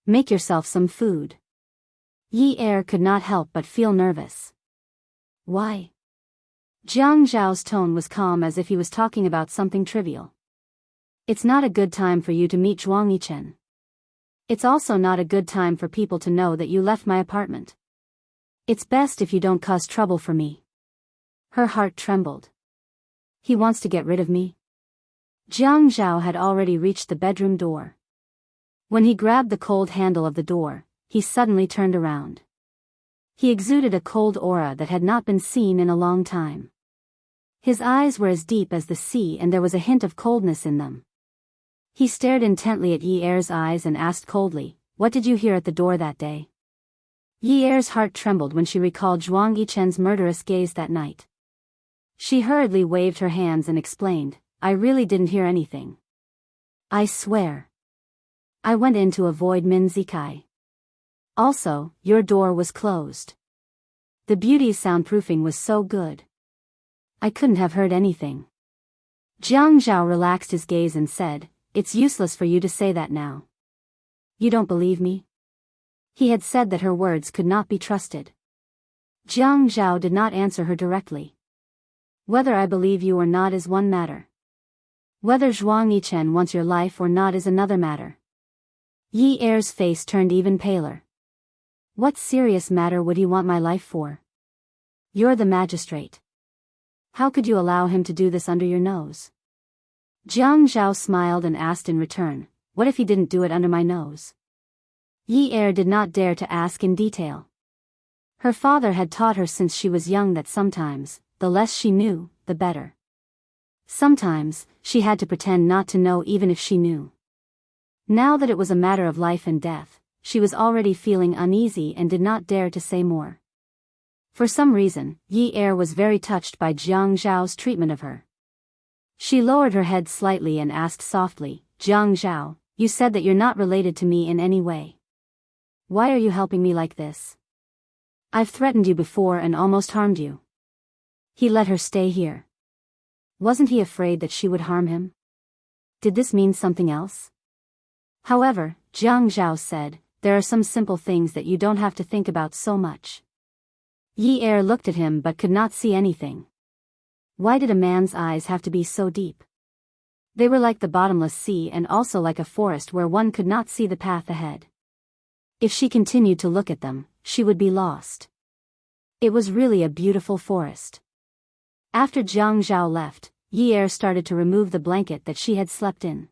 Make yourself some food." Yi Er could not help but feel nervous. Why? Jiang Zhao's tone was calm as if he was talking about something trivial. It's not a good time for you to meet Zhuang Yichen. It's also not a good time for people to know that you left my apartment. It's best if you don't cause trouble for me. Her heart trembled. He wants to get rid of me? Jiang Zhao had already reached the bedroom door. When he grabbed the cold handle of the door, he suddenly turned around. He exuded a cold aura that had not been seen in a long time. His eyes were as deep as the sea and there was a hint of coldness in them. He stared intently at Yi Er's eyes and asked coldly, "What did you hear at the door that day?" Yi Er's heart trembled when she recalled Zhuang Yichen's murderous gaze that night. She hurriedly waved her hands and explained, "I really didn't hear anything. I swear. I went in to avoid Min Zikai. Also, your door was closed. The beauty's soundproofing was so good. I couldn't have heard anything." Jiang Zhao relaxed his gaze and said, "It's useless for you to say that now. You don't believe me? He had said that her words could not be trusted. Jiang Zhao did not answer her directly. Whether I believe you or not is one matter. Whether Zhuang Yichen wants your life or not is another matter. Yi Er's face turned even paler. What serious matter would he want my life for? You're the magistrate. How could you allow him to do this under your nose? Jiang Zhao smiled and asked in return, what if he didn't do it under my nose? Yi Er did not dare to ask in detail. Her father had taught her since she was young that sometimes, the less she knew, the better. Sometimes, she had to pretend not to know even if she knew. Now that it was a matter of life and death, she was already feeling uneasy and did not dare to say more. For some reason, Yi Er was very touched by Jiang Zhao's treatment of her. She lowered her head slightly and asked softly, Jiang Zhao, you said that you're not related to me in any way. Why are you helping me like this? I've threatened you before and almost harmed you. He let her stay here. Wasn't he afraid that she would harm him? Did this mean something else? However, Jiang Zhao said, there are some simple things that you don't have to think about so much. Yi Er looked at him but could not see anything. Why did a man's eyes have to be so deep? They were like the bottomless sea and also like a forest where one could not see the path ahead. If she continued to look at them, she would be lost. It was really a beautiful forest. After Jiang Zhao left, Yi Er started to remove the blanket that she had slept in.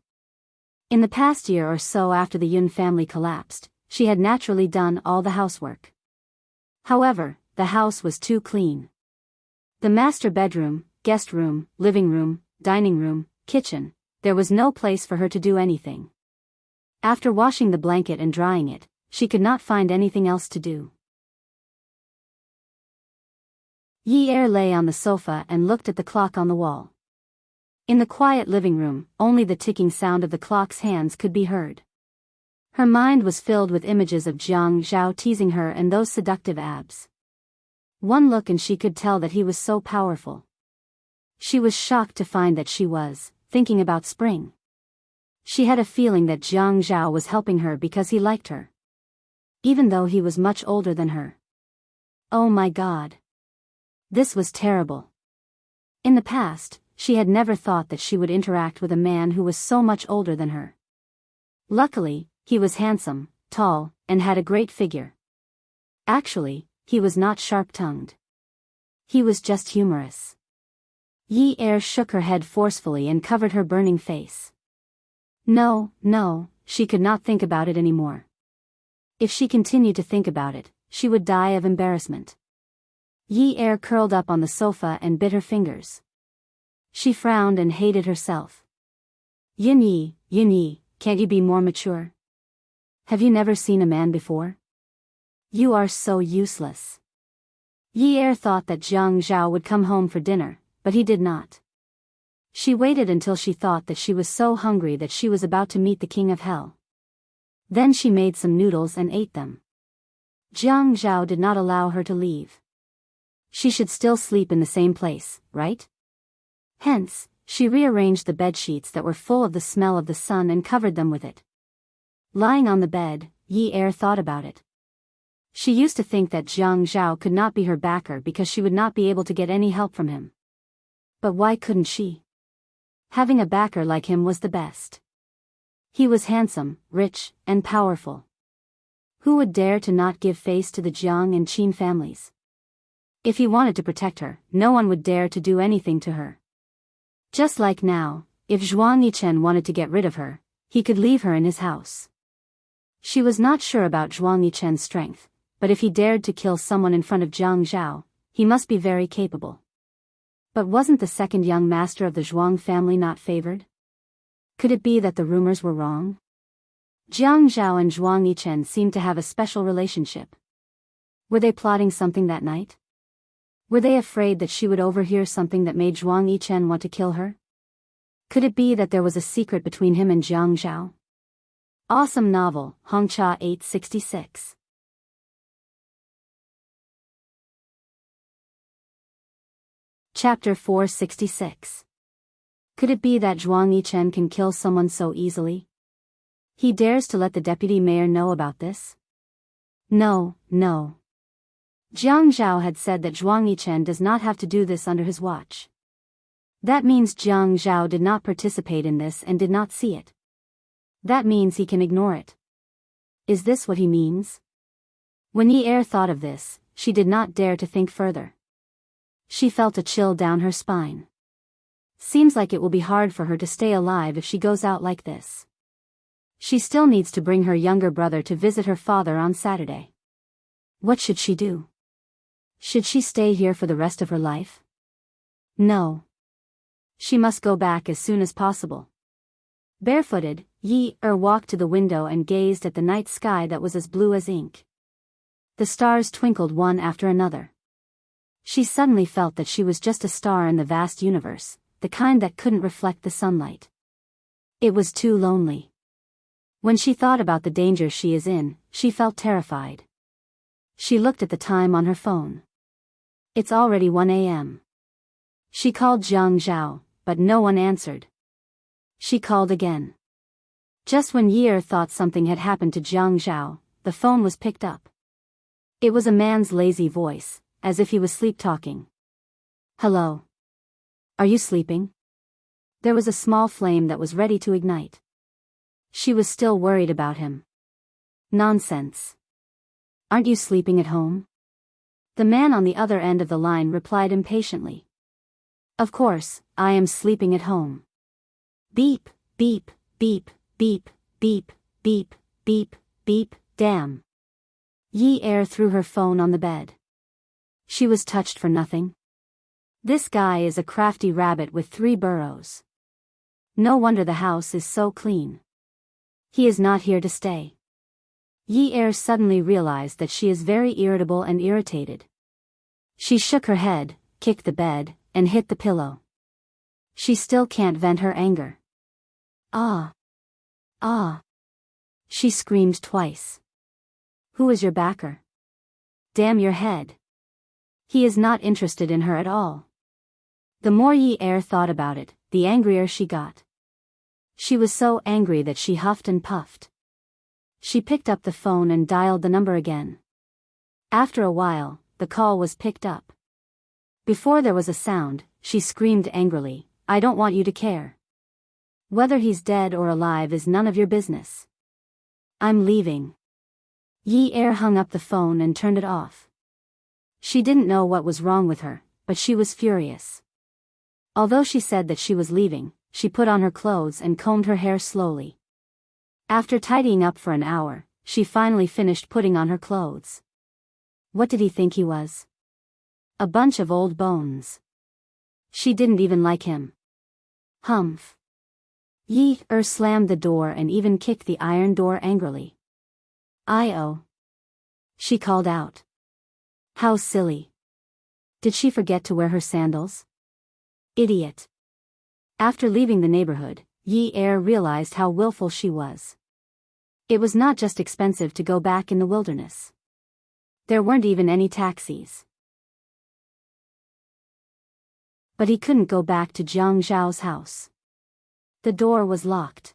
In the past year or so after the Yun family collapsed, she had naturally done all the housework. However, the house was too clean. The master bedroom, guest room, living room, dining room, kitchen, there was no place for her to do anything. After washing the blanket and drying it, she could not find anything else to do. Yi Er lay on the sofa and looked at the clock on the wall. In the quiet living room, only the ticking sound of the clock's hands could be heard. Her mind was filled with images of Jiang Zhao teasing her and those seductive abs. One look and she could tell that he was so powerful. She was shocked to find that she was thinking about spring. She had a feeling that Jiang Zhao was helping her because he liked her. Even though he was much older than her. Oh my God. This was terrible. In the past, she had never thought that she would interact with a man who was so much older than her. Luckily, he was handsome, tall, and had a great figure. Actually, he was not sharp-tongued. He was just humorous. Yi Er shook her head forcefully and covered her burning face. No, she could not think about it anymore. If she continued to think about it, she would die of embarrassment. Yi Er curled up on the sofa and bit her fingers. She frowned and hated herself. Yin Yi, can't you be more mature? Have you never seen a man before? You are so useless. Yi Er thought that Jiang Zhao would come home for dinner, but he did not. She waited until she thought that she was so hungry that she was about to meet the king of hell. Then she made some noodles and ate them. Jiang Zhao did not allow her to leave. She should still sleep in the same place, right? Hence, she rearranged the bed sheets that were full of the smell of the sun and covered them with it. Lying on the bed, Yi Er thought about it. She used to think that Jiang Zhao could not be her backer because she would not be able to get any help from him. But why couldn't she? Having a backer like him was the best. He was handsome, rich, and powerful. Who would dare to not give face to the Jiang and Qin families? If he wanted to protect her, no one would dare to do anything to her. Just like now, if Zhuang Yichen wanted to get rid of her, he could leave her in his house. She was not sure about Zhuang Yichen's strength, but if he dared to kill someone in front of Jiang Zhao, he must be very capable. But wasn't the second young master of the Zhuang family not favored? Could it be that the rumors were wrong? Jiang Zhao and Zhuang Yichen seemed to have a special relationship. Were they plotting something that night? Were they afraid that she would overhear something that made Zhuang Yichen want to kill her? Could it be that there was a secret between him and Jiang Zhao? Awesome novel, Hongcha 866. Chapter 466. Could it be that Zhuang Yichen can kill someone so easily? He dares to let the deputy mayor know about this? No, no. Jiang Zhao had said that Zhuang Yichen does not have to do this under his watch. That means Jiang Zhao did not participate in this and did not see it. That means he can ignore it. Is this what he means? When Yi Er thought of this, she did not dare to think further. She felt a chill down her spine. Seems like it will be hard for her to stay alive if she goes out like this. She still needs to bring her younger brother to visit her father on Saturday. What should she do? Should she stay here for the rest of her life? No. She must go back as soon as possible. Barefooted, Yi Er walked to the window and gazed at the night sky that was as blue as ink. The stars twinkled one after another. She suddenly felt that she was just a star in the vast universe, the kind that couldn't reflect the sunlight. It was too lonely. When she thought about the danger she is in, she felt terrified. She looked at the time on her phone. It's already 1 a.m. She called Jiang Zhao, but no one answered. She called again. Just when Yi Er thought something had happened to Jiang Zhao, the phone was picked up. It was a man's lazy voice, as if he was sleep-talking. Hello. Are you sleeping? There was a small flame that was ready to ignite. She was still worried about him. Nonsense. Aren't you sleeping at home? The man on the other end of the line replied impatiently. Of course, I am sleeping at home. Beep, beep, beep, beep, beep, beep, beep, beep, damn. Yi Er threw her phone on the bed. She was touched for nothing. This guy is a crafty rabbit with 3 burrows. No wonder the house is so clean. He is not here to stay. Yi Er suddenly realized that she is very irritable and irritated. She shook her head, kicked the bed, and hit the pillow. She still can't vent her anger. Ah! Ah! She screamed twice. Who is your backer? Damn your head. He is not interested in her at all. The more Yi Er thought about it, the angrier she got. She was so angry that she huffed and puffed. She picked up the phone and dialed the number again. After a while, the call was picked up. Before there was a sound, she screamed angrily, I don't want you to care. Whether he's dead or alive is none of your business. I'm leaving. Yi Er hung up the phone and turned it off. She didn't know what was wrong with her, but she was furious. Although she said that she was leaving, she put on her clothes and combed her hair slowly. After tidying up for an hour, she finally finished putting on her clothes. What did he think he was? A bunch of old bones. She didn't even like him. Humph. Yi Er slammed the door and even kicked the iron door angrily. I-oh. She called out. How silly. Did she forget to wear her sandals? Idiot. After leaving the neighborhood, Yi Er realized how willful she was. It was not just expensive to go back in the wilderness. There weren't even any taxis. But he couldn't go back to Jiang Zhao's house. The door was locked.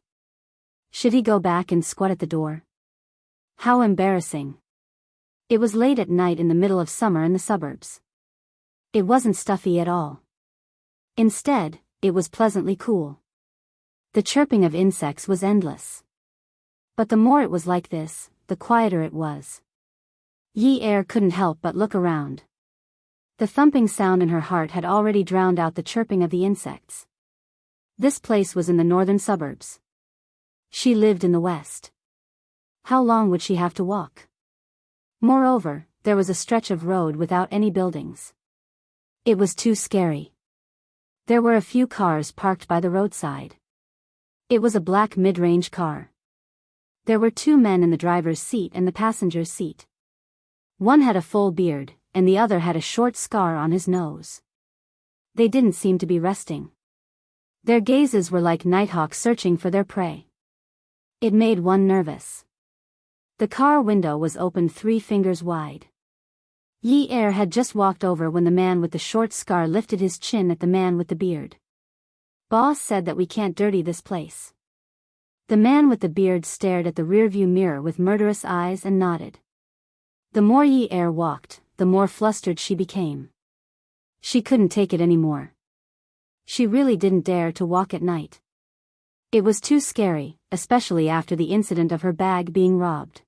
Should he go back and squat at the door? How embarrassing. It was late at night in the middle of summer in the suburbs. It wasn't stuffy at all. Instead, it was pleasantly cool. The chirping of insects was endless. But the more it was like this, the quieter it was. Yi Er couldn't help but look around. The thumping sound in her heart had already drowned out the chirping of the insects. This place was in the northern suburbs. She lived in the west. How long would she have to walk? Moreover, there was a stretch of road without any buildings. It was too scary. There were a few cars parked by the roadside. It was a black mid-range car. There were 2 men in the driver's seat and the passenger's seat. One had a full beard, and the other had a short scar on his nose. They didn't seem to be resting. Their gazes were like nighthawks searching for their prey. It made one nervous. The car window was opened 3 fingers wide. Yi Er had just walked over when the man with the short scar lifted his chin at the man with the beard. Boss said that we can't dirty this place. The man with the beard stared at the rearview mirror with murderous eyes and nodded. The more Yi Er walked, the more flustered she became. She couldn't take it anymore. She really didn't dare to walk at night. It was too scary, especially after the incident of her bag being robbed.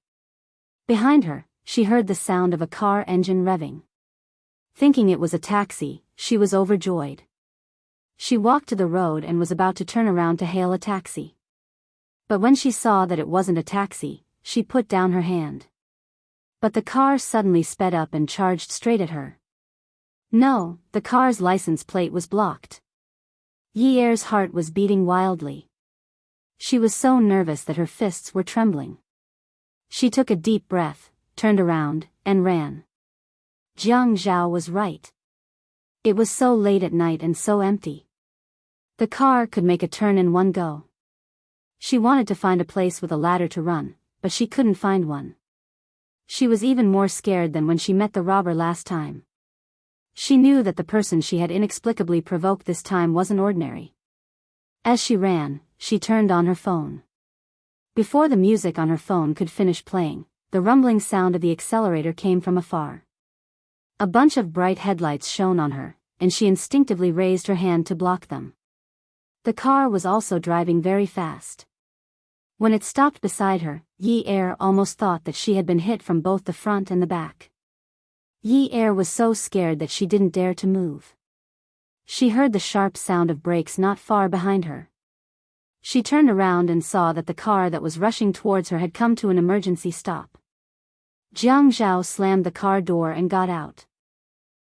Behind her, she heard the sound of a car engine revving. Thinking it was a taxi, she was overjoyed. She walked to the road and was about to turn around to hail a taxi. But when she saw that it wasn't a taxi, she put down her hand. But the car suddenly sped up and charged straight at her. No, the car's license plate was blocked. Yi Er's heart was beating wildly. She was so nervous that her fists were trembling. She took a deep breath, turned around, and ran. Jiang Zhao was right. It was so late at night and so empty. The car could make a turn in one go. She wanted to find a place with a ladder to run, but she couldn't find one. She was even more scared than when she met the robber last time. She knew that the person she had inexplicably provoked this time wasn't ordinary. As she ran, she turned on her phone. Before the music on her phone could finish playing, the rumbling sound of the accelerator came from afar. A bunch of bright headlights shone on her, and she instinctively raised her hand to block them. The car was also driving very fast. When it stopped beside her, Yi Er almost thought that she had been hit from both the front and the back. Yi Er was so scared that she didn't dare to move. She heard the sharp sound of brakes not far behind her. She turned around and saw that the car that was rushing towards her had come to an emergency stop. Jiang Zhao slammed the car door and got out.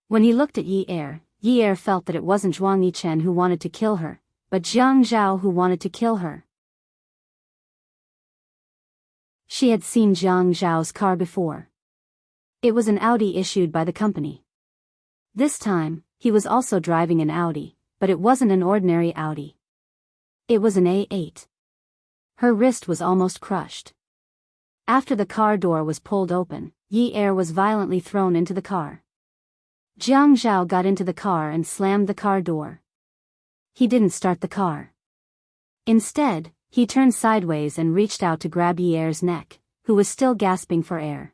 When he looked at Yi Er felt that it wasn't Zhuang Yichen who wanted to kill her, but Jiang Zhao who wanted to kill her. She had seen Jiang Zhao's car before. It was an Audi issued by the company. This time, he was also driving an Audi, but it wasn't an ordinary Audi. It was an A8. Her wrist was almost crushed. After the car door was pulled open, Yi Er was violently thrown into the car. Jiang Zhao got into the car and slammed the car door. He didn't start the car. Instead, he turned sideways and reached out to grab Yi Er's neck, who was still gasping for air.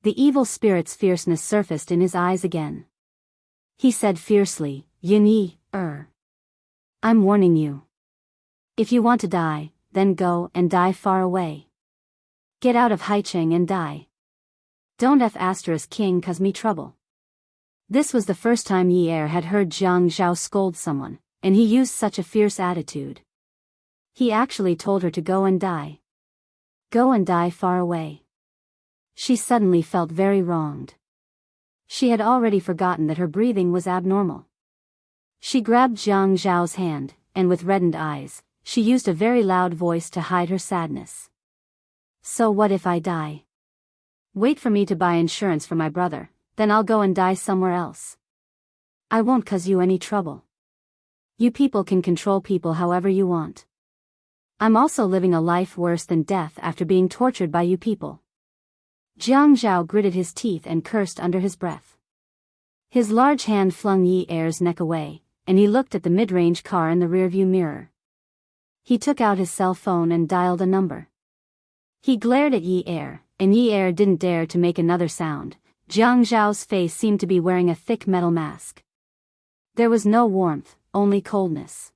The evil spirit's fierceness surfaced in his eyes again. He said fiercely, Yi Er. I'm warning you. If you want to die, then go and die far away. Get out of Haicheng and die. Don't King cause me trouble. This was the first time Yi Er had heard Jiang Zhao scold someone, and he used such a fierce attitude. He actually told her to go and die. Go and die far away. She suddenly felt very wronged. She had already forgotten that her breathing was abnormal. She grabbed Jiang Zhao's hand, and with reddened eyes, she used a very loud voice to hide her sadness. So what if I die? Wait for me to buy insurance for my brother, then I'll go and die somewhere else. I won't cause you any trouble. You people can control people however you want. I'm also living a life worse than death after being tortured by you people. Jiang Zhao gritted his teeth and cursed under his breath. His large hand flung Yi Er's neck away, and he looked at the mid-range car in the rearview mirror. He took out his cell phone and dialed a number. He glared at Yi Er, and Yi Er didn't dare to make another sound. Jiang Zhao's face seemed to be wearing a thick metal mask. There was no warmth, only coldness.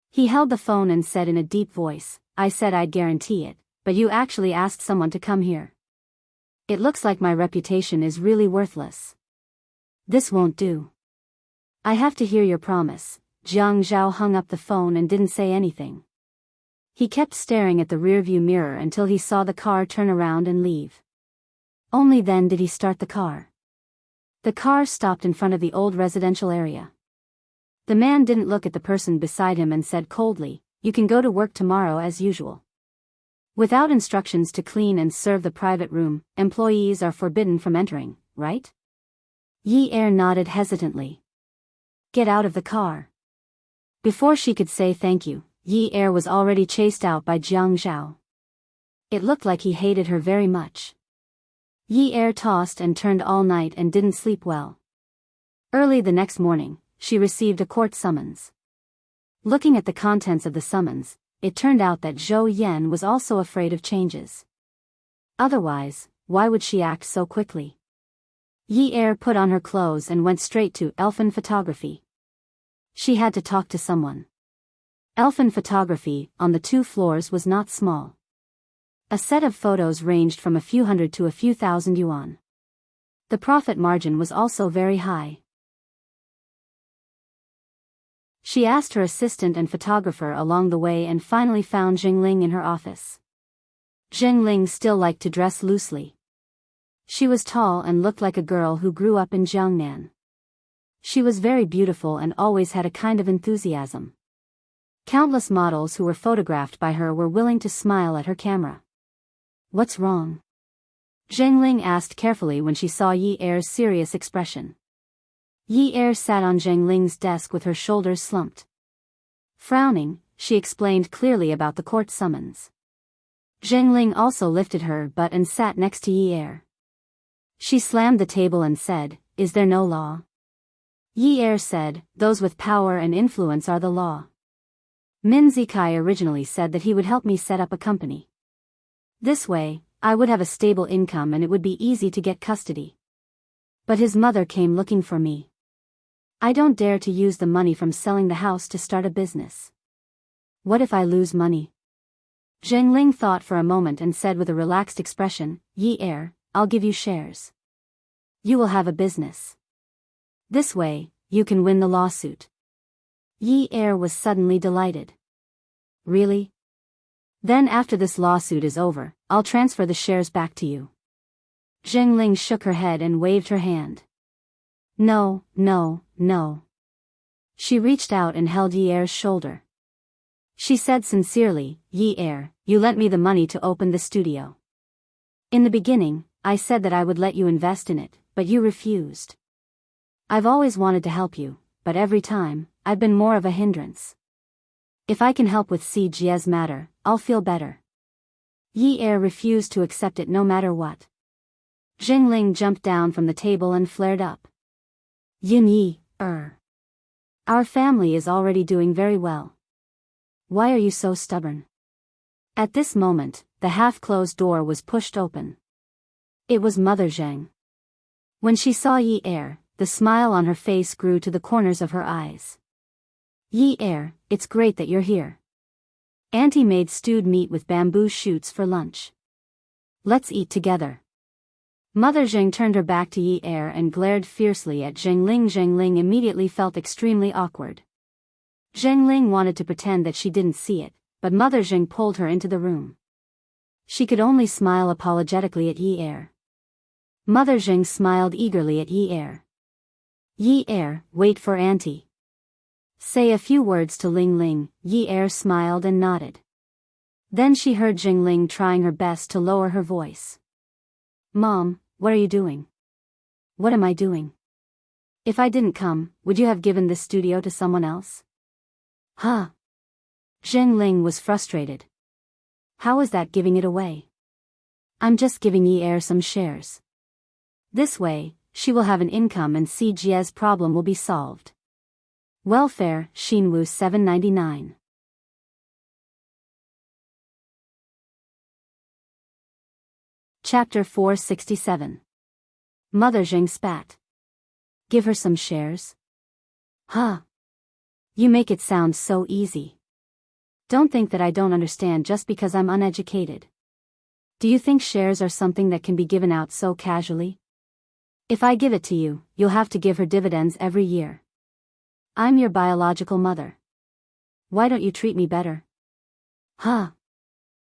He held the phone and said in a deep voice, I said I'd guarantee it, but you actually asked someone to come here. It looks like my reputation is really worthless. This won't do. I have to hear your promise. Jiang Zhao hung up the phone and didn't say anything. He kept staring at the rearview mirror until he saw the car turn around and leave. Only then did he start the car. The car stopped in front of the old residential area. The man didn't look at the person beside him and said coldly, You can go to work tomorrow as usual. Without instructions to clean and serve the private room, employees are forbidden from entering, right? Yi Er nodded hesitantly. Get out of the car. Before she could say thank you, Yi Er was already chased out by Jiang Zhao. It looked like he hated her very much. Yi Er tossed and turned all night and didn't sleep well. Early the next morning, she received a court summons. Looking at the contents of the summons, it turned out that Zhou Yan was also afraid of changes. Otherwise, why would she act so quickly? Yi Er put on her clothes and went straight to elfin photography. She had to talk to someone. Elfin photography, on the 2 floors, was not small. A set of photos ranged from a few hundred to a few thousand yuan. The profit margin was also very high. She asked her assistant and photographer along the way and finally found Jingling in her office. Jingling still liked to dress loosely. She was tall and looked like a girl who grew up in Jiangnan. She was very beautiful and always had a kind of enthusiasm. Countless models who were photographed by her were willing to smile at her camera. What's wrong? Jingling asked carefully when she saw Yi Er's serious expression. Yi Er sat on Jingling's desk with her shoulders slumped. Frowning, she explained clearly about the court summons. Jingling also lifted her butt and sat next to Yi Er. She slammed the table and said, "Is there no law?" Yi Er said, "Those with power and influence are the law." Min Zikai originally said that he would help me set up a company. This way, I would have a stable income and it would be easy to get custody. But his mother came looking for me. I don't dare to use the money from selling the house to start a business. What if I lose money? Jingling thought for a moment and said with a relaxed expression, "Yi Er, I'll give you shares. You will have a business. This way, you can win the lawsuit." Yi Er was suddenly delighted. Really? Then after this lawsuit is over, I'll transfer the shares back to you. Jingling shook her head and waved her hand. No, no, no. She reached out and held Yi Er's shoulder. She said sincerely, "Yi Er, you lent me the money to open the studio. In the beginning, I said that I would let you invest in it, but you refused. I've always wanted to help you, but every time, I've been more of a hindrance. If I can help with CG's matter, I'll feel better." Yi Er refused to accept it no matter what. Jingling jumped down from the table and flared up. Yi Er. Our family is already doing very well. Why are you so stubborn? At this moment, the half-closed door was pushed open. It was Mother Zheng. When she saw Yi Er, the smile on her face grew to the corners of her eyes. "Yi Er, it's great that you're here. Auntie made stewed meat with bamboo shoots for lunch. Let's eat together." Mother Zheng turned her back to Yi Er and glared fiercely at Zhengling. Zhengling immediately felt extremely awkward. Zhengling wanted to pretend that she didn't see it, but Mother Zheng pulled her into the room. She could only smile apologetically at Yi Er. Mother Zheng smiled eagerly at Yi Er. "Yi Er, wait for Auntie. Say a few words to Ling Ling." Yi Er smiled and nodded. Then she heard Jingling trying her best to lower her voice. "Mom, what are you doing?" "What am I doing? If I didn't come, would you have given this studio to someone else?" "Huh?" Jingling was frustrated. "How is that giving it away?" "I'm just giving Yi Er some shares. This way, she will have an income and CG's problem will be solved." Welfare, Xinwu 799. Chapter 467. Mother Zheng spat. "Give her some shares?" "Huh? You make it sound so easy. Don't think that I don't understand just because I'm uneducated. Do you think shares are something that can be given out so casually? If I give it to you, you'll have to give her dividends every year. I'm your biological mother. Why don't you treat me better?" "Huh?"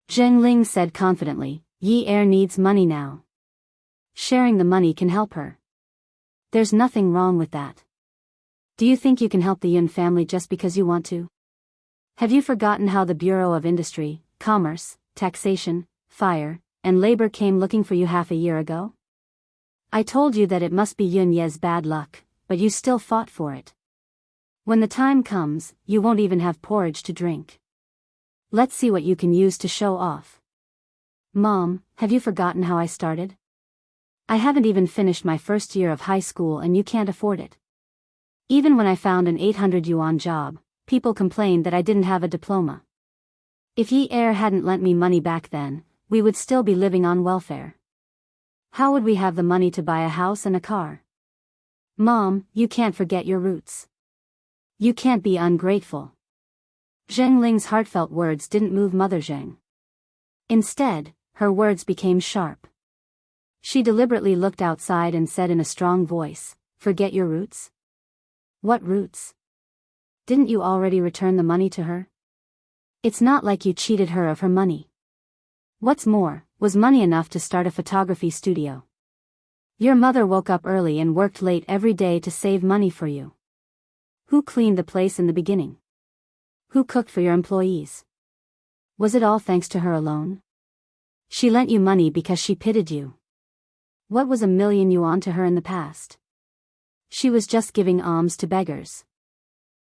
Zhengling said confidently, "Yi Er needs money now. Sharing the money can help her. There's nothing wrong with that. Do you think you can help the Yun family just because you want to? Have you forgotten how the Bureau of Industry, Commerce, Taxation, Fire, and Labor came looking for you half a year ago? I told you that it must be Yun Ye's bad luck, but you still fought for it. When the time comes, you won't even have porridge to drink. Let's see what you can use to show off." "Mom, have you forgotten how I started? I haven't even finished my first year of high school and you can't afford it. Even when I found an 800 yuan job, people complained that I didn't have a diploma. If Yi Er hadn't lent me money back then, we would still be living on welfare. How would we have the money to buy a house and a car? Mom, you can't forget your roots. You can't be ungrateful. Zheng Ling's heartfelt words didn't move Mother Zheng. Instead, her words became sharp. She deliberately looked outside and said in a strong voice, "Forget your roots? What roots? Didn't you already return the money to her? It's not like you cheated her of her money. What's more, was money enough to start a photography studio? Your mother woke up early and worked late every day to save money for you. Who cleaned the place in the beginning? Who cooked for your employees? Was it all thanks to her alone? She lent you money because she pitied you. What was 1,000,000 yuan to her in the past? She was just giving alms to beggars.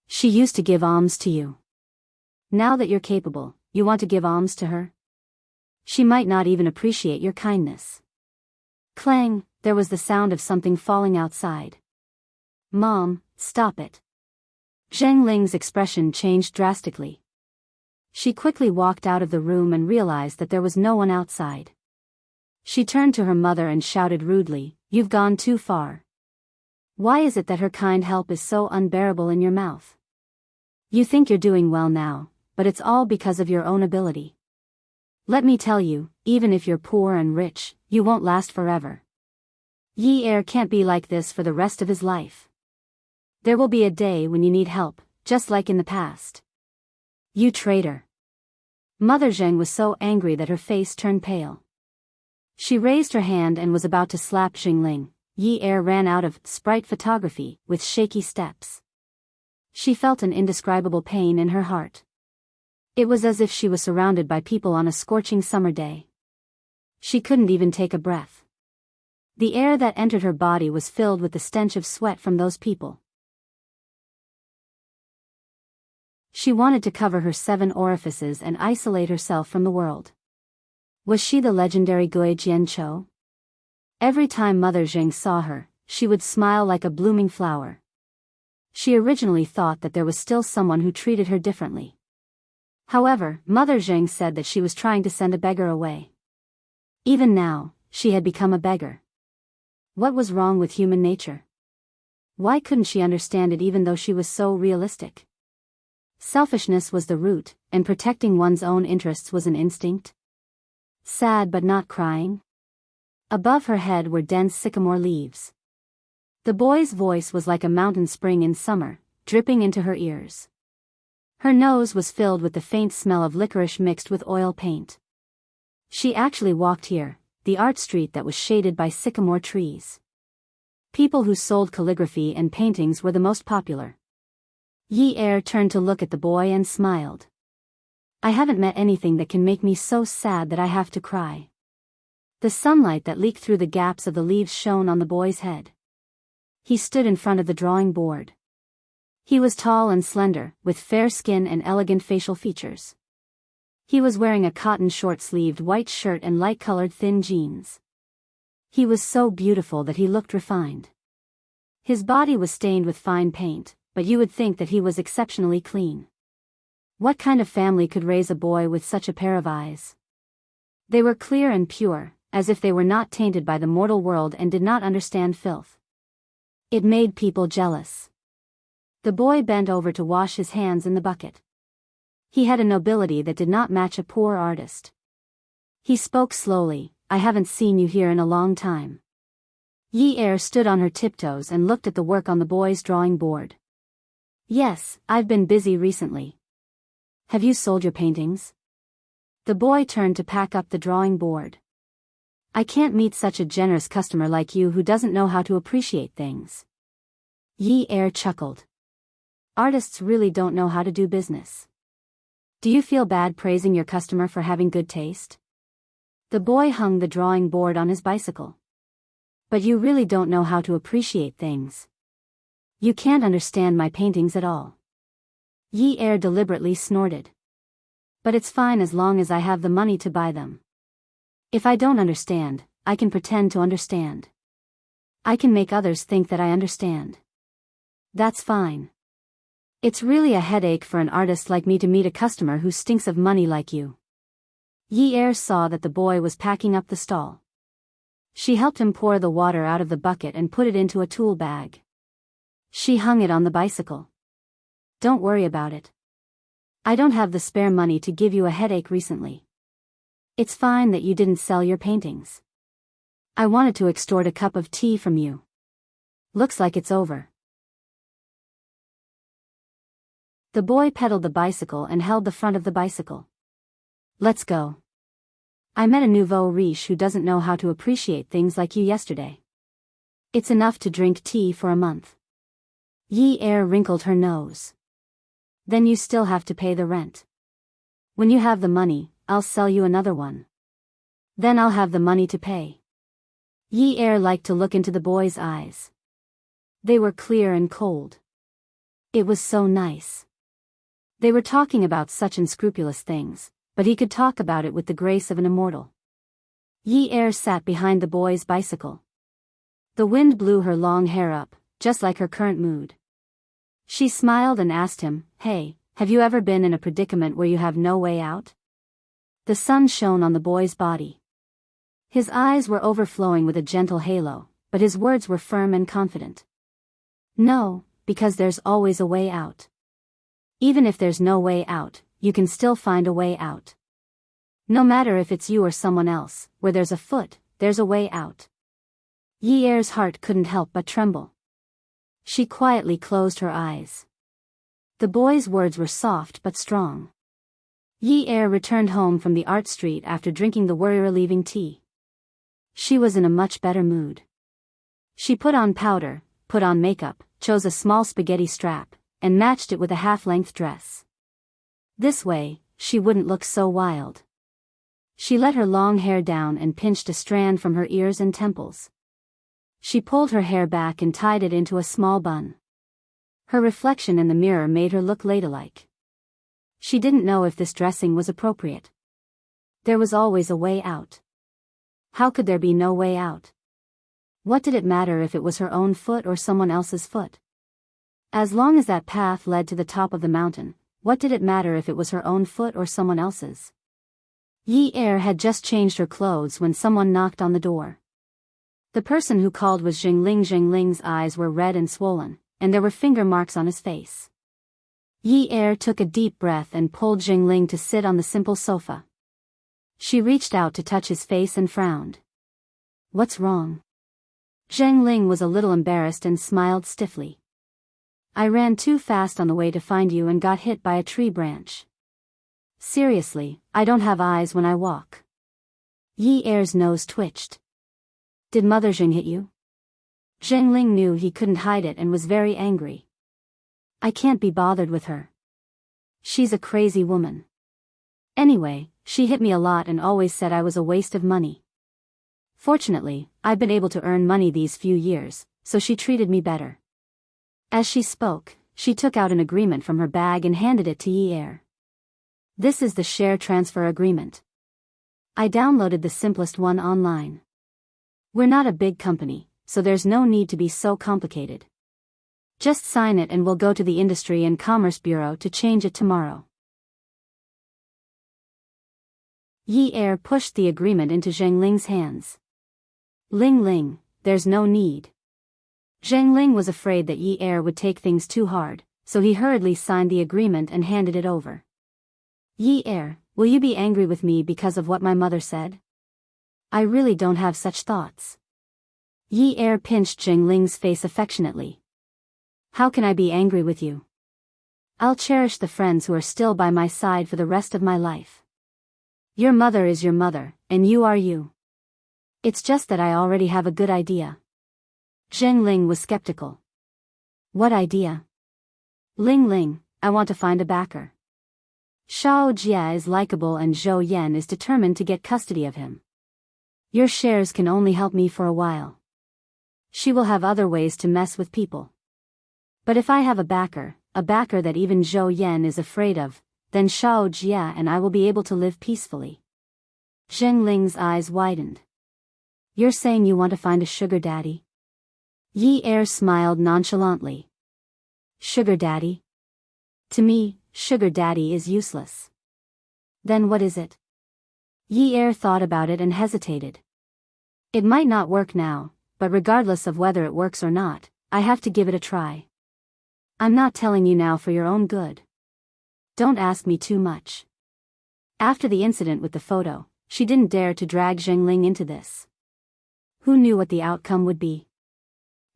She used to give alms to you. Now that you're capable, you want to give alms to her? She might not even appreciate your kindness." Clang, there was the sound of something falling outside. "Mom, stop it." Zheng Ling's expression changed drastically. She quickly walked out of the room and realized that there was no one outside. She turned to her mother and shouted rudely, "You've gone too far. Why is it that her kind help is so unbearable in your mouth? You think you're doing well now, but it's all because of your own ability. Let me tell you, even if you're poor and rich, you won't last forever. Yi Er can't be like this for the rest of his life. There will be a day when you need help, just like in the past. You traitor." Mother Zheng was so angry that her face turned pale. She raised her hand and was about to slap Xingling. Yi Er ran out of sprite photography with shaky steps. She felt an indescribable pain in her heart. It was as if she was surrounded by people on a scorching summer day. She couldn't even take a breath. The air that entered her body was filled with the stench of sweat from those people. She wanted to cover her 7 orifices and isolate herself from the world. Was she the legendary Gui Jianqiu? Every time Mother Zheng saw her, she would smile like a blooming flower. She originally thought that there was still someone who treated her differently. However, Mother Zheng said that she was trying to send a beggar away. Even now, she had become a beggar. What was wrong with human nature? Why couldn't she understand it even though she was so realistic? Selfishness was the root, and protecting one's own interests was an instinct. Sad but not crying. Above her head were dense sycamore leaves. The boy's voice was like a mountain spring in summer, dripping into her ears. Her nose was filled with the faint smell of licorice mixed with oil paint. She actually walked here, the art street that was shaded by sycamore trees. People who sold calligraphy and paintings were the most popular. Yi Er turned to look at the boy and smiled. "I haven't met anything that can make me so sad that I have to cry." The sunlight that leaked through the gaps of the leaves shone on the boy's head. He stood in front of the drawing board. He was tall and slender, with fair skin and elegant facial features. He was wearing a cotton short-sleeved white shirt and light-colored thin jeans. He was so beautiful that he looked refined. His body was stained with fine paint, but you would think that he was exceptionally clean. What kind of family could raise a boy with such a pair of eyes? They were clear and pure, as if they were not tainted by the mortal world and did not understand filth. It made people jealous. The boy bent over to wash his hands in the bucket. He had a nobility that did not match a poor artist. He spoke slowly, "I haven't seen you here in a long time." Yi Er stood on her tiptoes and looked at the work on the boy's drawing board. "Yes, I've been busy recently." "Have you sold your paintings?" The boy turned to pack up the drawing board. "I can't meet such a generous customer like you who doesn't know how to appreciate things." Yi Er chuckled. "Artists really don't know how to do business. Do you feel bad praising your customer for having good taste?" The boy hung the drawing board on his bicycle. "But you really don't know how to appreciate things. You can't understand my paintings at all." Yi Er deliberately snorted. "But it's fine as long as I have the money to buy them. If I don't understand, I can pretend to understand. I can make others think that I understand. That's fine. It's really a headache for an artist like me to meet a customer who stinks of money like you." Yi Er saw that the boy was packing up the stall. She helped him pour the water out of the bucket and put it into a tool bag. She hung it on the bicycle. Don't worry about it. I don't have the spare money to give you a headache recently. It's fine that you didn't sell your paintings. I wanted to extort a cup of tea from you. Looks like it's over. The boy pedaled the bicycle and held the front of the bicycle. Let's go. I met a nouveau riche who doesn't know how to appreciate things like you yesterday. It's enough to drink tea for a month. Yi Er wrinkled her nose. Then you still have to pay the rent. When you have the money, I'll sell you another one. Then I'll have the money to pay. Yi Er liked to look into the boy's eyes. They were clear and cold. It was so nice. They were talking about such unscrupulous things, but he could talk about it with the grace of an immortal. Yi Er sat behind the boy's bicycle. The wind blew her long hair up, just like her current mood. She smiled and asked him, "Hey, have you ever been in a predicament where you have no way out?" The sun shone on the boy's body. His eyes were overflowing with a gentle halo, but his words were firm and confident. No, because there's always a way out. Even if there's no way out, you can still find a way out. No matter if it's you or someone else, where there's a foot, there's a way out. Yi Er's heart couldn't help but tremble. She quietly closed her eyes. The boy's words were soft but strong. Yi Er returned home from the art street after drinking the worry-relieving tea. She was in a much better mood. She put on powder, put on makeup, chose a small spaghetti strap, and matched it with a half-length dress. This way, she wouldn't look so wild. She let her long hair down and pinched a strand from her ears and temples. She pulled her hair back and tied it into a small bun. Her reflection in the mirror made her look ladylike. She didn't know if this dressing was appropriate. There was always a way out. How could there be no way out? What did it matter if it was her own foot or someone else's foot? As long as that path led to the top of the mountain, what did it matter if it was her own foot or someone else's? Yi Er had just changed her clothes when someone knocked on the door. The person who called was Jingling. Jingling's eyes were red and swollen, and there were finger marks on his face. Yi Er took a deep breath and pulled Jingling to sit on the simple sofa. She reached out to touch his face and frowned. What's wrong? Jingling was a little embarrassed and smiled stiffly. I ran too fast on the way to find you and got hit by a tree branch. Seriously, I don't have eyes when I walk. Yi Er's nose twitched. Did Mother Jing hit you? Jingling knew he couldn't hide it and was very angry. I can't be bothered with her. She's a crazy woman. Anyway, she hit me a lot and always said I was a waste of money. Fortunately, I've been able to earn money these few years, so she treated me better. As she spoke, she took out an agreement from her bag and handed it to Yi Er. This is the share transfer agreement. I downloaded the simplest one online. We're not a big company, so there's no need to be so complicated. Just sign it and we'll go to the Industry and Commerce Bureau to change it tomorrow. Yi Er pushed the agreement into Zheng Ling's hands. Ling Ling, there's no need. Zheng Ling was afraid that Yi Er would take things too hard, so he hurriedly signed the agreement and handed it over. Yi Er, will you be angry with me because of what my mother said? I really don't have such thoughts. Yi Er pinched Zheng Ling's face affectionately. How can I be angry with you? I'll cherish the friends who are still by my side for the rest of my life. Your mother is your mother, and you are you. It's just that I already have a good idea. Zheng Ling was skeptical. What idea? Ling Ling, I want to find a backer. Shao Jia is likable and Zhou Yan is determined to get custody of him. Your shares can only help me for a while. She will have other ways to mess with people. But if I have a backer that even Zhou Yan is afraid of, then Shao Jia and I will be able to live peacefully. Zheng Ling's eyes widened. You're saying you want to find a sugar daddy? Yi Er smiled nonchalantly. Sugar daddy? To me, sugar daddy is useless. Then what is it? Yi Er thought about it and hesitated. It might not work now, but regardless of whether it works or not, I have to give it a try. I'm not telling you now for your own good. Don't ask me too much. After the incident with the photo, she didn't dare to drag Zhengling into this. Who knew what the outcome would be?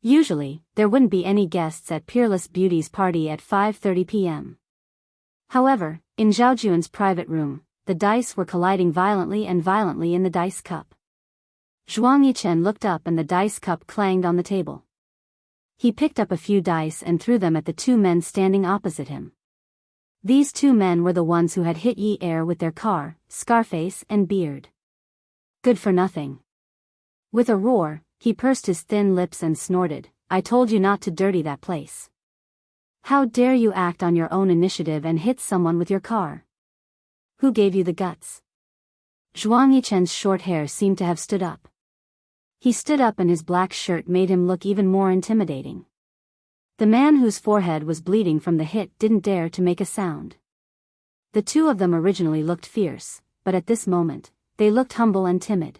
Usually, there wouldn't be any guests at Peerless Beauty's party at 5:30 p.m. However, in Zhao Juan's private room, the dice were colliding violently in the dice cup. Zhuang Yichen looked up and the dice cup clanged on the table. He picked up a few dice and threw them at the two men standing opposite him. These two men were the ones who had hit Yi Er with their car, Scarface and Beard. Good for nothing. With a roar, he pursed his thin lips and snorted, "I told you not to dirty that place. How dare you act on your own initiative and hit someone with your car? Who gave you the guts?" Zhuang Yichen's short hair seemed to have stood up. He stood up and his black shirt made him look even more intimidating. The man whose forehead was bleeding from the hit didn't dare to make a sound. The two of them originally looked fierce, but at this moment, they looked humble and timid.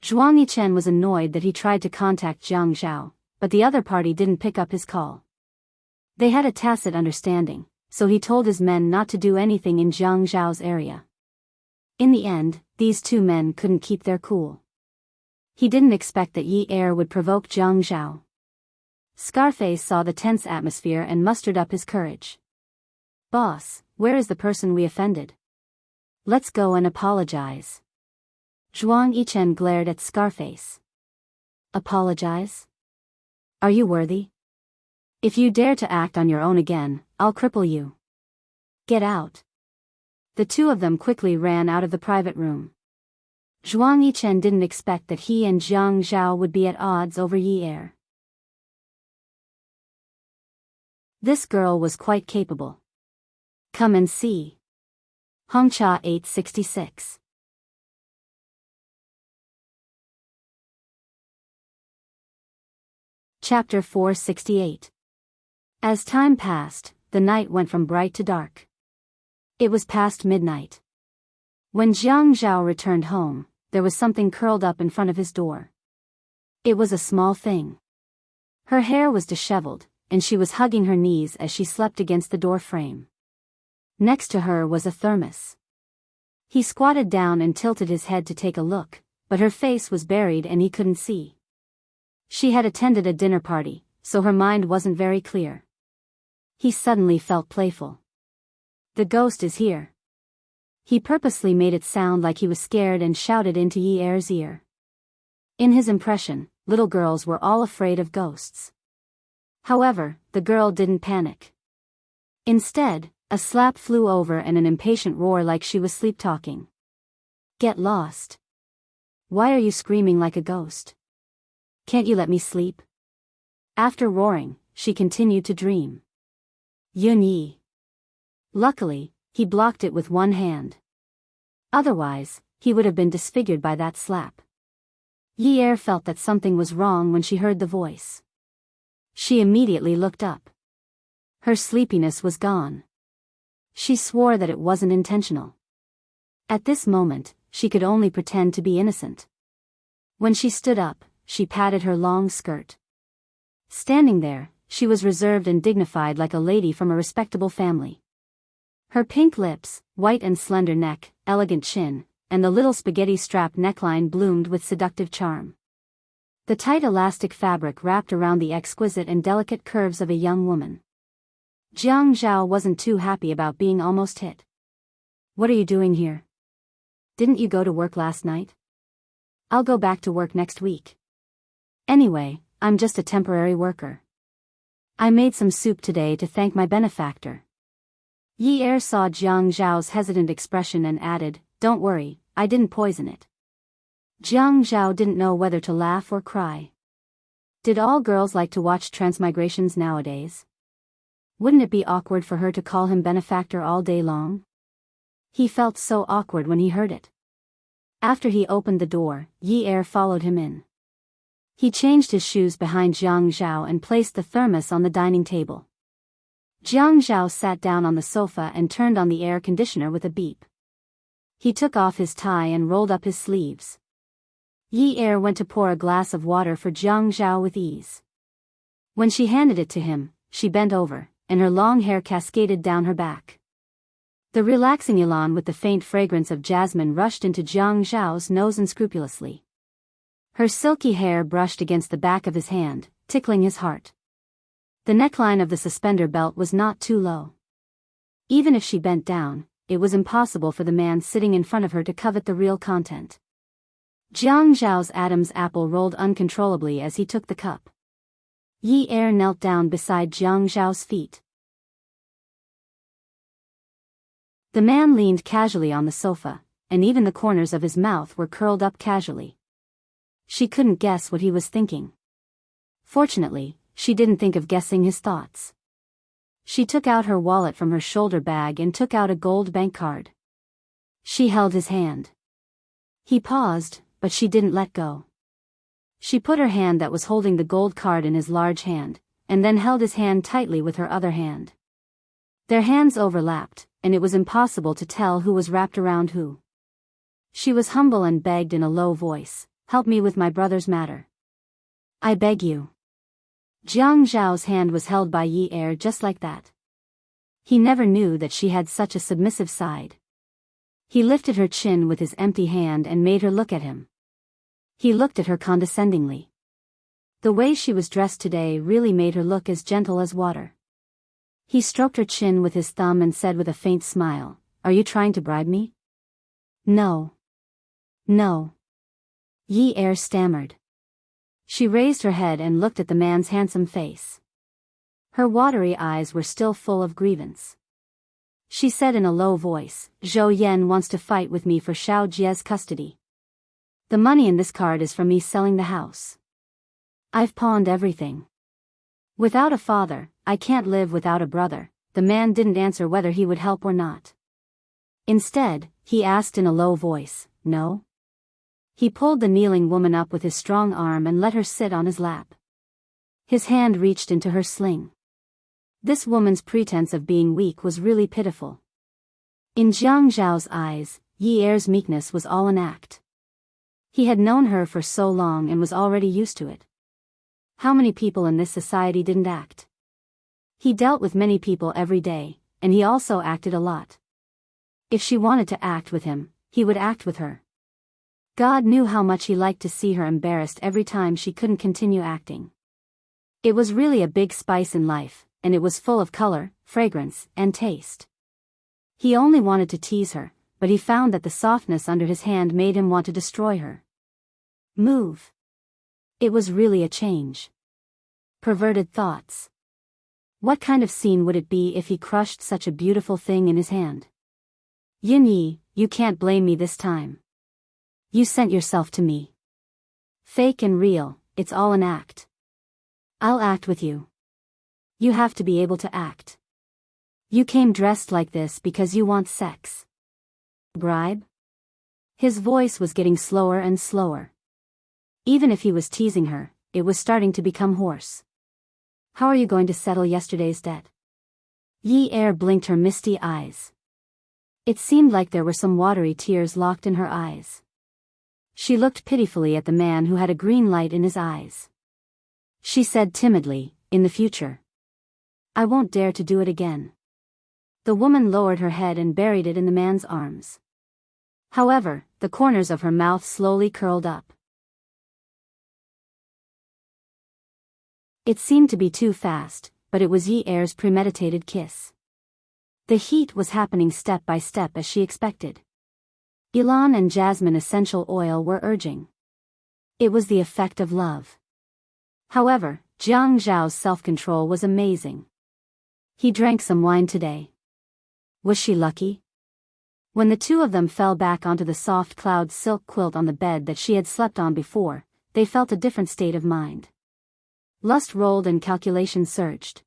Zhuang Yichen was annoyed that he tried to contact Jiang Zhao, but the other party didn't pick up his call. They had a tacit understanding, so he told his men not to do anything in Jiang Zhao's area. In the end, these two men couldn't keep their cool. He didn't expect that Yi Er would provoke Jiang Zhao. Scarface saw the tense atmosphere and mustered up his courage. "Boss, where is the person we offended? Let's go and apologize." Zhuang Yichen glared at Scarface. "Apologize? Are you worthy? If you dare to act on your own again, I'll cripple you. Get out." The two of them quickly ran out of the private room. Zhuang Yichen didn't expect that he and Jiang Zhao would be at odds over Yi Er. This girl was quite capable. Come and see. Hongcha 866. Chapter 468. As time passed, the night went from bright to dark. It was past midnight. When Jiang Zhao returned home, there was something curled up in front of his door. It was a small thing. Her hair was disheveled, and she was hugging her knees as she slept against the door frame. Next to her was a thermos. He squatted down and tilted his head to take a look, but her face was buried and he couldn't see. She had attended a dinner party, so her mind wasn't very clear. He suddenly felt playful. "The ghost is here." He purposely made it sound like he was scared and shouted into Yi Er's ear. In his impression, little girls were all afraid of ghosts. However, the girl didn't panic. Instead, a slap flew over and an impatient roar like she was sleep-talking. "Get lost. Why are you screaming like a ghost? Can't you let me sleep?" After roaring, she continued to dream. Yun Yi. Luckily, he blocked it with one hand. Otherwise, he would have been disfigured by that slap. Yi Er felt that something was wrong when she heard the voice. She immediately looked up. Her sleepiness was gone. She swore that it wasn't intentional. At this moment, she could only pretend to be innocent. When she stood up, she patted her long skirt. Standing there, she was reserved and dignified like a lady from a respectable family. Her pink lips, white and slender neck, elegant chin, and the little spaghetti-strap neckline bloomed with seductive charm. The tight elastic fabric wrapped around the exquisite and delicate curves of a young woman. Jiang Zhao wasn't too happy about being almost hit. "What are you doing here? Didn't you go to work last night?" "I'll go back to work next week. Anyway, I'm just a temporary worker. I made some soup today to thank my benefactor." Yi Er saw Jiang Zhao's hesitant expression and added, "Don't worry, I didn't poison it." Jiang Zhao didn't know whether to laugh or cry. Did all girls like to watch transmigrations nowadays? Wouldn't it be awkward for her to call him benefactor all day long? He felt so awkward when he heard it. After he opened the door, Yi Er followed him in. He changed his shoes behind Jiang Zhao and placed the thermos on the dining table. Jiang Zhao sat down on the sofa and turned on the air conditioner with a beep. He took off his tie and rolled up his sleeves. Yi Er went to pour a glass of water for Jiang Zhao with ease. When she handed it to him, she bent over, and her long hair cascaded down her back. The relaxing elan with the faint fragrance of jasmine rushed into Jiang Zhao's nose unscrupulously. Her silky hair brushed against the back of his hand, tickling his heart. The neckline of the suspender belt was not too low. Even if she bent down, it was impossible for the man sitting in front of her to covet the real content. Jiang Zhao's Adam's apple rolled uncontrollably as he took the cup. Yi Er knelt down beside Jiang Zhao's feet. The man leaned casually on the sofa, and even the corners of his mouth were curled up casually. She couldn't guess what he was thinking. Fortunately, she didn't think of guessing his thoughts. She took out her wallet from her shoulder bag and took out a gold bank card. She held his hand. He paused, but she didn't let go. She put her hand that was holding the gold card in his large hand, and then held his hand tightly with her other hand. Their hands overlapped, and it was impossible to tell who was wrapped around who. She was humble and begged in a low voice, "Help me with my brother's matter. I beg you." Jiang Zhao's hand was held by Yi Er just like that. He never knew that she had such a submissive side. He lifted her chin with his empty hand and made her look at him. He looked at her condescendingly. The way she was dressed today really made her look as gentle as water. He stroked her chin with his thumb and said with a faint smile, "Are you trying to bribe me?" "No. No." Yi Er stammered. She raised her head and looked at the man's handsome face. Her watery eyes were still full of grievance. She said in a low voice, "Zhou Yan wants to fight with me for Xiao Jie's custody. The money in this card is from me selling the house. I've pawned everything. Without a father, I can't live without a brother." The man didn't answer whether he would help or not. Instead, he asked in a low voice, "No?" He pulled the kneeling woman up with his strong arm and let her sit on his lap. His hand reached into her sling. This woman's pretense of being weak was really pitiful. In Jiang Zhao's eyes, Yi Er's meekness was all an act. He had known her for so long and was already used to it. How many people in this society didn't act? He dealt with many people every day, and he also acted a lot. If she wanted to act with him, he would act with her. God knew how much he liked to see her embarrassed every time she couldn't continue acting. It was really a big spice in life, and it was full of color, fragrance, and taste. He only wanted to tease her, but he found that the softness under his hand made him want to destroy her. Move. It was really a change. Perverted thoughts. What kind of scene would it be if he crushed such a beautiful thing in his hand? Yin Yi, you can't blame me this time. You sent yourself to me. Fake and real, it's all an act. I'll act with you. You have to be able to act. You came dressed like this because you want sex. Bribe? His voice was getting slower and slower. Even if he was teasing her, it was starting to become hoarse. How are you going to settle yesterday's debt? Yi Er blinked her misty eyes. It seemed like there were some watery tears locked in her eyes. She looked pitifully at the man who had a green light in his eyes. She said timidly, "In the future. I won't dare to do it again." The woman lowered her head and buried it in the man's arms. However, the corners of her mouth slowly curled up. It seemed to be too fast, but it was Yi Er's premeditated kiss. The heat was happening step by step as she expected. Elan and jasmine essential oil were urging. It was the effect of love. However, Jiang Zhao's self-control was amazing. He drank some wine today. Was she lucky? When the two of them fell back onto the soft cloud silk quilt on the bed that she had slept on before, they felt a different state of mind. Lust rolled and calculation surged.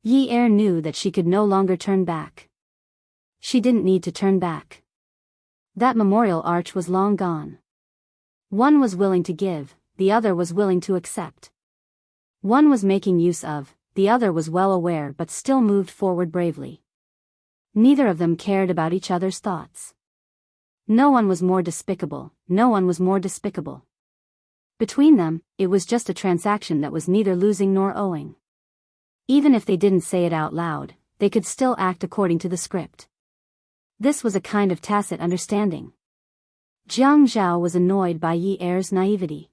Yi Er knew that she could no longer turn back. She didn't need to turn back. That memorial arch was long gone. One was willing to give, the other was willing to accept. One was making use of, the other was well aware but still moved forward bravely. Neither of them cared about each other's thoughts. No one was more despicable, no one was more despicable. Between them, it was just a transaction that was neither losing nor owing. Even if they didn't say it out loud, they could still act according to the script. This was a kind of tacit understanding. Jiang Zhao was annoyed by Yi Er's naivety.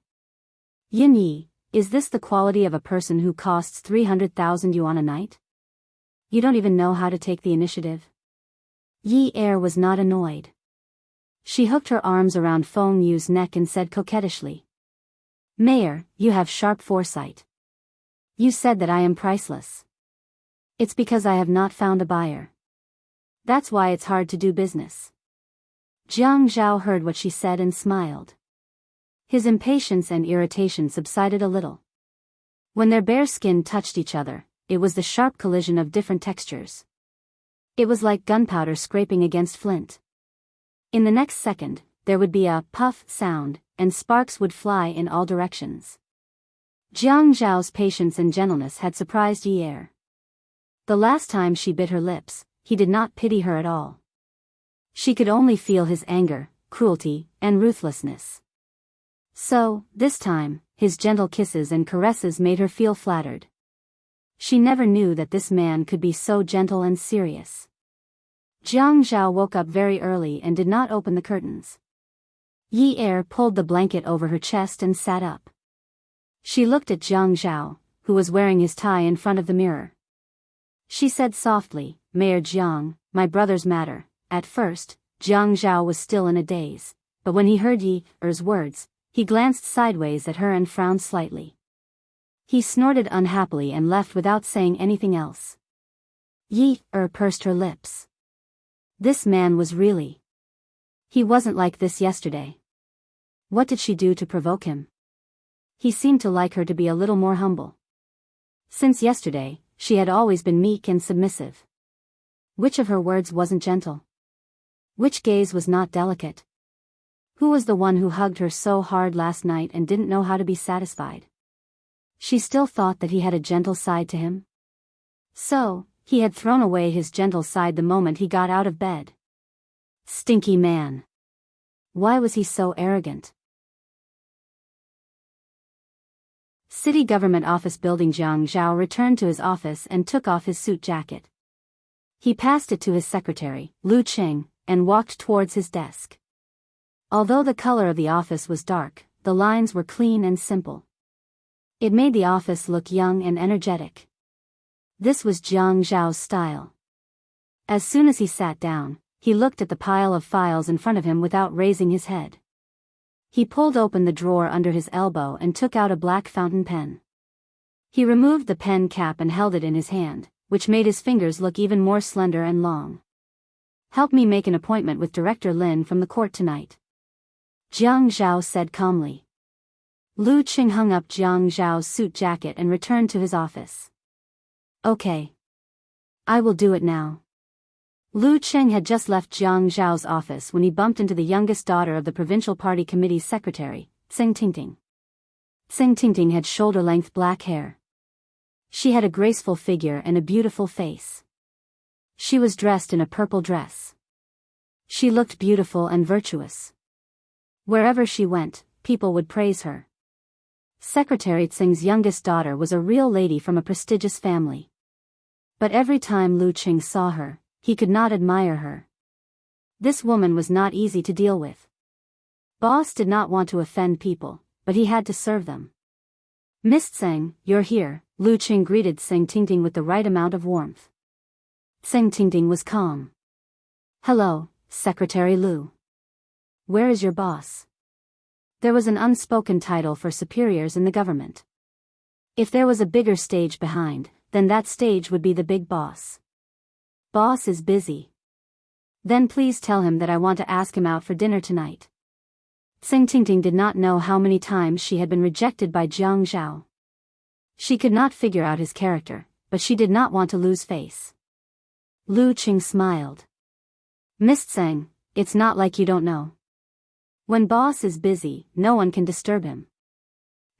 Yin Yi, is this the quality of a person who costs 300,000 yuan a night? You don't even know how to take the initiative? Yi Er was not annoyed. She hooked her arms around Feng Yu's neck and said coquettishly, "Mayor, you have sharp foresight. You said that I am priceless. It's because I have not found a buyer. That's why it's hard to do business." Jiang Zhao heard what she said and smiled. His impatience and irritation subsided a little. When their bare skin touched each other, it was the sharp collision of different textures. It was like gunpowder scraping against flint. In the next second, there would be a puff sound, and sparks would fly in all directions. Jiang Zhao's patience and gentleness had surprised Yi Er. The last time she bit her lips, he did not pity her at all. She could only feel his anger, cruelty, and ruthlessness. So, this time, his gentle kisses and caresses made her feel flattered. She never knew that this man could be so gentle and serious. Jiang Zhao woke up very early and did not open the curtains. Yi Er pulled the blanket over her chest and sat up. She looked at Jiang Zhao, who was wearing his tie in front of the mirror. She said softly, "Mayor Jiang, my brother's matter." At first, Jiang Zhao was still in a daze, but when he heard Yi Er's words, he glanced sideways at her and frowned slightly. He snorted unhappily and left without saying anything else. Yi Er pursed her lips. This man was really... He wasn't like this yesterday. What did she do to provoke him? He seemed to like her to be a little more humble. Since yesterday, she had always been meek and submissive. Which of her words wasn't gentle? Which gaze was not delicate? Who was the one who hugged her so hard last night and didn't know how to be satisfied? She still thought that he had a gentle side to him. So, he had thrown away his gentle side the moment he got out of bed. Stinky man. Why was he so arrogant? City Government Office Building. Jiang Zhao returned to his office and took off his suit jacket. He passed it to his secretary, Lu Qing, and walked towards his desk. Although the color of the office was dark, the lines were clean and simple. It made the office look young and energetic. This was Jiang Zhao's style. As soon as he sat down, he looked at the pile of files in front of him without raising his head. He pulled open the drawer under his elbow and took out a black fountain pen. He removed the pen cap and held it in his hand, which made his fingers look even more slender and long. "Help me make an appointment with Director Lin from the court tonight," Jiang Zhao said calmly. Lu Qing hung up Jiang Zhao's suit jacket and returned to his office. "Okay. I will do it now." Lu Qing had just left Jiang Zhao's office when he bumped into the youngest daughter of the Provincial Party Committee's secretary, Tsing Tingting. Tsing Tingting had shoulder-length black hair. She had a graceful figure and a beautiful face. She was dressed in a purple dress. She looked beautiful and virtuous. Wherever she went, people would praise her. Secretary Tsing's youngest daughter was a real lady from a prestigious family. But every time Lu Qing saw her, he could not admire her. This woman was not easy to deal with. Boss did not want to offend people, but he had to serve them. "Miss Tsing, you're here," Lu Qing greeted Tsing Tingting with the right amount of warmth. Tsing Tingting was calm. "Hello, Secretary Lu. Where is your boss?" There was an unspoken title for superiors in the government. If there was a bigger stage behind, then that stage would be the big boss. "Boss is busy." "Then please tell him that I want to ask him out for dinner tonight." Tsing Tingting did not know how many times she had been rejected by Jiang Zhao. She could not figure out his character, but she did not want to lose face. Lu Qing smiled. "Miss Tsing, it's not like you don't know. When boss is busy, no one can disturb him.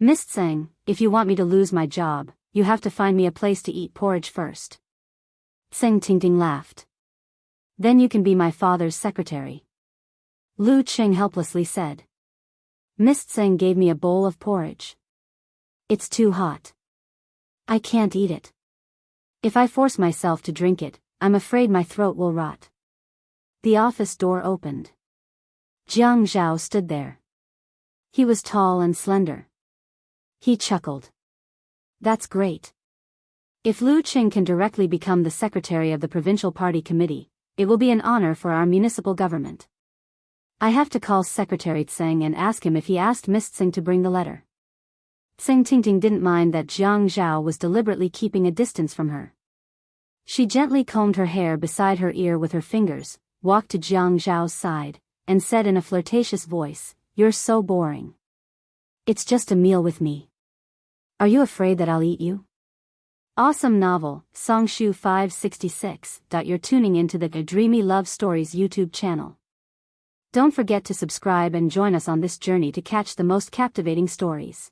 Miss Tsing, if you want me to lose my job, you have to find me a place to eat porridge first." Tsing Tingting laughed. "Then you can be my father's secretary," Lu Qing helplessly said. Miss Tseng gave me a bowl of porridge. It's too hot. I can't eat it. If I force myself to drink it, I'm afraid my throat will rot. The office door opened. Jiang Zhao stood there. He was tall and slender. He chuckled. That's great. If Lu Qing can directly become the secretary of the provincial party committee, it will be an honor for our municipal government. I have to call Secretary Tseng and ask him if he asked Miss Tseng to bring the letter. Tseng Tingting didn't mind that Jiang Zhao was deliberately keeping a distance from her. She gently combed her hair beside her ear with her fingers, walked to Jiang Zhao's side, and said in a flirtatious voice, "You're so boring. It's just a meal with me. Are you afraid that I'll eat you?" Awesome novel, Songshu 566. You're tuning into the Dreamy Love Stories YouTube channel. Don't forget to subscribe and join us on this journey to catch the most captivating stories.